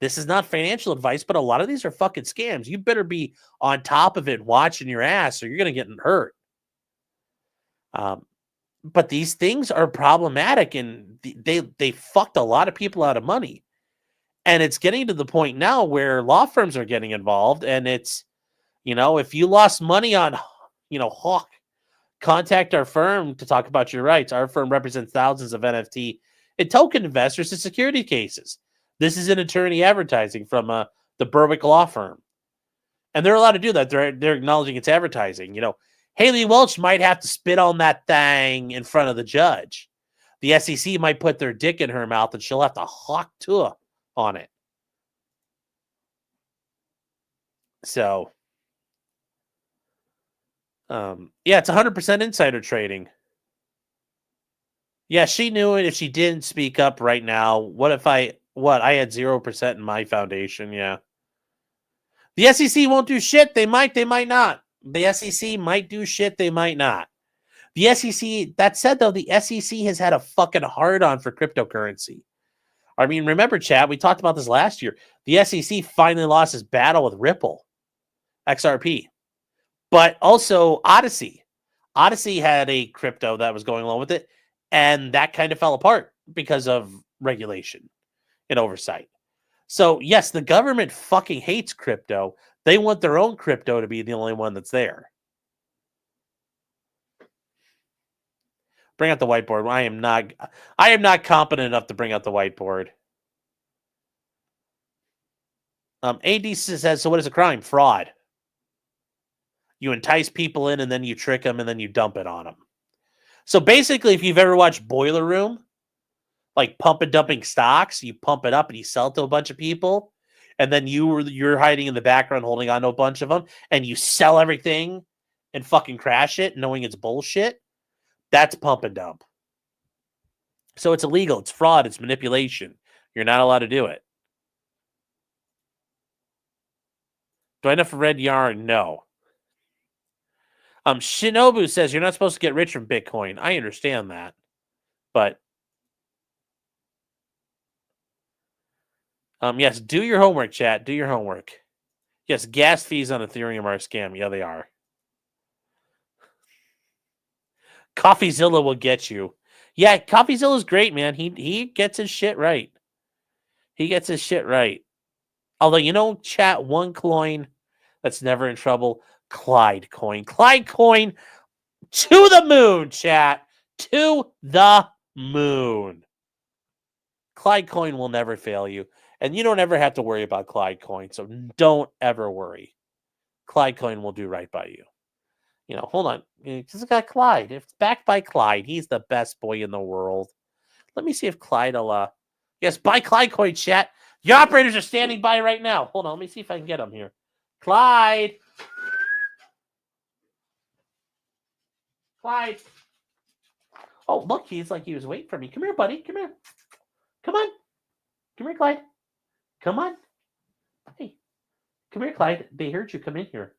this is not financial advice, but a lot of these are fucking scams. You better be on top of it, watching your ass, or you're going to get hurt. But these things are problematic, and they fucked a lot of people out of money. And it's getting to the point now where law firms are getting involved. And it's, if you lost money on, Hawk, contact our firm to talk about your rights. Our firm represents thousands of NFT and token investors in security cases. This is an attorney advertising from the Berwick law firm. And they're allowed to do that. They're acknowledging it's advertising. Haley Welch might have to spit on that thing in front of the judge. The SEC might put their dick in her mouth and she'll have to Hawk Tuah on it. So Yeah, it's 100% insider trading. Yeah, she knew it. If she didn't speak up right now, what if I had 0% in my foundation? Yeah. The SEC won't do shit. They might not. The SEC might do shit. They might not. The SEC, that said, though, the SEC has had a fucking hard on for cryptocurrency. I mean, remember, chat, we talked about this last year. The SEC finally lost his battle with Ripple, XRP, but also Odyssey. Odyssey had a crypto that was going along with it, and that kind of fell apart because of regulation and oversight. So, yes, the government fucking hates crypto. They want their own crypto to be the only one that's there. Bring out the whiteboard. I am not competent enough to bring out the whiteboard. AD says, so what is a crime? Fraud. You entice people in and then you trick them and then you dump it on them. So basically, if you've ever watched Boiler Room, like pump and dumping stocks, you pump it up and you sell it to a bunch of people, and then you're hiding in the background holding on to a bunch of them, and you sell everything and fucking crash it knowing it's bullshit. That's pump and dump. So it's illegal. It's fraud. It's manipulation. You're not allowed to do it. Do I know for red yarn? No. Shinobu says you're not supposed to get rich from Bitcoin. I understand that. But yes, do your homework, chat. Do your homework. Yes, gas fees on Ethereum are a scam. Yeah, they are. CoffeeZilla will get you. Yeah, CoffeeZilla is great, man. He gets his shit right. He gets his shit right. Although, chat, one coin that's never in trouble, Clyde Coin. Clyde Coin to the moon, chat. To the moon. Clyde Coin will never fail you. And you don't ever have to worry about Clyde Coin. So don't ever worry. Clyde Coin will do right by you. Hold on. It's got Clyde. If it's backed by Clyde, he's the best boy in the world. Let me see if Clyde will... Yes, buy Clyde Coin, chat. The operators are standing by right now. Hold on. Let me see if I can get him here. Clyde. Clyde. Oh, look. He's like he was waiting for me. Come here, buddy. Come here. Come on. Come here, Clyde. Come on. Hey. Come here, Clyde. They heard you. Come in here.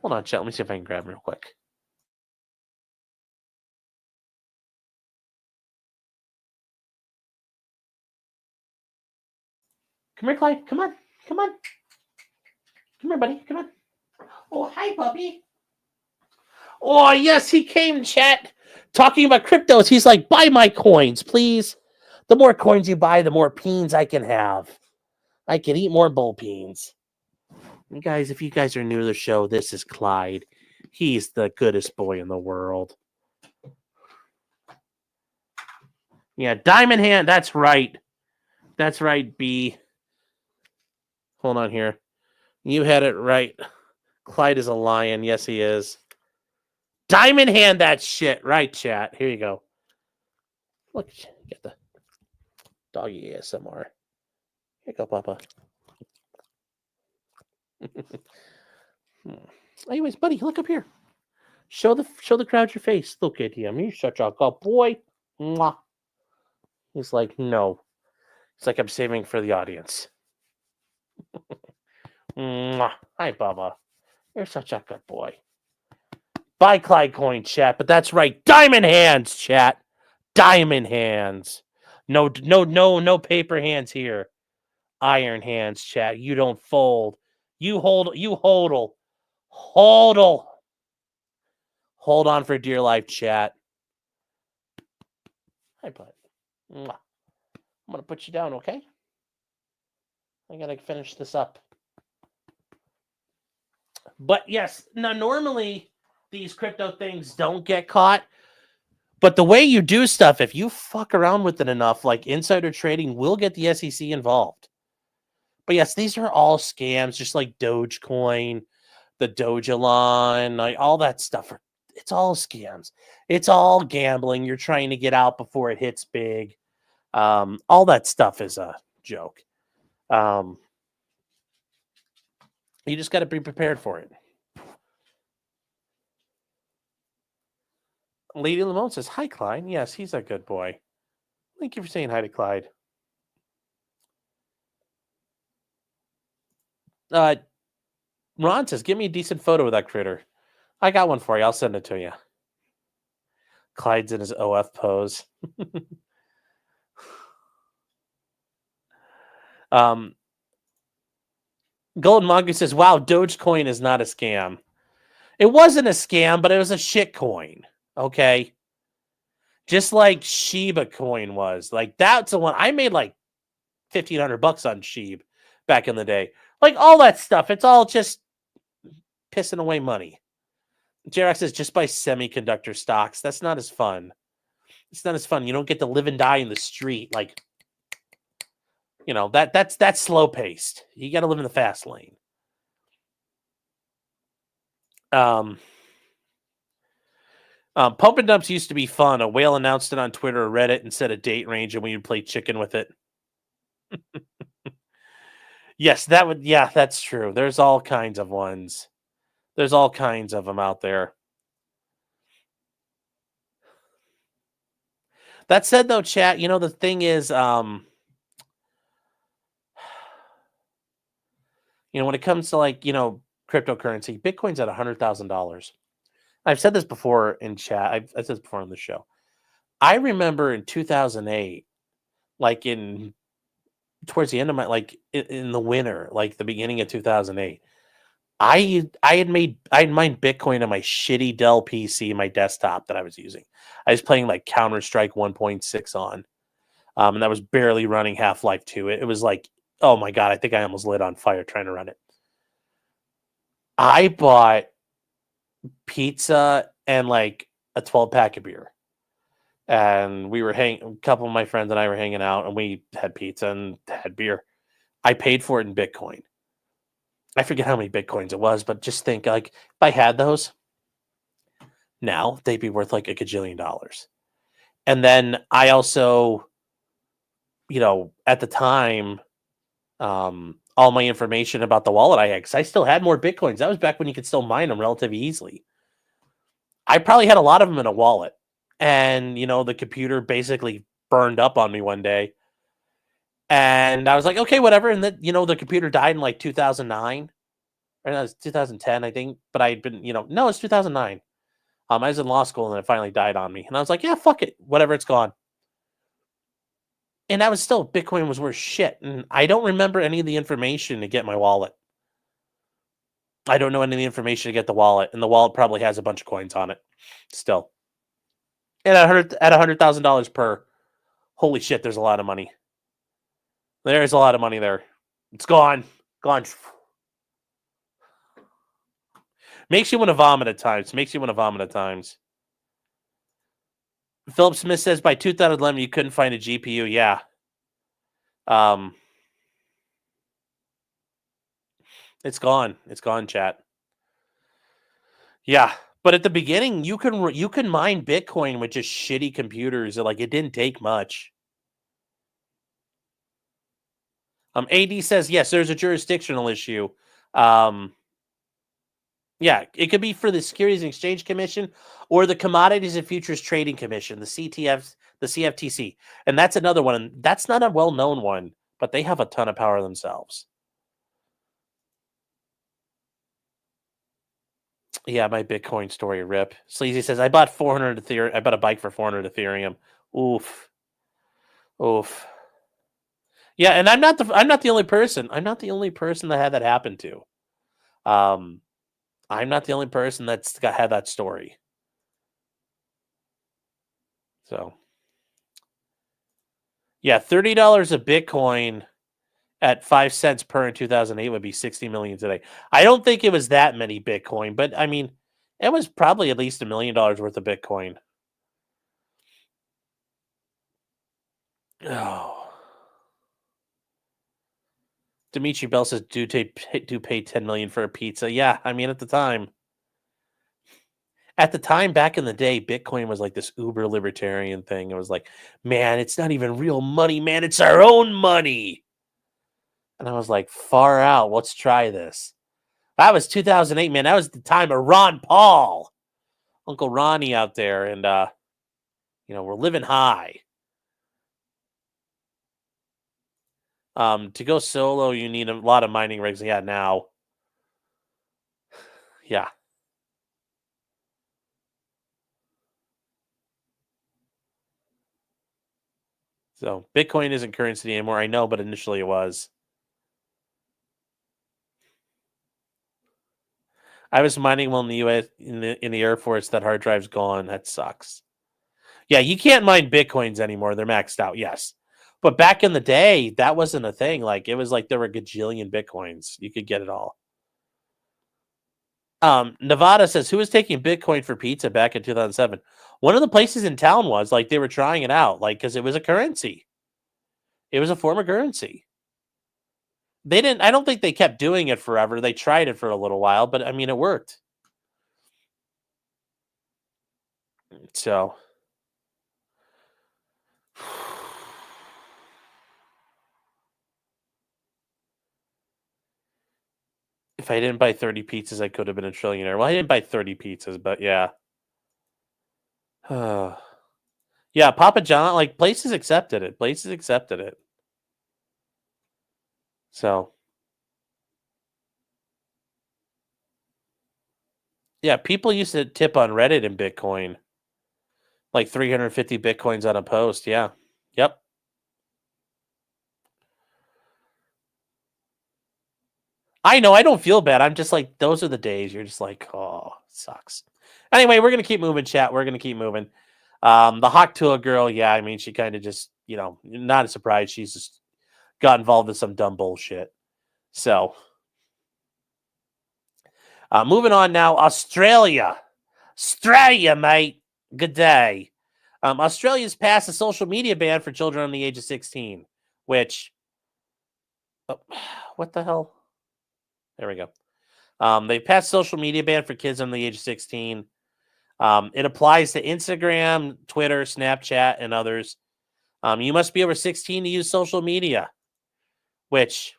Hold on, chat. Let me see if I can grab him real quick. Come here, Clyde. Come on. Come on. Come here, buddy. Come on. Oh, hi, puppy. Oh, yes, he came, chat, talking about cryptos. He's like, buy my coins, please. The more coins you buy, the more peens I can have. I can eat more bull peens. And guys, if you guys are new to the show, this is Clyde. He's the goodest boy in the world. Yeah, Diamond Hand. That's right. That's right, B. Hold on here. You had it right. Clyde is a lion. Yes, he is. Diamond Hand that shit. Right, chat. Here you go. Look, get the doggy ASMR. Here you go, Papa. Anyways, buddy, look up here. Show the crowd your face. Look at him. He's such a good boy. Mwah. He's like, no. It's like I'm saving for the audience. Mwah. Hi, Bubba. You're such a good boy. Buy Clyde Coin, chat. But that's right. Diamond Hands, chat. Diamond Hands. No paper hands here. Iron hands, chat. You don't fold. You hodl. Hodl. Hold on for dear life, chat. Hi, bud. I'm going to put you down, okay? I got to finish this up. But yes, now normally these crypto things don't get caught. But the way you do stuff, if you fuck around with it enough, like insider trading will get the SEC involved. But yes, these are all scams, just like Dogecoin, the Dogelon, like all that stuff. It's all scams. It's all gambling. You're trying to get out before it hits big. All that stuff is a joke. You just got to be prepared for it. Lady Lamone says, hi, Clyde. Yes, he's a good boy. Thank you for saying hi to Clyde. Ron says, give me a decent photo of that critter. I got one for you. I'll send it to you. Clyde's in his OF pose. Golden Mongoose says, wow, Dogecoin is not a scam. It wasn't a scam, but it was a shit coin. Okay. Just like Shiba coin was. Like, that's the one. I made like $1,500 on Sheeb back in the day. Like, all that stuff. It's all just pissing away money. JRX says, just buy semiconductor stocks. That's not as fun. It's not as fun. You don't get to live and die in the street. Like, you know, that's slow paced. You got to live in the fast lane. Pump and dumps used to be fun. A whale announced it on Twitter or Reddit and set a date range, and we would play chicken with it. Yes, that would. Yeah, that's true. There's all kinds of ones. There's all kinds of them out there. That said, though, chat, you know, the thing is, you know, when it comes to, like, you know, cryptocurrency, Bitcoin's at $100,000. I've said this before in chat. I've said this before on the show. I remember in 2008, like towards the end of my, like in the winter, like the beginning of 2008, I had mined Bitcoin on my shitty Dell PC, my desktop that I was using. I was playing like Counter-Strike 1.6 on, and that was barely running Half-Life 2. It was like, oh my God, I think I almost lit on fire trying to run it. I bought pizza and like a 12-pack of beer. And we were a couple of my friends and I were hanging out, and we had pizza and had beer. I paid for it in Bitcoin. I forget how many Bitcoins it was, but just think, like, if I had those now, they'd be worth like $1 gajillion. And then I also, you know, at the time, all my information about the wallet I had, because I still had more Bitcoins. That was back when you could still mine them relatively easily. I probably had a lot of them in a wallet. And, you know, the computer basically burned up on me one day. And I was like, okay, whatever. And then, you know, the computer died in like 2009. Or no, it was 2010, I think. But I had been, you know, no, it's 2009. I was in law school and it finally died on me. And I was like, yeah, fuck it. Whatever, it's gone. And that was still, Bitcoin was worth shit. And I don't remember any of the information to get my wallet. I don't know any of the information to get the wallet. And the wallet probably has a bunch of coins on it still. And at $100,000 per, holy shit, there's a lot of money. There's a lot of money there. It's gone. Gone. Makes you want to vomit at times. Philip Smith says by 2011 you couldn't find a GPU. Yeah. It's gone. It's gone, chat. Yeah. But at the beginning, you can mine Bitcoin with just shitty computers. Like, it didn't take much. AD says, yes, there's a jurisdictional issue. Yeah, it could be for the Securities and Exchange Commission or the Commodities and Futures Trading Commission, the CFTC. And that's another one. And that's not a well-known one, but they have a ton of power themselves. Yeah, my Bitcoin story, rip. Sleazy says, I bought 400 Ethereum. I bought a bike for 400 Ethereum. Oof. Yeah, and I'm not the only person. I'm not the only person that had that happen to. I'm not the only person that's had that story. So, yeah, $30 a Bitcoin at 5 cents per in 2008 would be 60 million today. I don't think it was that many Bitcoin, but I mean, it was probably at least $1 million worth of Bitcoin. Oh. Dimitri Bell says, do pay $10 million for a pizza. Yeah, I mean, at the time, back in the day, Bitcoin was like this uber libertarian thing. It was like, man, it's not even real money, man. It's our own money. And I was like, far out. Let's try this. That was 2008, man. That was the time of Ron Paul. Uncle Ronnie out there, and we're living high. To go solo, you need a lot of mining rigs. Yeah, now. Yeah. So Bitcoin isn't currency anymore. I know, but initially it was. I was mining while in the U.S. in the Air Force. That hard drive's gone. That sucks. Yeah, you can't mine Bitcoins anymore. They're maxed out. Yes, but back in the day, that wasn't a thing. Like it was like there were a gajillion Bitcoins. You could get it all. Nevada says, who was taking Bitcoin for pizza back in 2007? One of the places in town was like they were trying it out, like because it was a currency. It was a form of currency. They didn't. I don't think they kept doing it forever. They tried it for a little while, but I mean, it worked. So, if I didn't buy 30 pizzas, I could have been a trillionaire. Well, I didn't buy 30 pizzas, but yeah. Yeah, Papa John, like places accepted it. Places accepted it. So, yeah, people used to tip on Reddit in Bitcoin. Like 350 Bitcoins on a post. Yeah. Yep. I know. I don't feel bad. I'm just like, those are the days you're just like, oh, sucks. Anyway, we're going to keep moving, chat. We're going to keep moving. The Hawk Tuah girl, yeah, I mean, she kind of just, not a surprise. She's just got involved in some dumb bullshit. So, moving on now. Australia, mate. Good day. Australia's passed a social media ban for children under the age of 16, which, what the hell? There we go. They passed social media ban for kids under the age of 16. It applies to Instagram, Twitter, Snapchat, and others. You must be over 16 to use social media, which,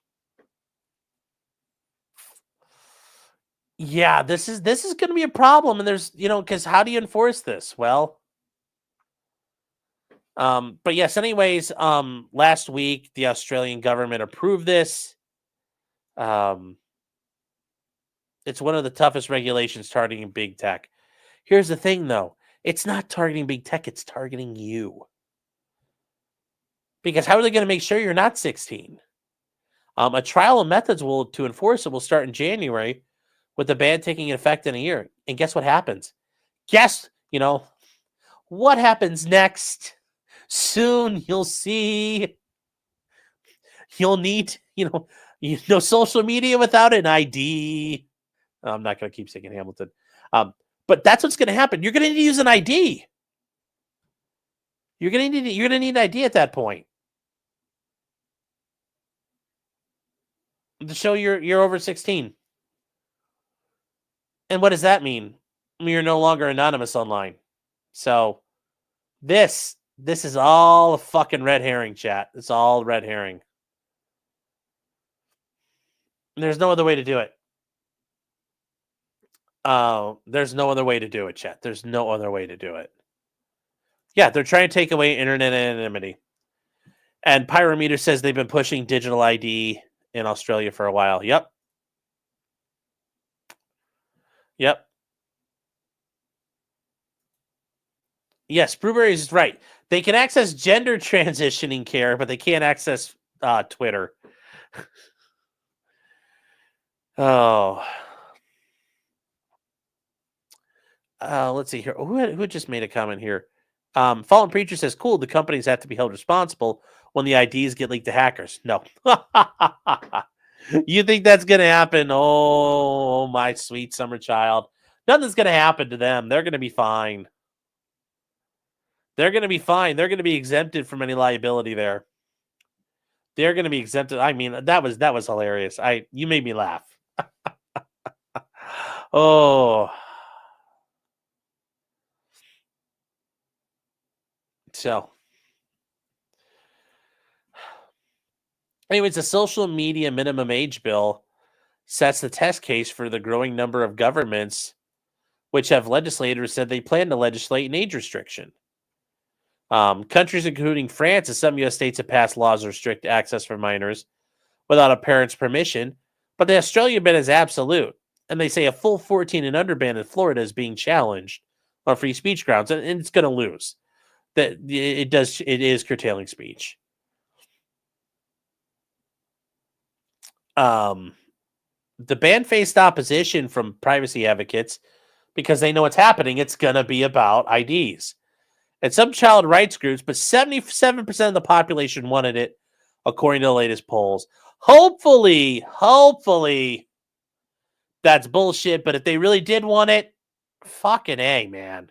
yeah, this is going to be a problem. And there's, because how do you enforce this? Well, but yes, anyways, last week, the Australian government approved this. It's one of the toughest regulations targeting big tech. Here's the thing, though. It's not targeting big tech. It's targeting you. Because how are they going to make sure you're not 16? A trial of methods to enforce it will start in January with the ban taking effect in a year. And guess what happens? What happens next? Soon you'll see. You'll need, social media without an ID. I'm not going to keep singing Hamilton. But that's what's going to happen. You're going to need to use an ID. You're going to need an ID at that point to show you're over 16. And what does that mean? You're no longer anonymous online. So this is all a fucking red herring, chat. It's all red herring. There's no other way to do it. There's no other way to do it, chat. There's no other way to do it. Yeah, they're trying to take away internet anonymity. And Pyrometer says they've been pushing digital ID in Australia for a while. Yep. Yes, Brewberry is right. They can access gender transitioning care, but they can't access Twitter. Oh. Let's see here. Who just made a comment here? Fallen Preacher says, cool, the companies have to be held responsible when the IDs get leaked to hackers. No. You think that's going to happen? Oh, my sweet summer child. Nothing's going to happen to them. They're going to be fine. They're going to be fine. They're going to be exempted from any liability there. They're going to be exempted. I mean, that was hilarious. You made me laugh. Oh. So, anyways, the social media minimum age bill sets the test case for the growing number of governments which have legislators said they plan to legislate an age restriction. Countries including France and some U.S. states have passed laws that restrict access for minors without a parent's permission, but the Australian ban is absolute. And they say a full 14 and under ban in Florida is being challenged on free speech grounds, and it's going to lose. That it is curtailing speech. The ban faced opposition from privacy advocates because they know what's happening. It's going to be about IDs. And some child rights groups, but 77% of the population wanted it, according to the latest polls. Hopefully, that's bullshit, but if they really did want it, fucking A, man.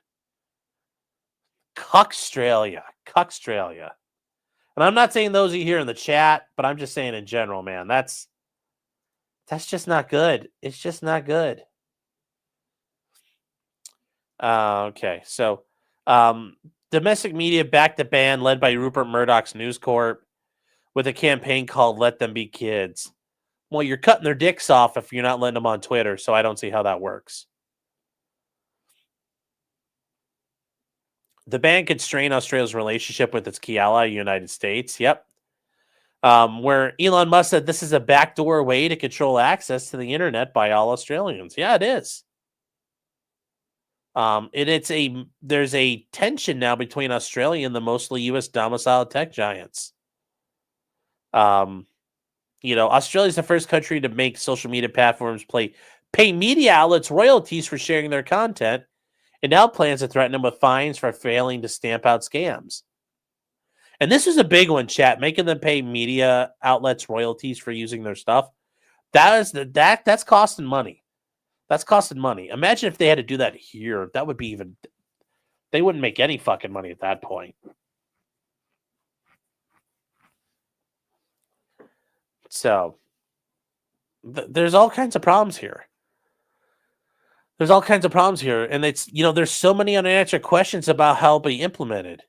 Cuckstralia. And I'm not saying those of you here in the chat, but I'm just saying in general, man. That's just not good. It's just not good. Okay, so domestic media backed the ban led by Rupert Murdoch's News Corp with a campaign called Let Them Be Kids. Well, you're cutting their dicks off if you're not letting them on Twitter, so I don't see how that works. The ban could strain Australia's relationship with its key ally, the United States. Yep. Where Elon Musk said this is a backdoor way to control access to the internet by all Australians. Yeah, it is. There's a tension now between Australia and the mostly U.S. domiciled tech giants. Australia is the first country to make social media platforms pay media outlets royalties for sharing their content, and now plans to threaten them with fines for failing to stamp out scams. And this is a big one, chat, making them pay media outlets royalties for using their stuff. That's costing money. That's costing money. Imagine if they had to do that here. That would be they wouldn't make any fucking money at that point. So there's all kinds of problems here. And it's, there's so many unanswered questions about how it'll be implemented.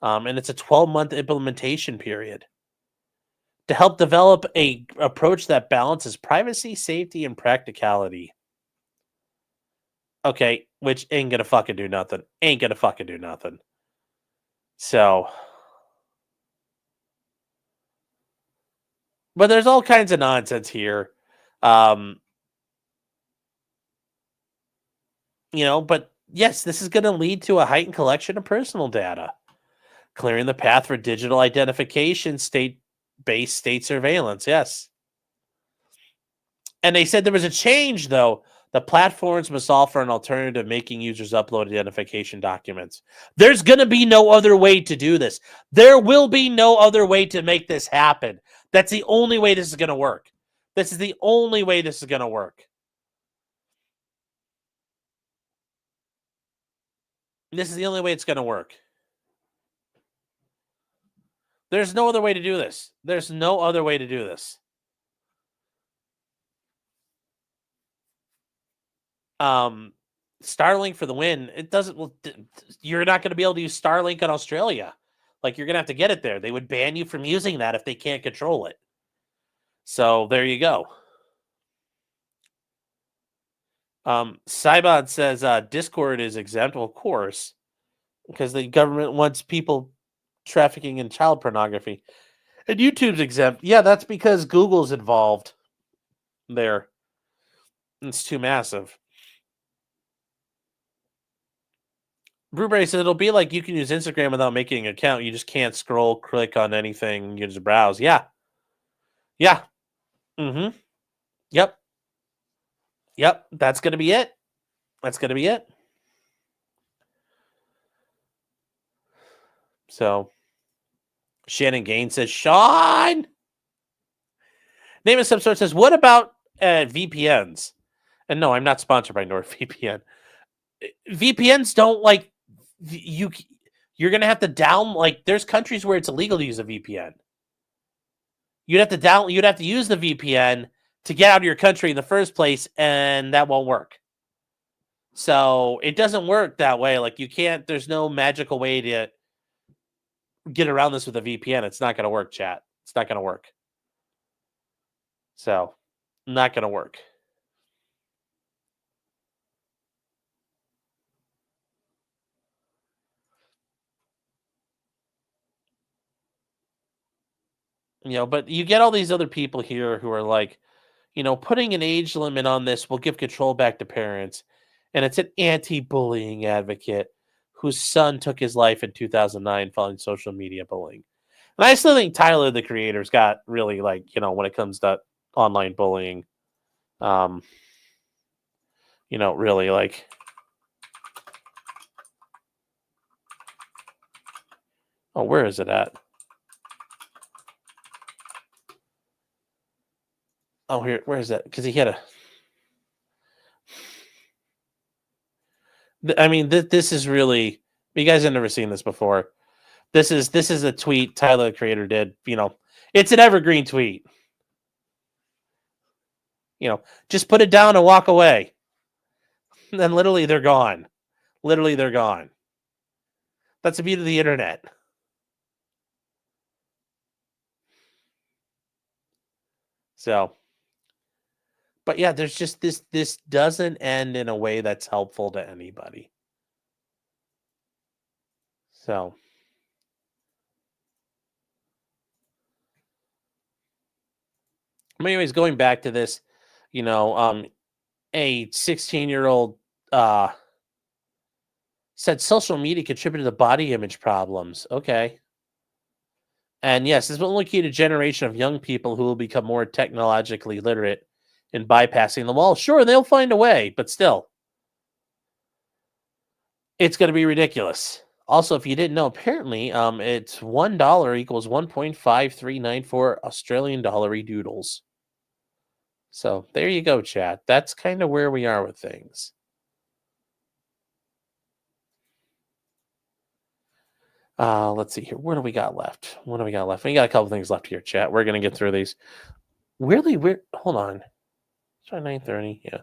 And it's a 12-month implementation period to help develop a approach that balances privacy, safety, and practicality. Okay, which ain't gonna fucking do nothing. So, but there's all kinds of nonsense here. But yes, this is going to lead to a heightened collection of personal data, clearing the path for digital identification, state-based state surveillance. Yes. And they said there was a change, though. The platforms must offer an alternative, making users upload identification documents. There's going to be no other way to do this. There will be no other way to make this happen. That's the only way this is going to work. This is the only way this is going to work. This is the only way it's going to work. There's no other way to do this. Starlink for the win. It doesn't. Well, you're not going to be able to use Starlink in Australia. Like, you're going to have to get it there. They would ban you from using that if they can't control it. So there you go. Cybot says Discord is exempt. Well, of course, because the government wants people trafficking in child pornography. And YouTube's exempt. Yeah, that's because Google's involved there. It's too massive. Bruberry says it'll be like you can use Instagram without making an account. You just can't scroll, click on anything. You just browse. Yeah. Mm-hmm. Yep. That's going to be it. So, Shannon Gaines says, Sean! Name of some sort says, what about VPNs? And no, I'm not sponsored by NordVPN. VPNs don't you're going to have to there's countries where it's illegal to use a VPN. You'd have to use the VPN to get out of your country in the first place, and that won't work. So it doesn't work that way. Like, you can't, there's no magical way to get around this with a VPN. It's not going to work, chat. It's not going to work. So, not going to work. But you get all these other people here who are like, putting an age limit on this will give control back to parents. And it's an anti-bullying advocate whose son took his life in 2009 following social media bullying. And I still think Tyler, the creator's got really when it comes to online bullying, really oh, where is it at? Oh, here, where is that? Because he had this is really, you guys have never seen this before. This is a tweet Tyler, the creator, did. It's an evergreen tweet. Just put it down and walk away. And then literally they're gone. Literally they're gone. That's the beauty of the internet. So, but yeah, there's just this doesn't end in a way that's helpful to anybody. So, anyways, going back to this, a 16-year-old said social media contributed to body image problems. Okay. And yes, this will only keep a generation of young people who will become more technologically literate in bypassing the wall. Sure, they'll find a way, but still, it's going to be ridiculous. Also, if you didn't know, apparently, it's $1 equals 1.5394 Australian dollar doodles. So there you go, chat. That's kind of where we are with things. Let's see here. What do we got left? We got a couple things left here, chat. We're going to get through these. Really weird. Hold on. Try 9:30. Yeah.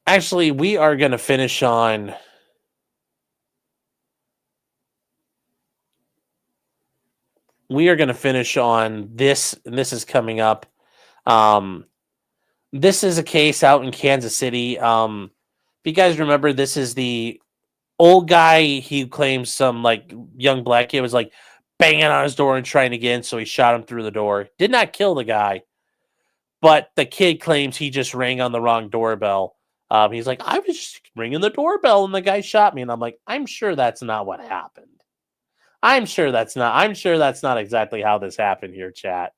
Actually, we are going to finish on this, and this is coming up. This is a case out in Kansas City. If you guys remember, this is the old guy. He claims some young black kid was banging on his door and trying to get in, so he shot him through the door. Did not kill the guy, but the kid claims he just rang on the wrong doorbell. He's like, I was just ringing the doorbell and the guy shot me. And I'm like, I'm sure that's not what happened. I'm sure that's not exactly how this happened here, chat.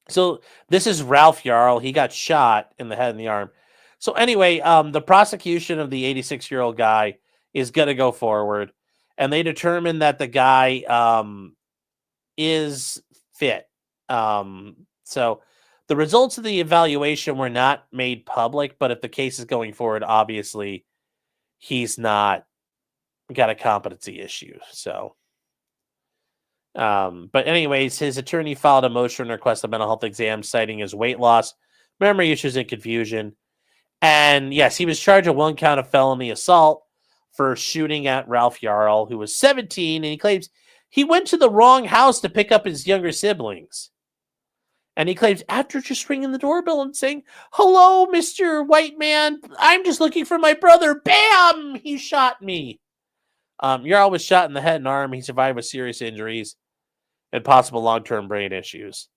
So this is Ralph Yarl. He got shot in the head and the arm. So anyway, the prosecution of the 86-year-old guy is going to go forward, and they determined that the guy is fit. So the results of the evaluation were not made public, but if the case is going forward, obviously he's not got a competency issue. So, but anyways, his attorney filed a motion to request a mental health exam, citing his weight loss, memory issues, and confusion. And yes, he was charged with one count of felony assault for shooting at Ralph Yarl, who was 17, and he claims he went to the wrong house to pick up his younger siblings. And he claims after just ringing the doorbell and saying, "Hello, Mr. White Man, I'm just looking for my brother." Bam! He shot me. Yarl was shot in the head and arm. He survived with serious injuries and possible long-term brain issues.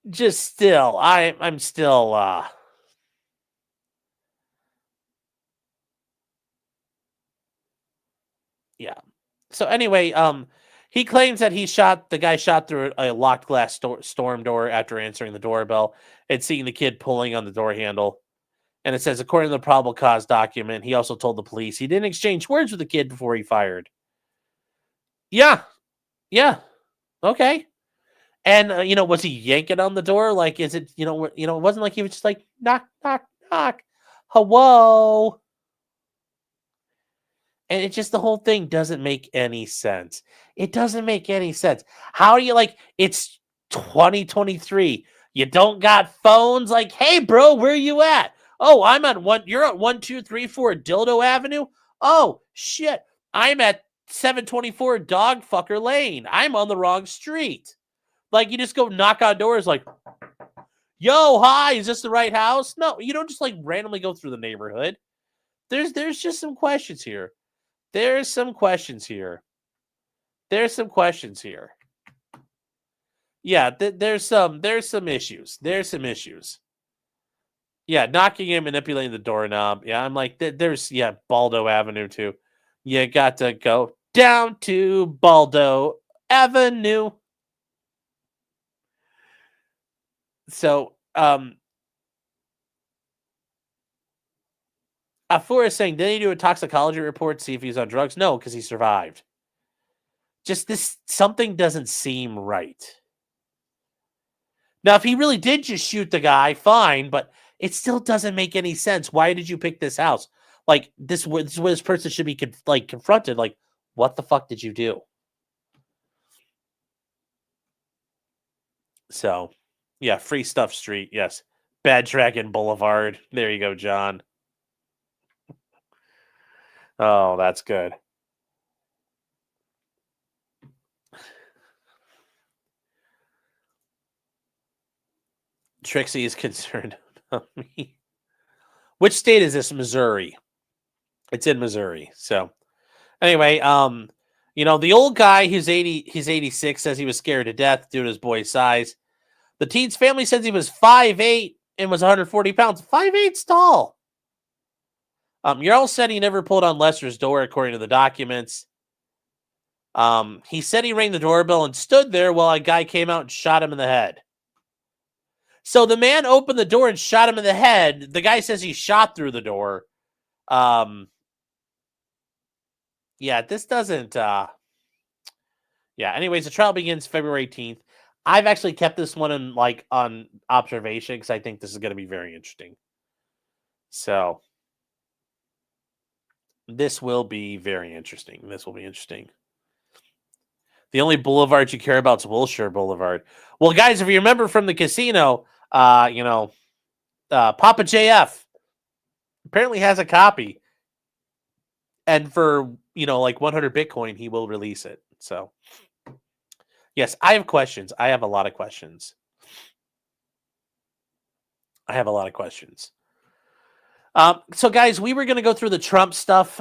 Just still, I'm still, yeah. So anyway, he claims that the guy shot through a locked glass storm door after answering the doorbell and seeing the kid pulling on the door handle. And it says, according to the probable cause document, he also told the police he didn't exchange words with the kid before he fired. Yeah. Okay. And, was he yanking on the door? Is it, it wasn't like he was just like, knock, knock, knock. Hello. And it just, the whole thing doesn't make any sense. It doesn't make any sense. How do you it's 2023. You don't got phones? Hey, bro, where you at? Oh, you're at 1234 Dildo Avenue? Oh, shit. I'm at 724 Dogfucker Lane. I'm on the wrong street. Like, you just go knock on doors like, yo, hi, is this the right house? No, you don't just like randomly go through the neighborhood. There's just some questions here. There's some questions here. Yeah, there's some issues. There's some issues. Yeah, knocking and manipulating the doorknob. Yeah, I'm like, there's Baldo Avenue too. You got to go down to Baldo Avenue. So, Afur is saying, did he do a toxicology report to see if he's on drugs? No, because he survived. Just something doesn't seem right. Now, if he really did just shoot the guy, fine, but it still doesn't make any sense. Why did you pick this house? Like, this is where this person should be confronted. Like, what the fuck did you do? So, yeah, Free Stuff Street, yes. Bad Dragon Boulevard. There you go, John. Oh, that's good. Trixie is concerned about me. Which state is this? Missouri. It's in Missouri. So, anyway, the old guy who's 86 says he was scared to death due to his boy's size. The teen's family says he was 5'8" and was 140 pounds. 5'8's tall. Yarl said he never pulled on Lester's door, according to the documents. He said he rang the doorbell and stood there while a guy came out and shot him in the head. So the man opened the door and shot him in the head. The guy says he shot through the door. This doesn't... anyways, the trial begins February 18th. I've actually kept this one on observation because I think this is going to be very interesting. So... This will be very interesting. The only boulevard you care about is Wilshire Boulevard. Well, guys, if you remember from the casino, Papa JF apparently has a copy. And for, 100 Bitcoin, he will release it. So, yes, I have questions. I have a lot of questions. So, guys, we were going to go through the Trump stuff.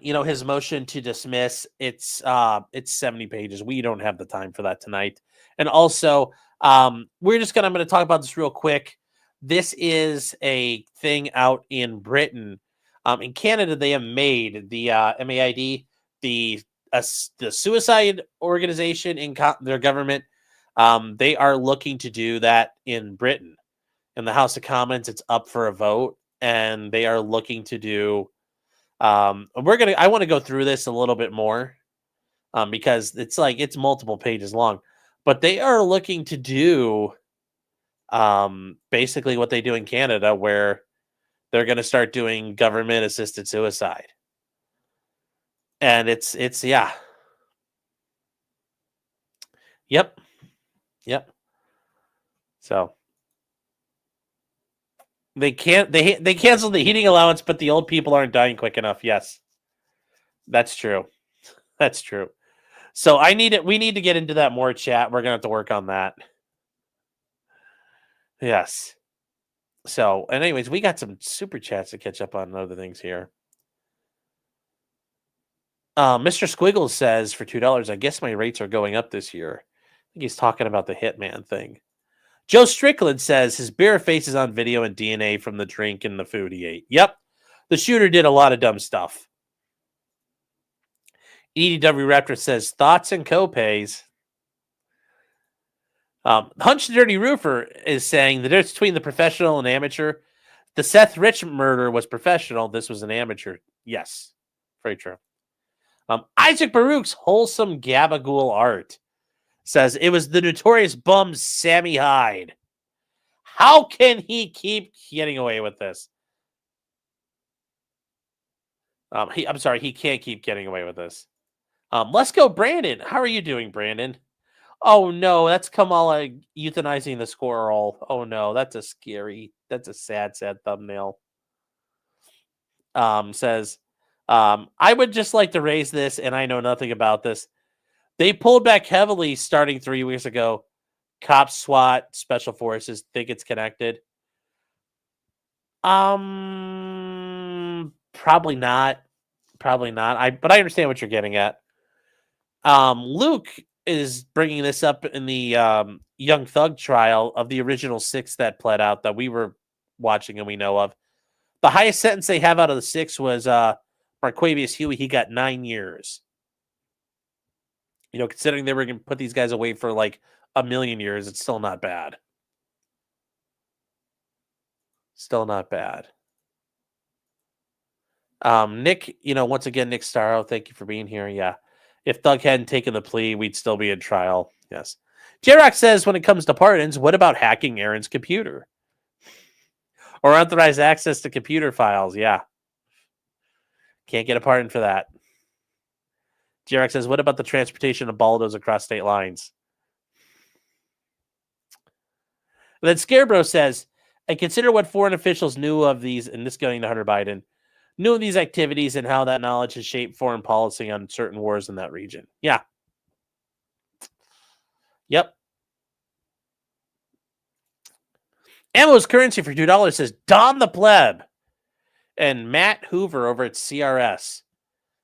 His motion to dismiss. It's 70 pages. We don't have the time for that tonight. And also, I'm going to talk about this real quick. This is a thing out in Britain. In Canada, they have made the MAID, the suicide organization in their government. They are looking to do that in Britain. In the House of Commons, it's up for a vote. And they are looking to do. I want to go through this a little bit more, because it's multiple pages long. But they are looking to do, basically what they do in Canada, where they're going to start doing government-assisted suicide. And it's Yep. So. They canceled the heating allowance, but the old people aren't dying quick enough. Yes, that's true. So we need to get into that more, chat. We're gonna have to work on that. Yes. So, anyways, we got some super chats to catch up on other things here. Mr. Squiggles says for $2, I guess my rates are going up this year. I think he's talking about the Hitman thing. Joe Strickland says his bare face is on video and DNA from the drink and the food he ate. Yep. The shooter did a lot of dumb stuff. EDW Raptor says thoughts and copays. Hunch the Dirty Roofer is saying the difference between the professional and amateur. The Seth Rich murder was professional. This was an amateur. Yes. Very true. Isaac Baruch's wholesome gabagool art says it was the notorious bum Sammy Hyde. How can he keep getting away with this? He can't keep getting away with this. Let's go, Brandon. How are you doing, Brandon? Oh no, that's Kamala euthanizing the squirrel. Oh no, that's a sad thumbnail. Says, I would just like to raise this, and I know nothing about this. They pulled back heavily starting 3 weeks ago Cops, SWAT, special forces think it's connected. Probably not. Probably not. But I understand what you're getting at. Luke is bringing this up in the Young Thug trial of the original 6 that pled out that we were watching and we know of. The highest sentence they have out of the 6 was Marquavius Huey. He got 9 years. You know, considering they were going to put these guys away for like 1,000,000 years, it's still not bad. Still not bad. Nick, once again, Nick Starro, thank you for being here. Yeah. If Thug hadn't taken the plea, we'd still be in trial. Yes. J-Rock says, when it comes to pardons, what about hacking Aaron's computer? Or unauthorized access to computer files? Yeah. Can't get a pardon for that. J-Rock says, what about the transportation of baldos across state lines? And then Scarebro says, I consider what foreign officials knew of these, and this going to Hunter Biden, knew of these activities and how that knowledge has shaped foreign policy on certain wars in that region. Yeah. Yep. Ammo's currency for $2 says Don the Pleb and Matt Hoover over at CRS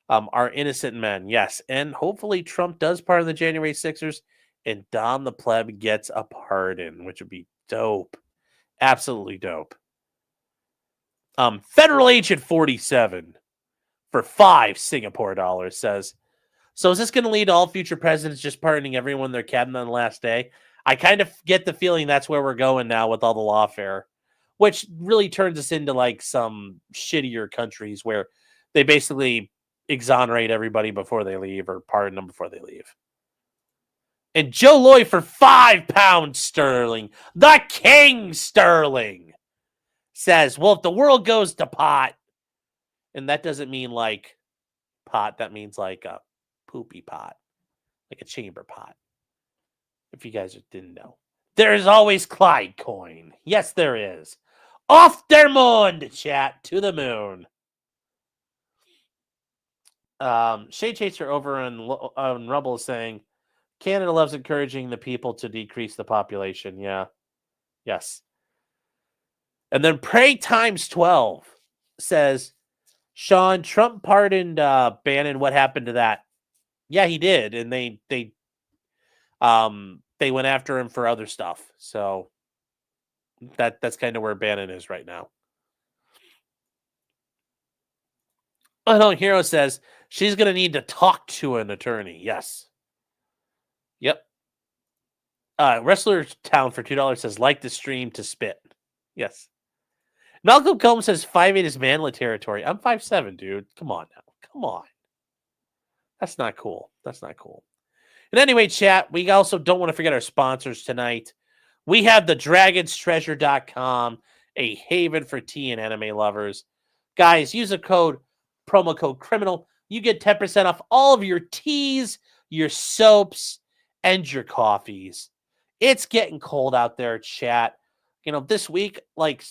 are innocent men. Yes. And hopefully Trump does pardon the January 6ers and Don the Pleb gets a pardon, which would be dope. Absolutely dope. Federal Agent 47 for $5 Singapore dollars says, so is this going to lead to all future presidents just pardoning everyone in their cabinet on the last day? I kind of get the feeling that's where we're going now with all the lawfare, which really turns us into like some shittier countries where they basically exonerate everybody before they leave or pardon them before they leave. And Joe Loy for £5 sterling, the King Sterling, says, well, if the world goes to pot, and that doesn't mean like pot, that means like a poopy pot, like a chamber pot. If you guys didn't know, there's always Clyde Coin. Yes, there is. Off der Mond, chat, to the moon. Shade Chaser over on Rumble is saying, Canada loves encouraging the people to decrease the population. Yeah. Yes. And then Prey times 12 says, Sean, Trump pardoned Bannon. What happened to that? Yeah, he did. And they went after him for other stuff. So that's kind of where Bannon is right now. Unknown Hero says she's going to need to talk to an attorney. Yes. Yep. Wrestler Town for $2 says, like the stream to spit. Yes. Malcolm Combs says 5'8" is manlet territory. I'm 5'7", dude. Come on now. Come on. That's not cool. That's not cool. And anyway, chat, we also don't want to forget our sponsors tonight. We have the dragonstreasure.com, a haven for tea and anime lovers. Guys, use the promo code criminal. You get 10% off all of your teas, your soaps, and your coffees. It's getting cold out there, chat. This week, like,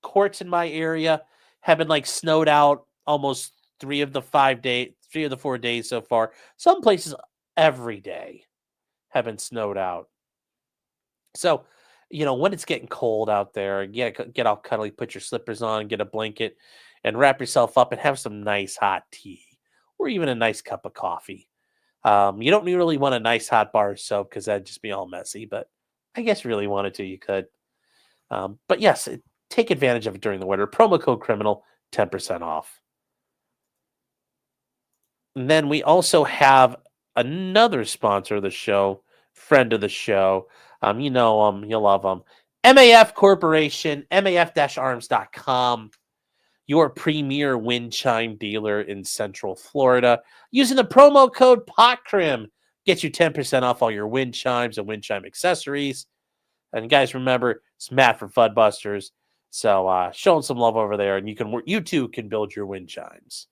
courts in my area have been like snowed out almost 3 of the 4 days so far. Some places every day have been snowed out. So, when it's getting cold out there, get all cuddly, put your slippers on, get a blanket, and wrap yourself up and have some nice hot tea or even a nice cup of coffee. You don't really want a nice hot bar of soap because that'd just be all messy, but I guess you really wanted to, you could. But yes, take advantage of it during the winter. Promo code criminal, 10% off. And then we also have another sponsor of the show, friend of the show. You know them, you love them. MAF Corporation, MAF-arms.com, your premier wind chime dealer in Central Florida. Using the promo code POTCRIM, gets you 10% off all your wind chimes and wind chime accessories. And guys, remember, it's Matt from Fudbusters. So show them some love over there, and you too can build your wind chimes.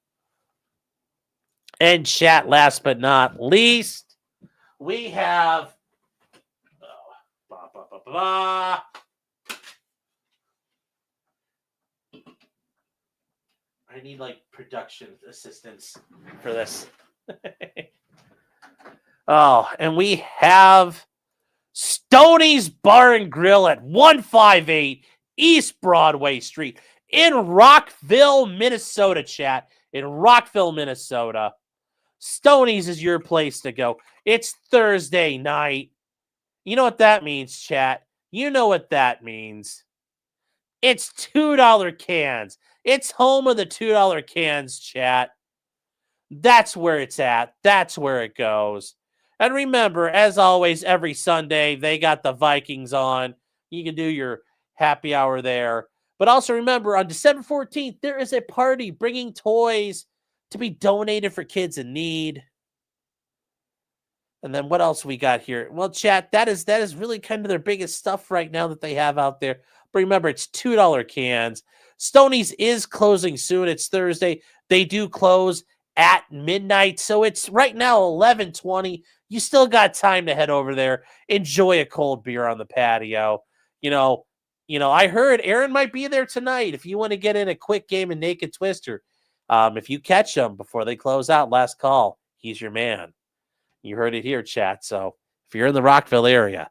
And chat, last but not least, we have I need like production assistance for this. And we have Stoney's Bar and Grill at 158 East Broadway Street in Rockville, Minnesota, chat. In Rockville, Minnesota. Stoney's is your place to go. It's Thursday night. You know what that means, chat. You know what that means. It's $2 cans. It's home of the $2 cans, chat. That's where it's at. That's where it goes. And remember, as always, every Sunday, they got the Vikings on. You can do your happy hour there. But also remember, on December 14th, there is a party bringing toys to be donated for kids in need. And then what else we got here? Well, chat, that is really kind of their biggest stuff right now that they have out there. But remember, it's $2 cans. Stoney's is closing soon. It's Thursday. They do close at midnight. So it's right now 11:20. You still got time to head over there. Enjoy a cold beer on the patio. You know, I heard Aaron might be there tonight. If you want to get in a quick game of Naked Twister, if you catch them before they close out, last call, he's your man. You heard it here, chat. So if you're in the Rockville area,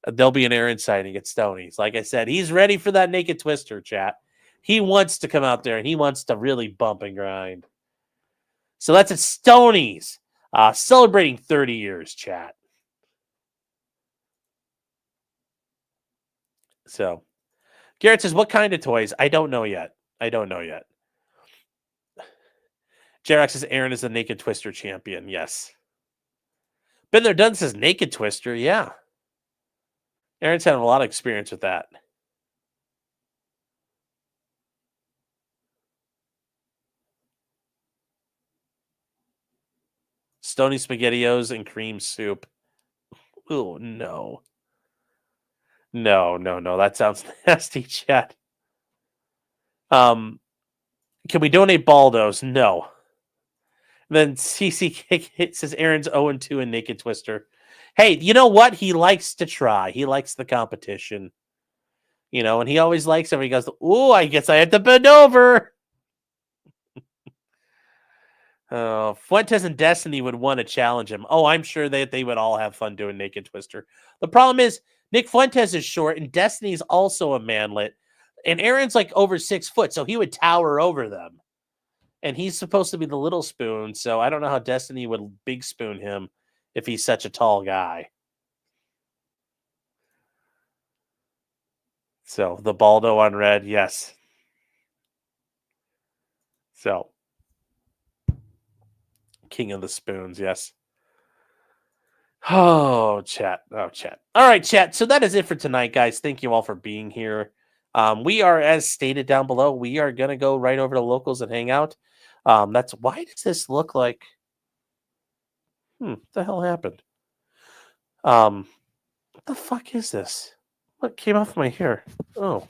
there'll be an Aaron sighting at Stoney's. Like I said, he's ready for that Naked Twister, chat. He wants to come out there and he wants to really bump and grind. So that's at Stoney's, celebrating 30 years, chat. So Garrett says, what kind of toys? I don't know yet. Jarex says, Aaron is the Naked Twister champion. Yes. Been there, done, says Naked Twister. Yeah. Aaron's had a lot of experience with that. Stony SpaghettiOs and cream soup. Oh, no. No. That sounds nasty, chat. Can we donate Baldos? No. Then CC says Aaron's 0-2 in Naked Twister. Hey, you know what? He likes to try. He likes the competition. And he always likes it when he goes, ooh, I guess I have to bend over. Fuentes and Destiny would want to challenge him. Oh, I'm sure that they would all have fun doing Naked Twister. The problem is Nick Fuentes is short and Destiny's also a manlet. And Aaron's like over 6 foot, so he would tower over them. And he's supposed to be the little spoon, so I don't know how Destiny would big spoon him if he's such a tall guy. So the Baldo on red, yes. So King of the Spoons, yes. Oh, chat. All right, chat. So that is it for tonight, guys. Thank you all for being here. We are, as stated down below, we are going to go right over to locals and hang out. Why does this look like... What the hell happened? What the fuck is this? What came off my hair? Oh.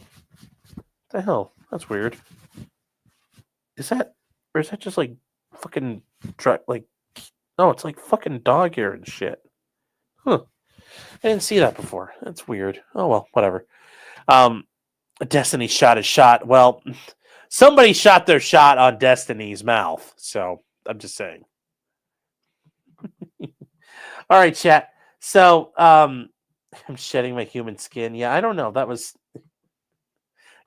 What the hell? That's weird. Is that just like fucking no, it's like fucking dog hair and shit. Huh. I didn't see that before. That's weird. Oh well, whatever. Destiny shot his shot. Well, somebody shot their shot on Destiny's mouth. So I'm just saying. All right, chat. So I'm shedding my human skin. Yeah, I don't know.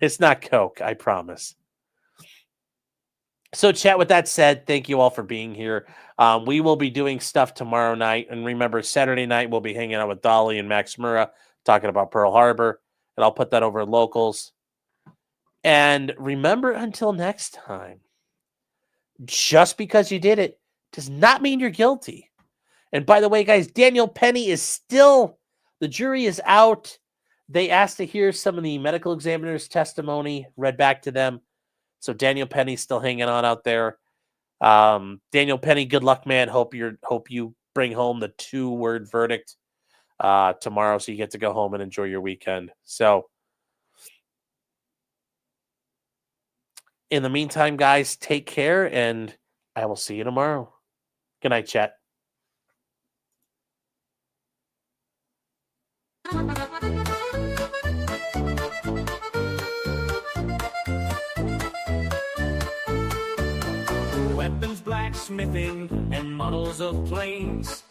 It's not Coke, I promise. So, chat, with that said, thank you all for being here. We will be doing stuff tomorrow night. And remember, Saturday night, we'll be hanging out with Dolly and Max Murrah talking about Pearl Harbor. And I'll put that over at locals. And remember, until next time, just because you did it does not mean you're guilty. And by the way, guys, Daniel Penny is still, the jury is out. They asked to hear some of the medical examiner's testimony read back to them. So Daniel Penny's still hanging on out there. Daniel Penny, good luck, man. Hope you bring home the 2-word verdict tomorrow, so you get to go home and enjoy your weekend. So, in the meantime, guys, take care, and I will see you tomorrow. Good night, chat. Weapons black. locksmithing and models of planes,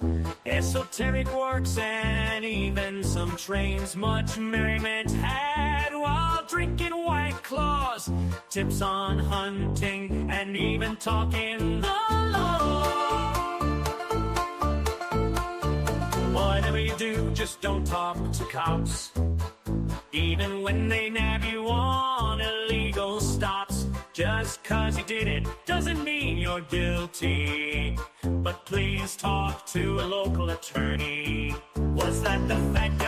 esoteric works, and even some trains. Much merriment had while drinking White Claws, tips on hunting, and even talking the law. Whatever you do, just don't talk to cops, even when they nab you on illegal stops. Just 'cause you did it doesn't mean you're guilty, but please talk to a local attorney. Was that the fat guy